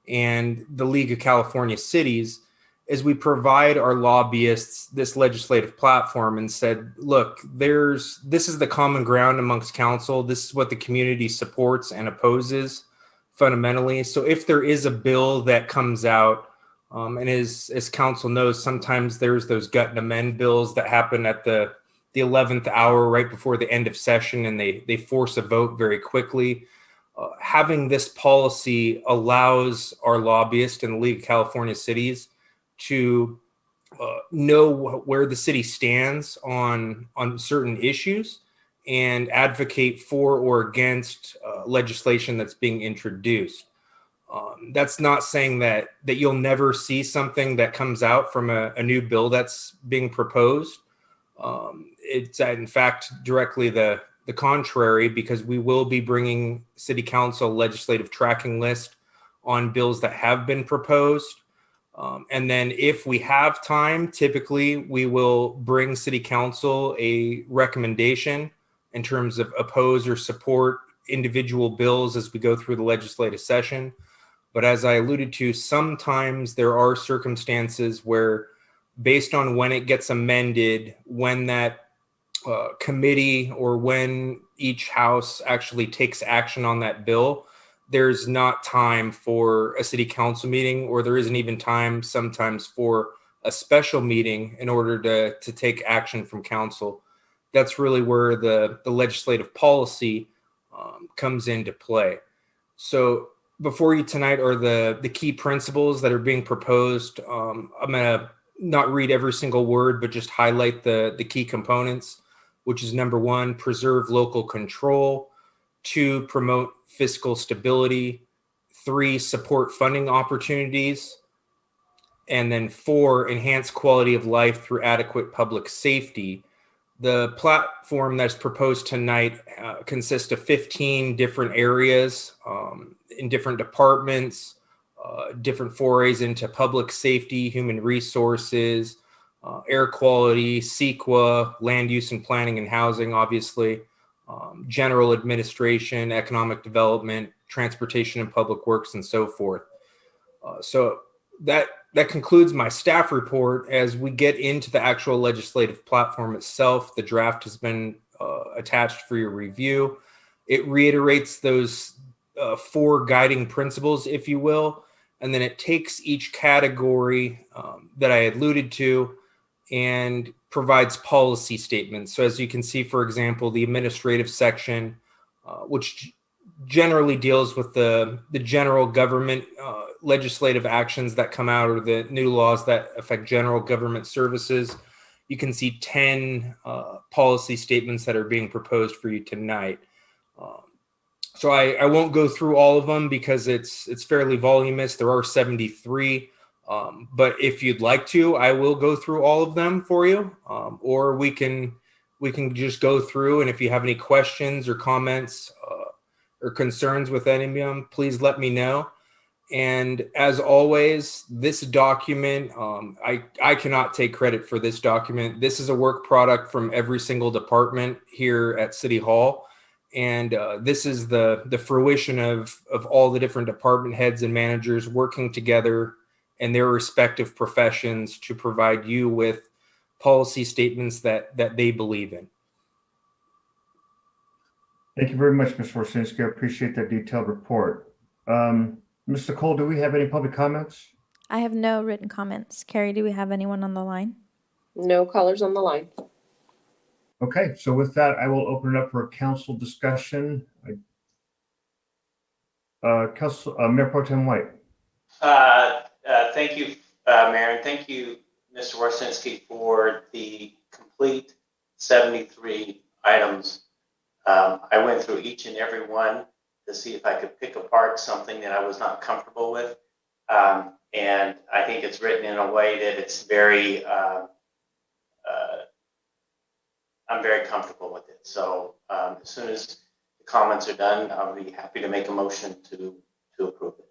and the League of California Cities, is we provide our lobbyists this legislative platform and said, look, this is the common ground amongst council. This is what the community supports and opposes fundamentally. So if there is a bill that comes out, and as council knows, sometimes there's those gut and amend bills that happen at the 11th hour right before the end of session, and they force a vote very quickly. Having this policy allows our lobbyists in the League of California Cities to know where the city stands on certain issues and advocate for or against legislation that's being introduced. That's not saying that you'll never see something that comes out from a new bill that's being proposed. It's in fact directly the contrary, because we will be bringing City Council legislative tracking list on bills that have been proposed. And then if we have time, typically we will bring City Council a recommendation in terms of oppose or support individual bills as we go through the legislative session. But as I alluded to, sometimes there are circumstances where, based on when it gets amended, when that committee or when each house actually takes action on that bill, there's not time for a city council meeting, or there isn't even time sometimes for a special meeting in order to take action from council. That's really where the legislative policy comes into play. So before you tonight are the key principles that are being proposed. I'm going to not read every single word, but just highlight the key components, which is number 1, preserve local control; 2, promote fiscal stability; 3, support funding opportunities; and then 4, enhance quality of life through adequate public safety. The platform that's proposed tonight consists of 15 different areas in different departments, different forays into public safety, human resources, air quality, CEQA, land use and planning and housing, obviously, general administration, economic development, transportation and public works, and so forth. So that concludes my staff report. As we get into the actual legislative platform itself, the draft has been attached for your review. It reiterates those 4 guiding principles, if you will, and then it takes each category that I alluded to and provides policy statements. So as you can see, for example, the administrative section, which generally deals with the general government legislative actions that come out, or the new laws that affect general government services. You can see 10 policy statements that are being proposed for you tonight. So I won't go through all of them because it's fairly voluminous. There are 73. But if you'd like to, I will go through all of them for you, or we can just go through. And if you have any questions or comments or concerns with any of them, please let me know. And as always, this document, I cannot take credit for this document. This is a work product from every single department here at City Hall. And this is the fruition of all the different department heads and managers working together in their respective professions to provide you with policy statements that they believe in. Thank you very much, Ms. Warsinski. I appreciate that detailed report. Mr. Cole, do we have any public comments? I have no written comments. Carrie, do we have anyone on the line? No callers on the line. Okay, so with that, I will open it up for a council discussion. Mayor Pro Tem White. Thank you, Mayor, and thank you, Mr. Warsinski, for the complete 73 items. I went through each and every one to see if I could pick apart something that I was not comfortable with. And I think it's written in a way that it's very, I'm very comfortable with it. So as soon as the comments are done, I'll be happy to make a motion to approve it.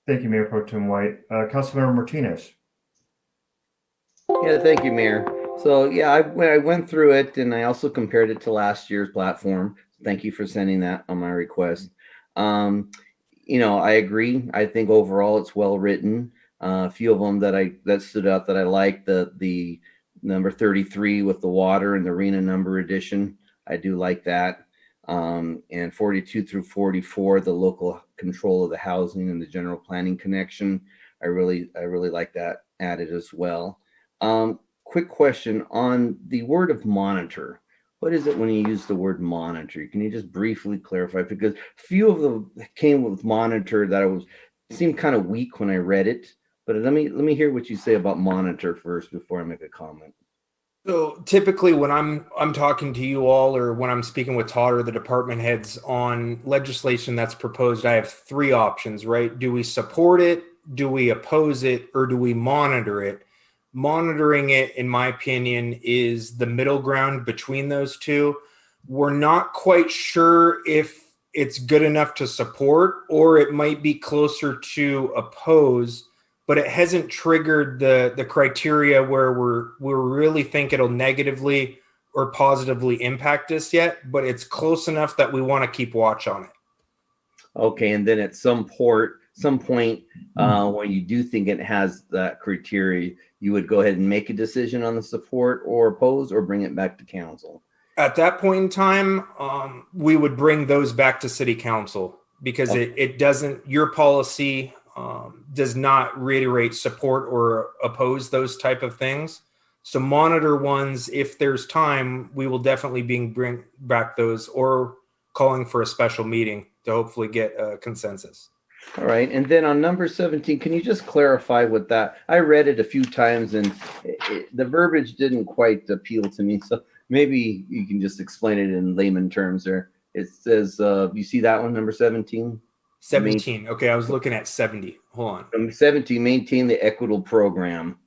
Thank you, Mayor Pro Tem White. Councilmember Martinez. Yeah, thank you, Mayor. So yeah, I went through it and I also compared it to last year's platform. Thank you for sending that on my request. I agree. I think overall it's well written. A few of them that stood out that I liked, the number 33 with the water and the arena number addition. I do like that. And 42 through 44, the local control of the housing and the general planning connection. I really like that added as well. Quick question on the word of monitor. What is it when you use the word monitor? Can you just briefly clarify? Because few of them came with monitor that seemed kind of weak when I read it. But let me hear what you say about monitor first before I make a comment. So typically when I'm talking to you all, or when I'm speaking with Todd or the department heads on legislation that's proposed, I have three options, right? Do we support it? Do we oppose it? Or do we monitor it? Monitoring it, in my opinion, is the middle ground between those two. We're not quite sure if it's good enough to support, or it might be closer to oppose, but it hasn't triggered the criteria where we really think it'll negatively or positively impact us yet, but it's close enough that we want to keep watch on it. Okay, and then at some point, when you do think it has that criteria, you would go ahead and make a decision on the support or oppose, or bring it back to council. At that point in time, we would bring those back to city council, because it doesn't, your policy does not reiterate support or oppose those type of things. So monitor ones, if there's time, we will definitely bring back those, or calling for a special meeting to hopefully get a consensus. All right, and then on number 17, can you just clarify what that? I read it a few times and the verbiage didn't quite appeal to me. So maybe you can just explain it in layman terms there. It says, you see that one, number 17? 17. Okay, I was looking at 70. Hold on. Number 17, maintain the equitable program.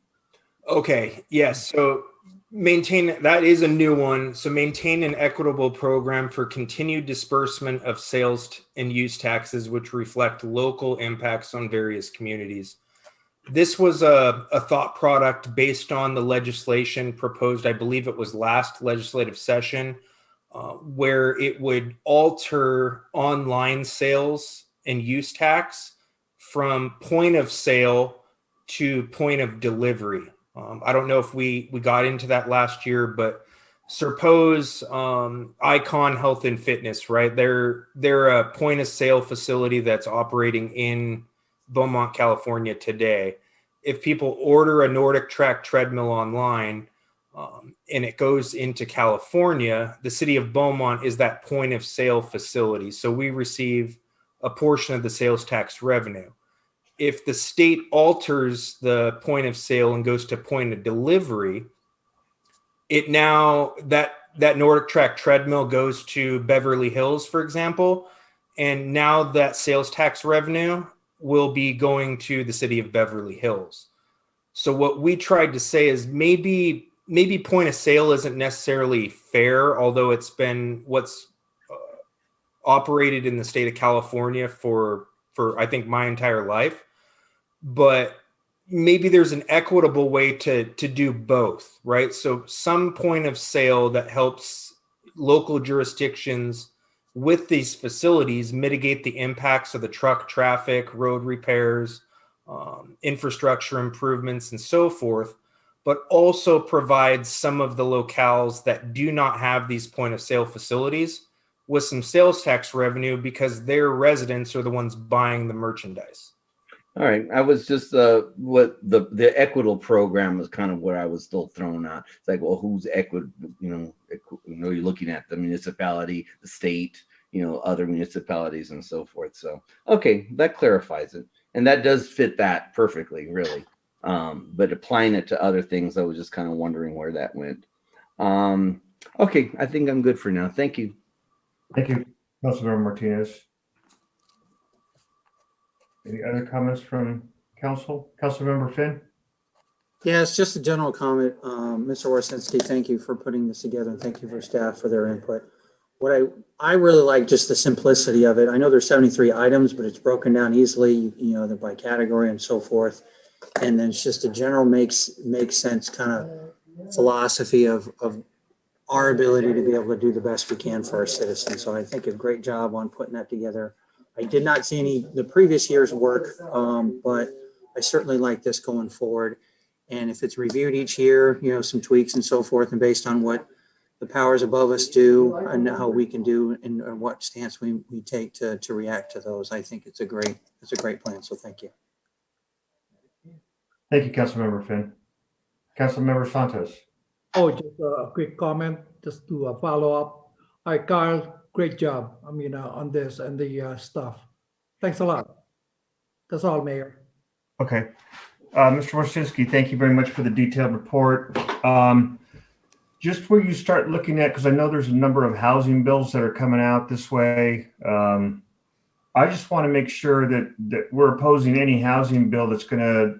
Okay, yes. So maintain, that is a new one. So maintain an equitable program for continued disbursement of sales and use taxes, which reflect local impacts on various communities. This was a thought product based on the legislation proposed, I believe it was last legislative session, where it would alter online sales and use tax from point of sale to point of delivery. I don't know if we got into that last year, but suppose Icon Health and Fitness, right? They're a point of sale facility that's operating in Beaumont, California today. If people order a Nordic Track treadmill online and it goes into California, the city of Beaumont is that point of sale facility. So we receive a portion of the sales tax revenue. If the state alters the point of sale and goes to point of delivery, it now that Nordic Track treadmill goes to Beverly Hills, for example, and now that sales tax revenue will be going to the city of Beverly Hills. So what we tried to say is maybe point of sale isn't necessarily fair, although it's been what's operated in the state of California for I think my entire life. But maybe there's an equitable way to do both, right? So some point of sale that helps local jurisdictions with these facilities mitigate the impacts of the truck traffic, road repairs, infrastructure improvements, and so forth, but also provides some of the locales that do not have these point of sale facilities with some sales tax revenue, because their residents are the ones buying the merchandise. All right. I was just what the equitable program was kind of where I was still thrown out. It's like, well, who's equitable? You're looking at the municipality, the state, other municipalities and so forth. So, okay, that clarifies it. And that does fit that perfectly, really. But applying it to other things, I was just kind of wondering where that went. Okay, I think I'm good for now. Thank you. Thank you, Councilmember Martinez. Any other comments from council? Councilmember Finn? Yeah, it's just a general comment. Mr. Warsinski, thank you for putting this together and thank you for staff for their input. What I really like just the simplicity of it. I know there's 73 items, but it's broken down easily, they're by category and so forth. And then it's just a general makes sense kind of philosophy of our ability to be able to do the best we can for our citizens. So I think a great job on putting that together. I did not see the previous year's work, but I certainly like this going forward. And if it's reviewed each year, some tweaks and so forth, and based on what the powers above us do and how we can do and what stance we take to react to those, I think it's a great plan. So thank you. Thank you, Councilmember Finn. Councilmember Santos. Oh, just a quick comment, just to follow up. Hi, Carl, great job. On this and the stuff. Thanks a lot. That's all, Mayor. Okay. Mr. Warsinski, thank you very much for the detailed report. Just where you start looking at, because I know there's a number of housing bills that are coming out this way. I just want to make sure that we're opposing any housing bill that's going to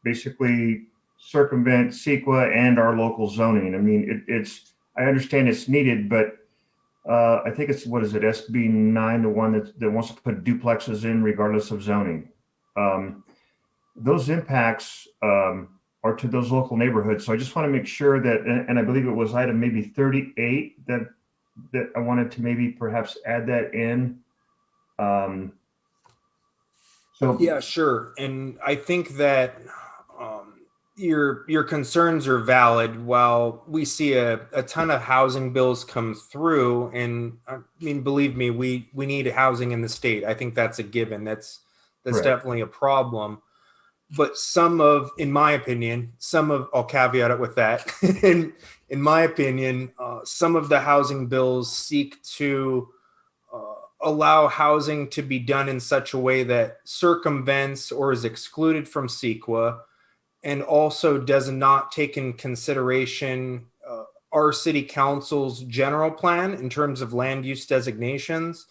basically circumvent CEQA and our local zoning. I mean, I understand it's needed, but I think it's, what is it, SB 9, the one that wants to put duplexes in regardless of zoning. Those impacts are to those local neighborhoods. So I just want to make sure that, and I believe it was item maybe 38 that I wanted to maybe perhaps add that in. Yeah, sure. And I think that your concerns are valid. While we see a ton of housing bills come through, and I mean, believe me, we need housing in the state. I think that's a given. That's Right. definitely a problem. But in my opinion, I'll caveat it with that. in my opinion, some of the housing bills seek to allow housing to be done in such a way that circumvents or is excluded from CEQA, and also does not take in consideration our city council's general plan in terms of land use designations.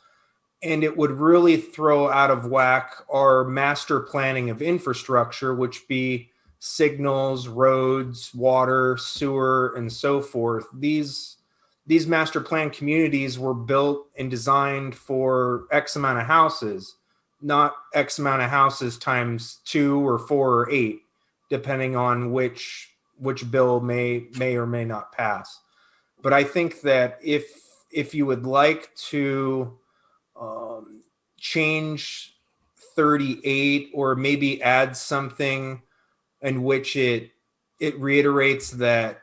And it would really throw out of whack our master planning of infrastructure, which be signals, roads, water, sewer, and so forth. These master plan communities were built and designed for X amount of houses, not X amount of houses times 2 or 4 or 8, depending on which bill may or may not pass. But I think that if you would like to change 38 or maybe add something in which it reiterates that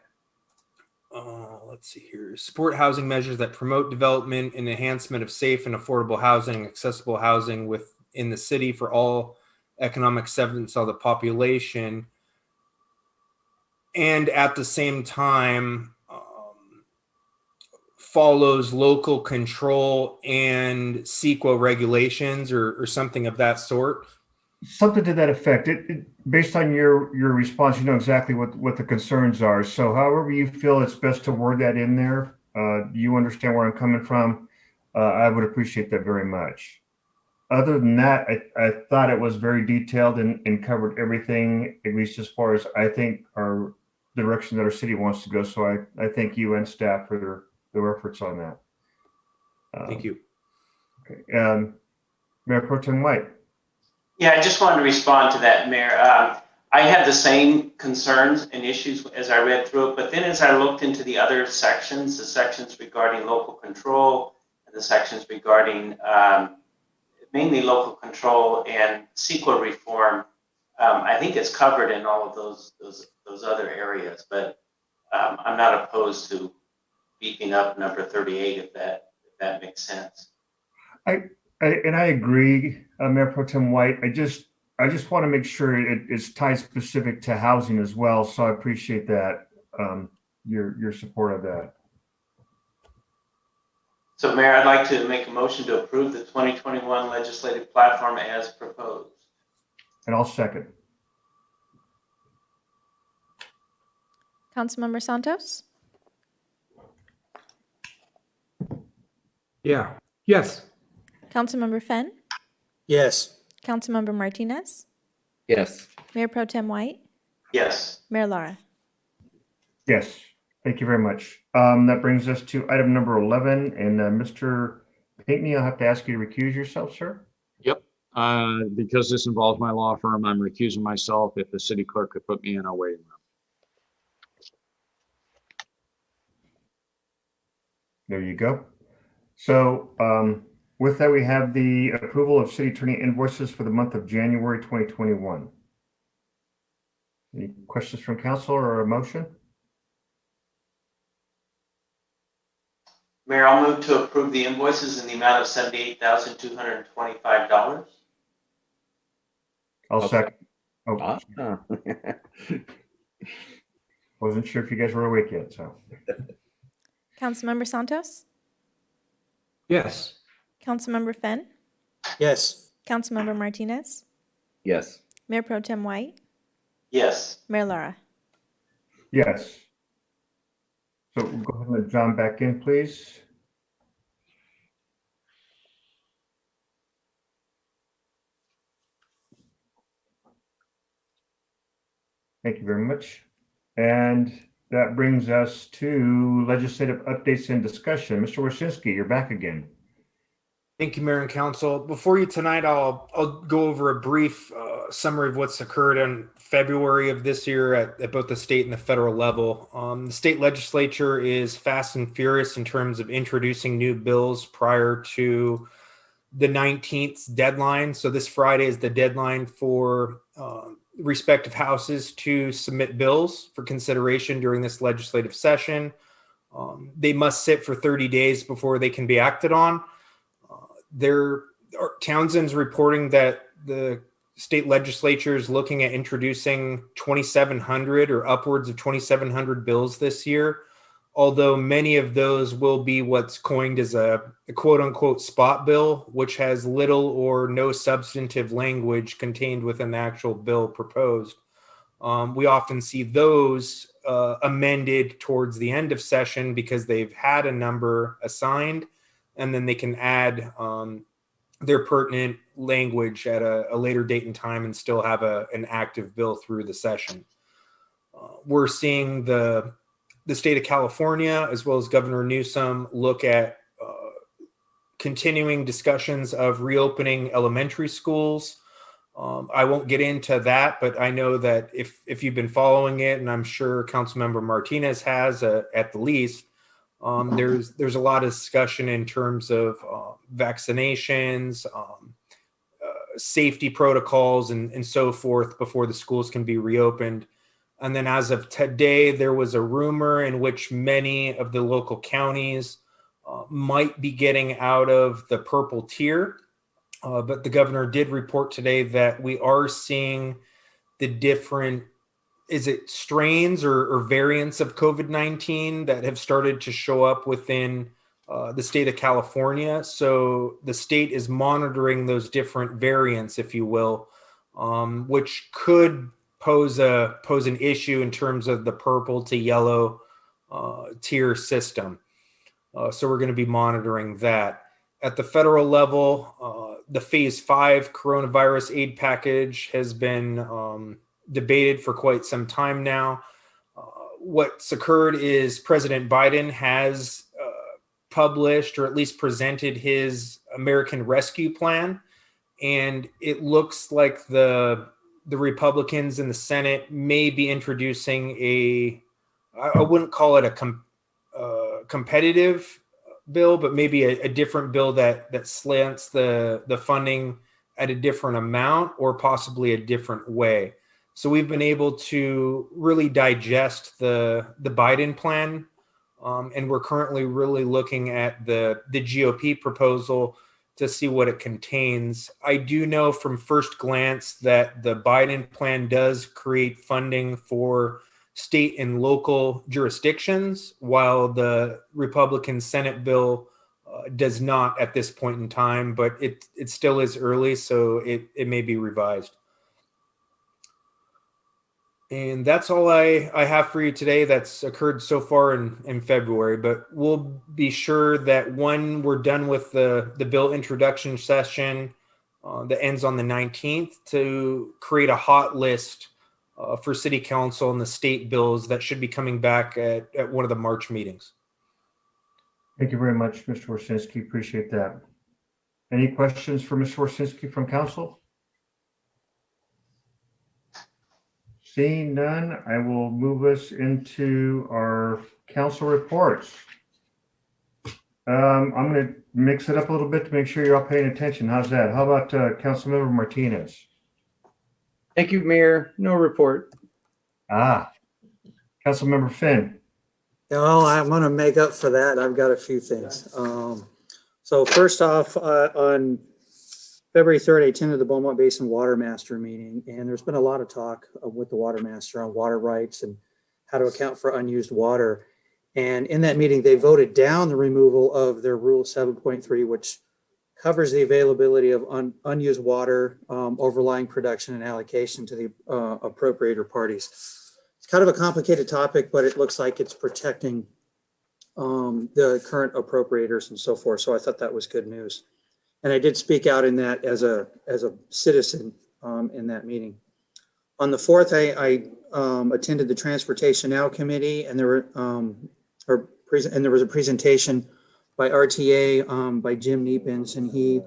let's see here, support housing measures that promote development and enhancement of safe and affordable housing, accessible housing within the city for all economic segments of the population, and at the same time follows local control and CEQA regulations or something of that sort. Something to that effect. Based on your response, you know exactly what the concerns are. So however you feel it's best to word that in there, you understand where I'm coming from. I would appreciate that very much. Other than that, I thought it was very detailed and covered everything, at least as far as I think our direction that our city wants to go. So I thank you and staff for their efforts on that. Thank you. Okay. Mayor Pro Tem White. Yeah, I just wanted to respond to that, Mayor. I had the same concerns and issues as I read through it, but then as I looked into the other sections, the sections regarding local control and the sections regarding mainly local control and CEQA reform, I think it's covered in all of those other areas, but I'm not opposed to beefing up number 38 if that makes sense. I agree, Mayor Pro Tem White. I just I just want to make sure it's tied specific to housing as well. So I appreciate that, your support of that. So Mayor, I'd like to make a motion to approve the 2021 legislative platform as proposed. And I'll second. Councilmember Santos, Yeah. Yes. Councilmember Fenn, Yes. Councilmember Martinez, Yes. Mayor Pro Tem White, Yes. Mayor Lara. Yes, thank you very much. That brings us to item number 11, and Mr. Pinckney, I'll have to ask you to recuse yourself, sir. Yep. Because this involves my law firm, I'm recusing myself. If the city clerk could put me in a waiting room. There you go. So with that, we have the approval of city attorney invoices for the month of January 2021. Any questions from council or a motion? Mayor, I'll move to approve the invoices in the amount of $78,225. I'll second. Oh, Ah. wasn't sure if you guys were awake yet, so. Councilmember Santos, Yes. Councilmember Fenn, Yes. Councilmember Martinez, Yes. Mayor Pro Tem White, Yes. Mayor Lara. Yes. So we'll go ahead and let John back in, please. Thank you very much. And that brings us to legislative updates and discussion. Mr. Warsinski, you're back again. Thank you, Mayor and Council. Before you tonight, I'll go over a brief summary of what's occurred in February of this year at both the state and the federal level. The state legislature is fast and furious in terms of introducing new bills prior to the 19th deadline. So this Friday is the deadline for respective houses to submit bills for consideration during this legislative session. They must sit for 30 days before they can be acted on. Townsend's reporting that the state legislature is looking at introducing 2,700 or upwards of 2,700 bills this year, although many of those will be what's coined as a quote unquote spot bill, which has little or no substantive language contained within the actual bill proposed. We often see those amended towards the end of session because they've had a number assigned, and then they can add their pertinent language at a later date and time and still have an active bill through the session. We're seeing the state of California, as well as Governor Newsom, look at continuing discussions of reopening elementary schools. I won't get into that, but I know that if you've been following it, and I'm sure Councilmember Martinez has at the least, there's a lot of discussion in terms of vaccinations, safety protocols, and so forth before the schools can be reopened. And then as of today, there was a rumor in which many of the local counties might be getting out of the purple tier. But the governor did report today that we are seeing the different, is it strains or variants of COVID-19 that have started to show up within the state of California. So the state is monitoring those different variants, if you will, which could pose an issue in terms of the purple to yellow tier system. So we're going to be monitoring that. At the federal level, the phase 5 coronavirus aid package has been debated for quite some time now. What's occurred is President Biden has published or at least presented his American Rescue Plan, and it looks like the Republicans in the Senate may be introducing I wouldn't call it a competitive bill, but maybe a different bill that slants the funding at a different amount or possibly a different way. So we've been able to really digest the Biden plan, and we're currently really looking at the GOP proposal to see what it contains. I do know from first glance that the Biden plan does create funding for state and local jurisdictions, while the Republican Senate bill does not at this point in time, but it still is early, so it may be revised. And that's all I have for you today that's occurred so far in February, but we'll be sure that when we're done with the bill introduction session that ends on the 19th, to create a hot list for city council and the state bills that should be coming back at one of the March meetings. Thank you very much, Mr. Warsinski. Appreciate that. Any questions for Mr. Warsinski from council? Seeing none, I will move us into our council reports. I'm going to mix it up a little bit to make sure you're all paying attention. How's that? How about Councilmember Martinez? Thank you, Mayor. No report. Councilmember Finn. No, I'm going to make up for that. I've got a few things. So first off, on February 3rd, I attended the Beaumont Basin Water Master meeting, and there's been a lot of talk with the Water Master on water rights and how to account for unused water. And in that meeting, they voted down the removal of their Rule 7.3, which covers the availability of unused water, overlying production and allocation to the appropriator parties. It's kind of a complicated topic, but it looks like it's protecting the current appropriators and so forth. So I thought that was good news. And I did speak out in that as a citizen in that meeting. On the 4th, I attended the Transportation Now Committee, and there was a presentation by RTA by Jim Neepins, and he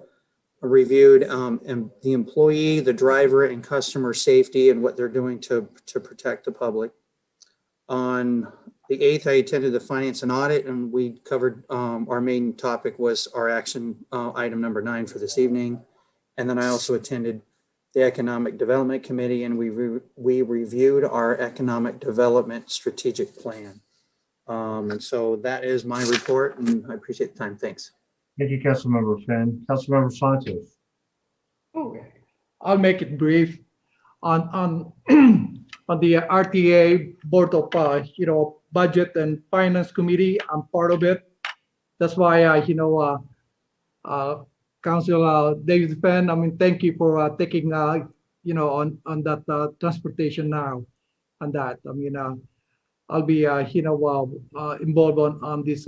reviewed and the employee, the driver, and customer safety and what they're doing to protect the public. On the 8th, I attended the Finance and Audit, and we covered our main topic was our action item number 9 for this evening. And then I also attended the Economic Development Committee, and we reviewed our Economic Development Strategic Plan. And so that is my report, and I appreciate the time. Thanks. Thank you, Councilmember Finn. Councilmember Santos. Okay. I'll make it brief. On the RTA Board of Budget and Finance Committee, I'm part of it. That's why Council David Fenn, thank you for taking on that transportation now on that. I'll be involved on this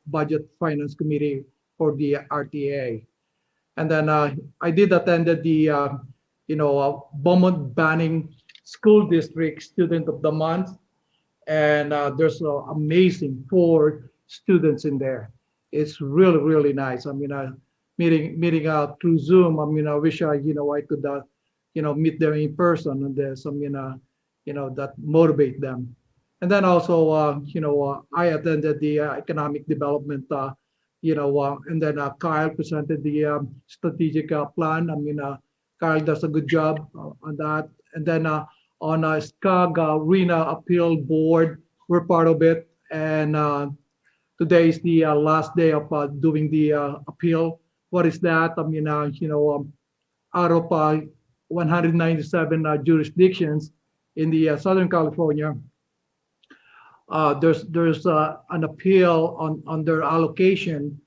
Budget Finance Committee for the RTA. And then I did attended the Beaumont Banning School District Student of the Month, and there's amazing 4 students in there. It's really, really nice. Meeting out through Zoom. I wish I could meet them in person, and there's some that motivate them. And then also I attended the economic development and then Kyle presented the strategic plan. Kyle does a good job on that. And then on SCAG RENA Appeal Board, we're part of it. And today is the last day of doing the appeal. What is that? Out of 197 jurisdictions in the Southern California, there's an appeal on their allocation.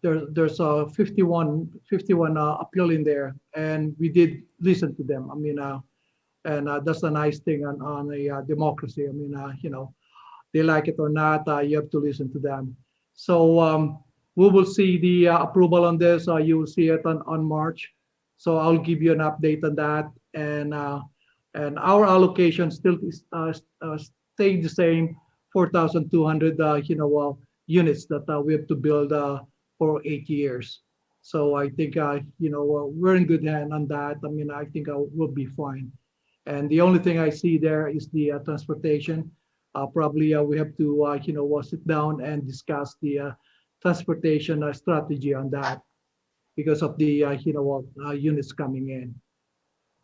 There's 51 appeal in there, and we did listen to them. And that's a nice thing on a democracy. They like it or not, you have to listen to them. So we will see the approval on this. You will see it on March. So I'll give you an update on that. And our allocation still stayed the same, 4,200 units that we have to build for 8 years. So I think we're in good hand on that. I think we'll be fine. And the only thing I see there is the transportation. Probably we have to sit down and discuss the transportation strategy on that because of the units coming in.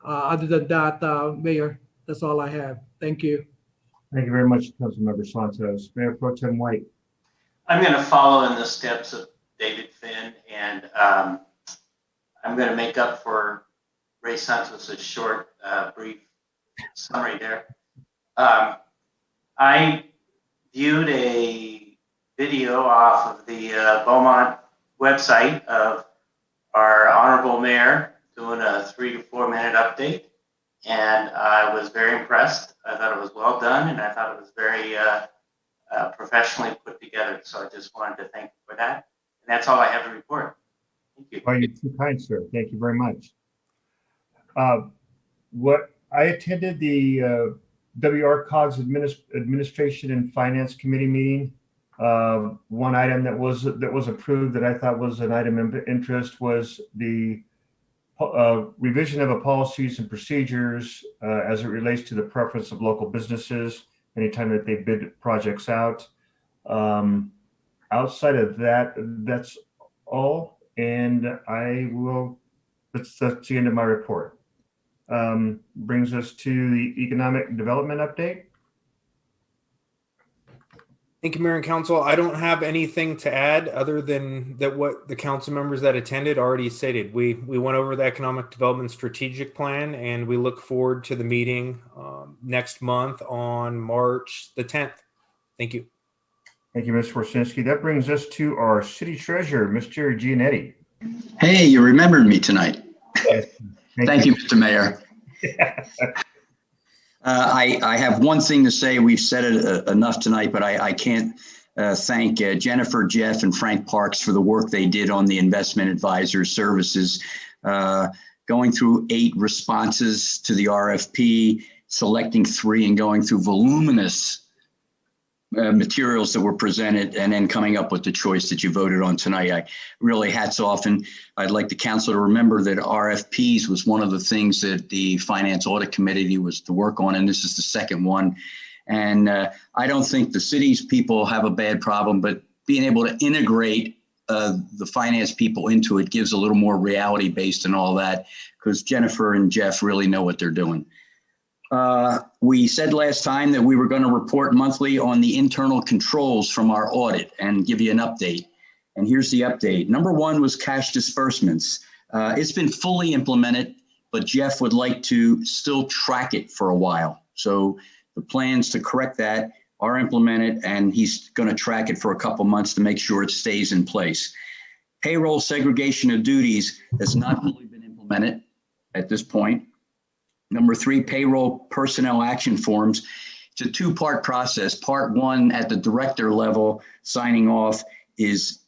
Other than that, Mayor, that's all I have. Thank you. Thank you very much, Councilmember Santos. Mayor Pro Tem White. I'm going to follow in the steps of David Finn and And I'm going to make up for Ray Santos' short, brief summary there. I viewed a video off of the Beaumont website of our honorable mayor doing a 3 to 4 minute update. And I was very impressed. I thought it was well done, and I thought it was very professionally put together. So I just wanted to thank you for that. And that's all I have to report. Thank you. Well, you're too kind, sir. Thank you very much. What I attended the WRCOG's Administration and Finance Committee meeting. One item that was approved that I thought was an item of interest was the revision of a policies and procedures as it relates to the preference of local businesses anytime that they bid projects out. Outside of that, that's all. And that's the end of my report. Brings us to the economic development update. Thank you, Mayor and Council. I don't have anything to add other than that what the council members that attended already stated. We went over the Economic Development Strategic Plan, and we look forward to the meeting next month on March the 10th. Thank you. Thank you, Ms. Warsinski. That brings us to our city treasurer, Mr. Giannetti. Hey, you remembered me tonight. Yes. Thank you, Mr. Mayor. I have one thing to say. We've said it enough tonight, but I can't thank Jennifer, Jeff, and Frank Parks for the work they did on the investment advisor services. Going through 8 responses to the RFP, selecting 3 and going through voluminous materials that were presented and then coming up with the choice that you voted on tonight. I really hats off, and I'd like the council to remember that RFPs was one of the things that the Finance Audit Committee was to work on, and this is the second one. And I don't think the city's people have a bad problem, but being able to integrate the finance people into it gives a little more reality based and all that, because Jennifer and Jeff really know what they're doing. We said last time that we were going to report monthly on the internal controls from our audit and give you an update. And here's the update. Number 1 was cash disbursements. It's been fully implemented, but Jeff would like to still track it for a while. So the plans to correct that are implemented, and he's going to track it for a couple months to make sure it stays in place. Payroll segregation of duties has not fully been implemented at this point. Number 3, payroll personnel action forms. It's a 2-part process. Part 1 at the director level, signing off is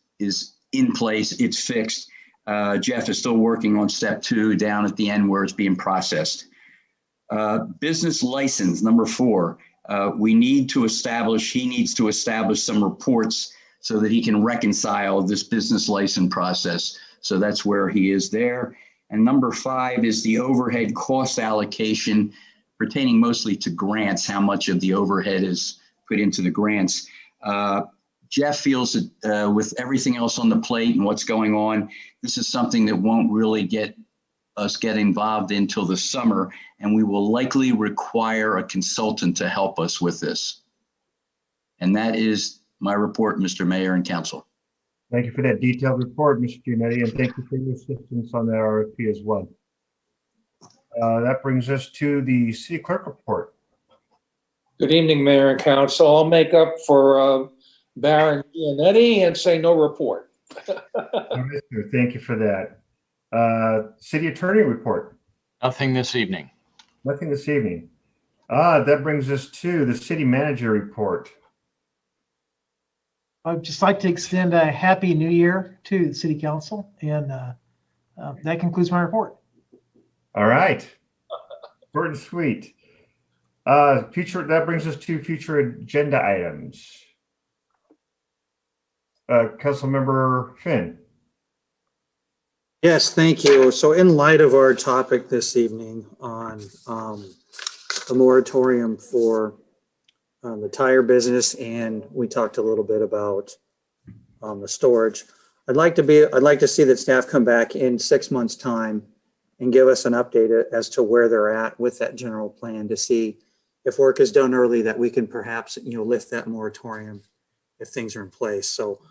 in place. It's fixed. Jeff is still working on step 2 down at the end where it's being processed. Business license, number 4. He needs to establish some reports so that he can reconcile this business license process. So that's where he is there. And number 5 is the overhead cost allocation pertaining mostly to grants, how much of the overhead is put into the grants. Jeff feels that with everything else on the plate and what's going on, this is something that won't really get involved in until the summer, and we will likely require a consultant to help us with this. And that is my report, Mr. Mayor and Council. Thank you for that detailed report, Mr. Giannetti, and thank you for your assistance on that RFP as well. That brings us to the city clerk report. Good evening, Mayor and Council. I'll make up for Baron Giannetti and say no report. Thank you for that. City attorney report. Nothing this evening. Nothing this evening. That brings us to the city manager report. I'd just like to extend a happy new year to the city council, and that concludes my report. All right. Short and sweet. That brings us to future agenda items. Councilmember Finn. Yes, thank you. So in light of our topic this evening on the moratorium for the tire business, and we talked a little bit about the storage, I'd like to see that staff come back in 6 months' time and give us an update as to where they're at with that general plan, to see if work is done early, that we can perhaps lift that moratorium if things are in place. So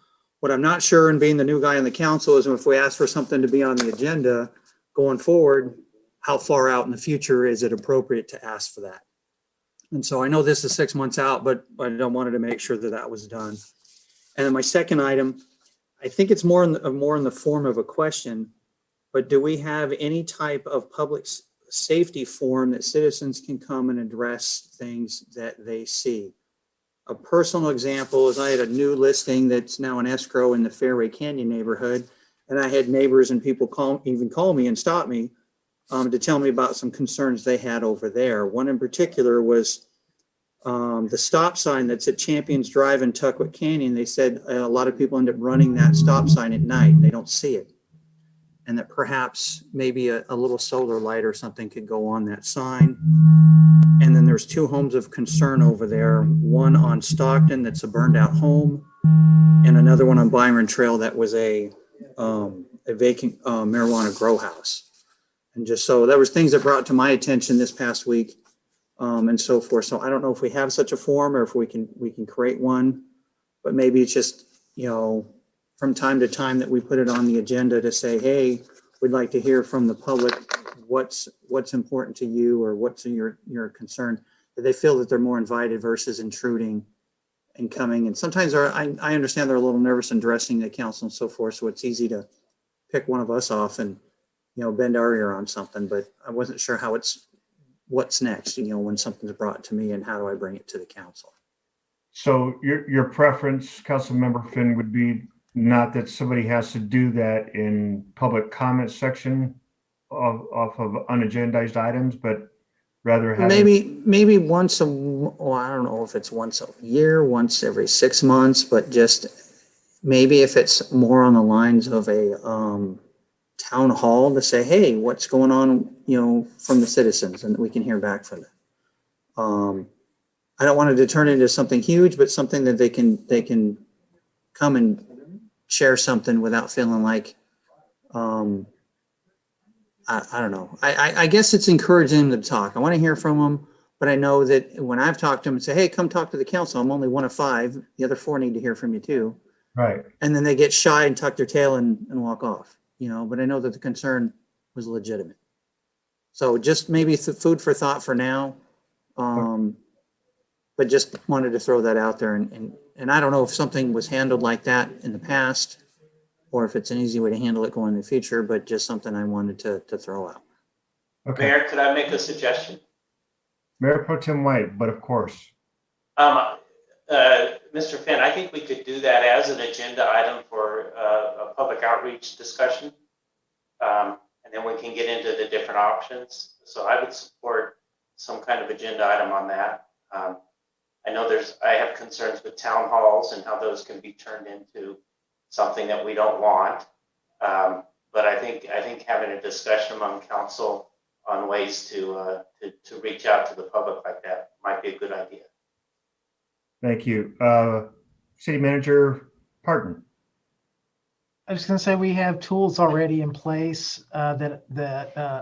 What I'm not sure, and being the new guy on the council, is if we ask for something to be on the agenda going forward, how far out in the future is it appropriate to ask for that? And so I know this is 6 months out, but I wanted to make sure that that was done. And then my second item, I think it's more in the form of a question, but do we have any type of public safety forum that citizens can come and address things that they see? A personal example is I had a new listing that's now an escrow in the Fairway Canyon neighborhood, and I had neighbors and people call me and stop me to tell me about some concerns they had over there. One in particular was the stop sign that's at Champions Drive in Tuckwood Canyon. They said a lot of people end up running that stop sign at night. They don't see it. And that perhaps maybe a little solar light or something could go on that sign. And then there's 2 homes of concern over there. One on Stockton that's a burned out home, and another one on Byron Trail that was a vacant marijuana grow house. And just so there was things that brought to my attention this past week, and so forth. So I don't know if we have such a forum or if we can create one, but maybe it's just, from time to time that we put it on the agenda to say, hey, we'd like to hear from the public what's important to you or what's your concern, that they feel that they're more invited versus intruding and coming. And sometimes I understand they're a little nervous in addressing the council and so forth, so it's easy to pick one of us off and bend our ear on something, but I wasn't sure what's next, when something's brought to me, and how do I bring it to the council? So your preference, Councilmember Finn, would be not that somebody has to do that in public comment section off of unagendized items, but rather have maybe once I don't know if it's once a year, once every 6 months, but just maybe if it's more on the lines of a town hall to say, hey, what's going on, from the citizens, and we can hear back from them. I don't want it to turn into something huge, but something that they can come and share something without feeling like, I don't know. I guess it's encouraging them to talk. I want to hear from them, but I know that when I've talked to them and say, hey, come talk to the council, I'm only one of 5. The other 4 need to hear from you too. Right. And then they get shy and tuck their tail and walk off, but I know that the concern was legitimate. So just maybe food for thought for now. But just wanted to throw that out there. And I don't know if something was handled like that in the past, or if it's an easy way to handle it going in the future, but just something I wanted to throw out. Okay. Mayor, could I make a suggestion? Mayor Pro Tem White, but of course. Mr. Finn, I think we could do that as an agenda item for a public outreach discussion. And then we can get into the different options. So I would support some kind of agenda item on that. I know I have concerns with town halls and how those can be turned into something that we don't want. But I think having a discussion among council on ways to reach out to the public like that might be a good idea. Thank you. City Manager Parton. I was going to say we have tools already in place that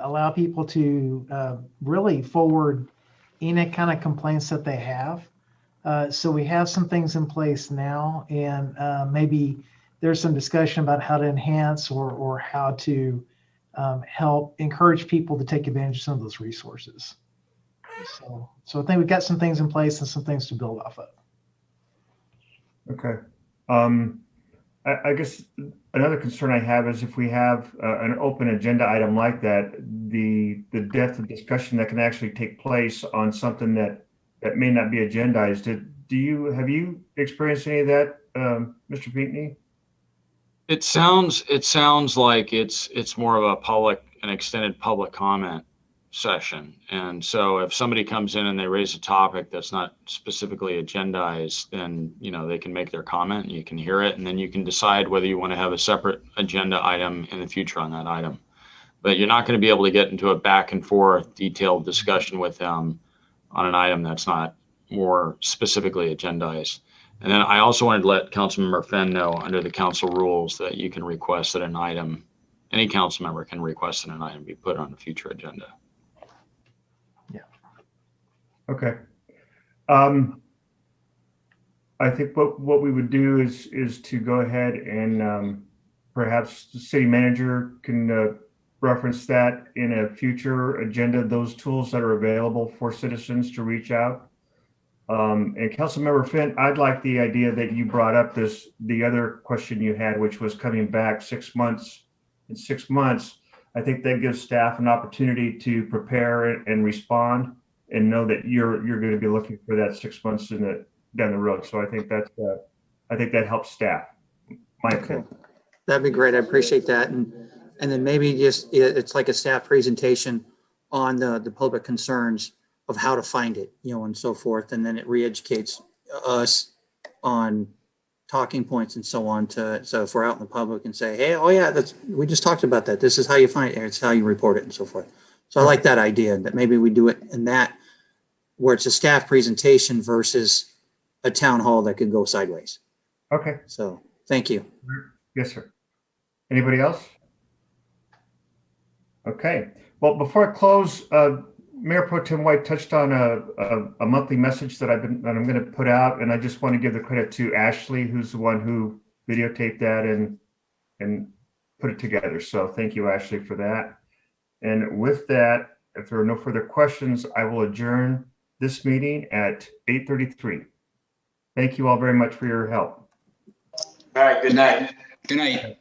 allow people to really forward any kind of complaints that they have. So we have some things in place now, and maybe there's some discussion about how to enhance or how to help encourage people to take advantage of some of those resources. So I think we've got some things in place and some things to build off of. Okay. I guess another concern I have is if we have an open agenda item like that, the depth of discussion that can actually take place on something that may not be agendized. Have you experienced any of that, Mr. Pinckney? It sounds like it's more of an extended public comment session. And so if somebody comes in and they raise a topic that's not specifically agendized, then they can make their comment and you can hear it, and then you can decide whether you want to have a separate agenda item in the future on that item. But you're not going to be able to get into a back and forth detailed discussion with them on an item that's not more specifically agendized. And then I also wanted to let Councilmember Fenn know under the council rules that you can request that any council member can request that an item be put on a future agenda. Okay. I think what we would do is to go ahead and perhaps the city manager can reference that in a future agenda, those tools that are available for citizens to reach out. And Councilmember Finn, I'd like the idea that you brought up the other question you had, which was coming back 6 months. In 6 months, I think that gives staff an opportunity to prepare and respond and know that you're going to be looking for that 6 months down the road. So I think that helps staff. My opinion. That'd be great. I appreciate that. And then maybe just, it's like a staff presentation on the public concerns of how to find it, and so forth. And then it re-educates us on talking points and so on so if we're out in the public and say, hey, oh yeah, we just talked about that. This is how you find it. It's how you report it and so forth. So I like that idea that maybe we do it in that where it's a staff presentation versus a town hall that could go sideways. Okay. So thank you. Yes, sir. Anybody else? Okay. Well, before I close, Mayor Pro Tem White touched on a monthly message that I'm going to put out, and I just want to give the credit to Ashley, who's the one who videotaped that and put it together. So thank you, Ashley, for that. And with that, if there are no further questions, I will adjourn this meeting at 8:33. Thank you all very much for your help. All right, good night. Good night.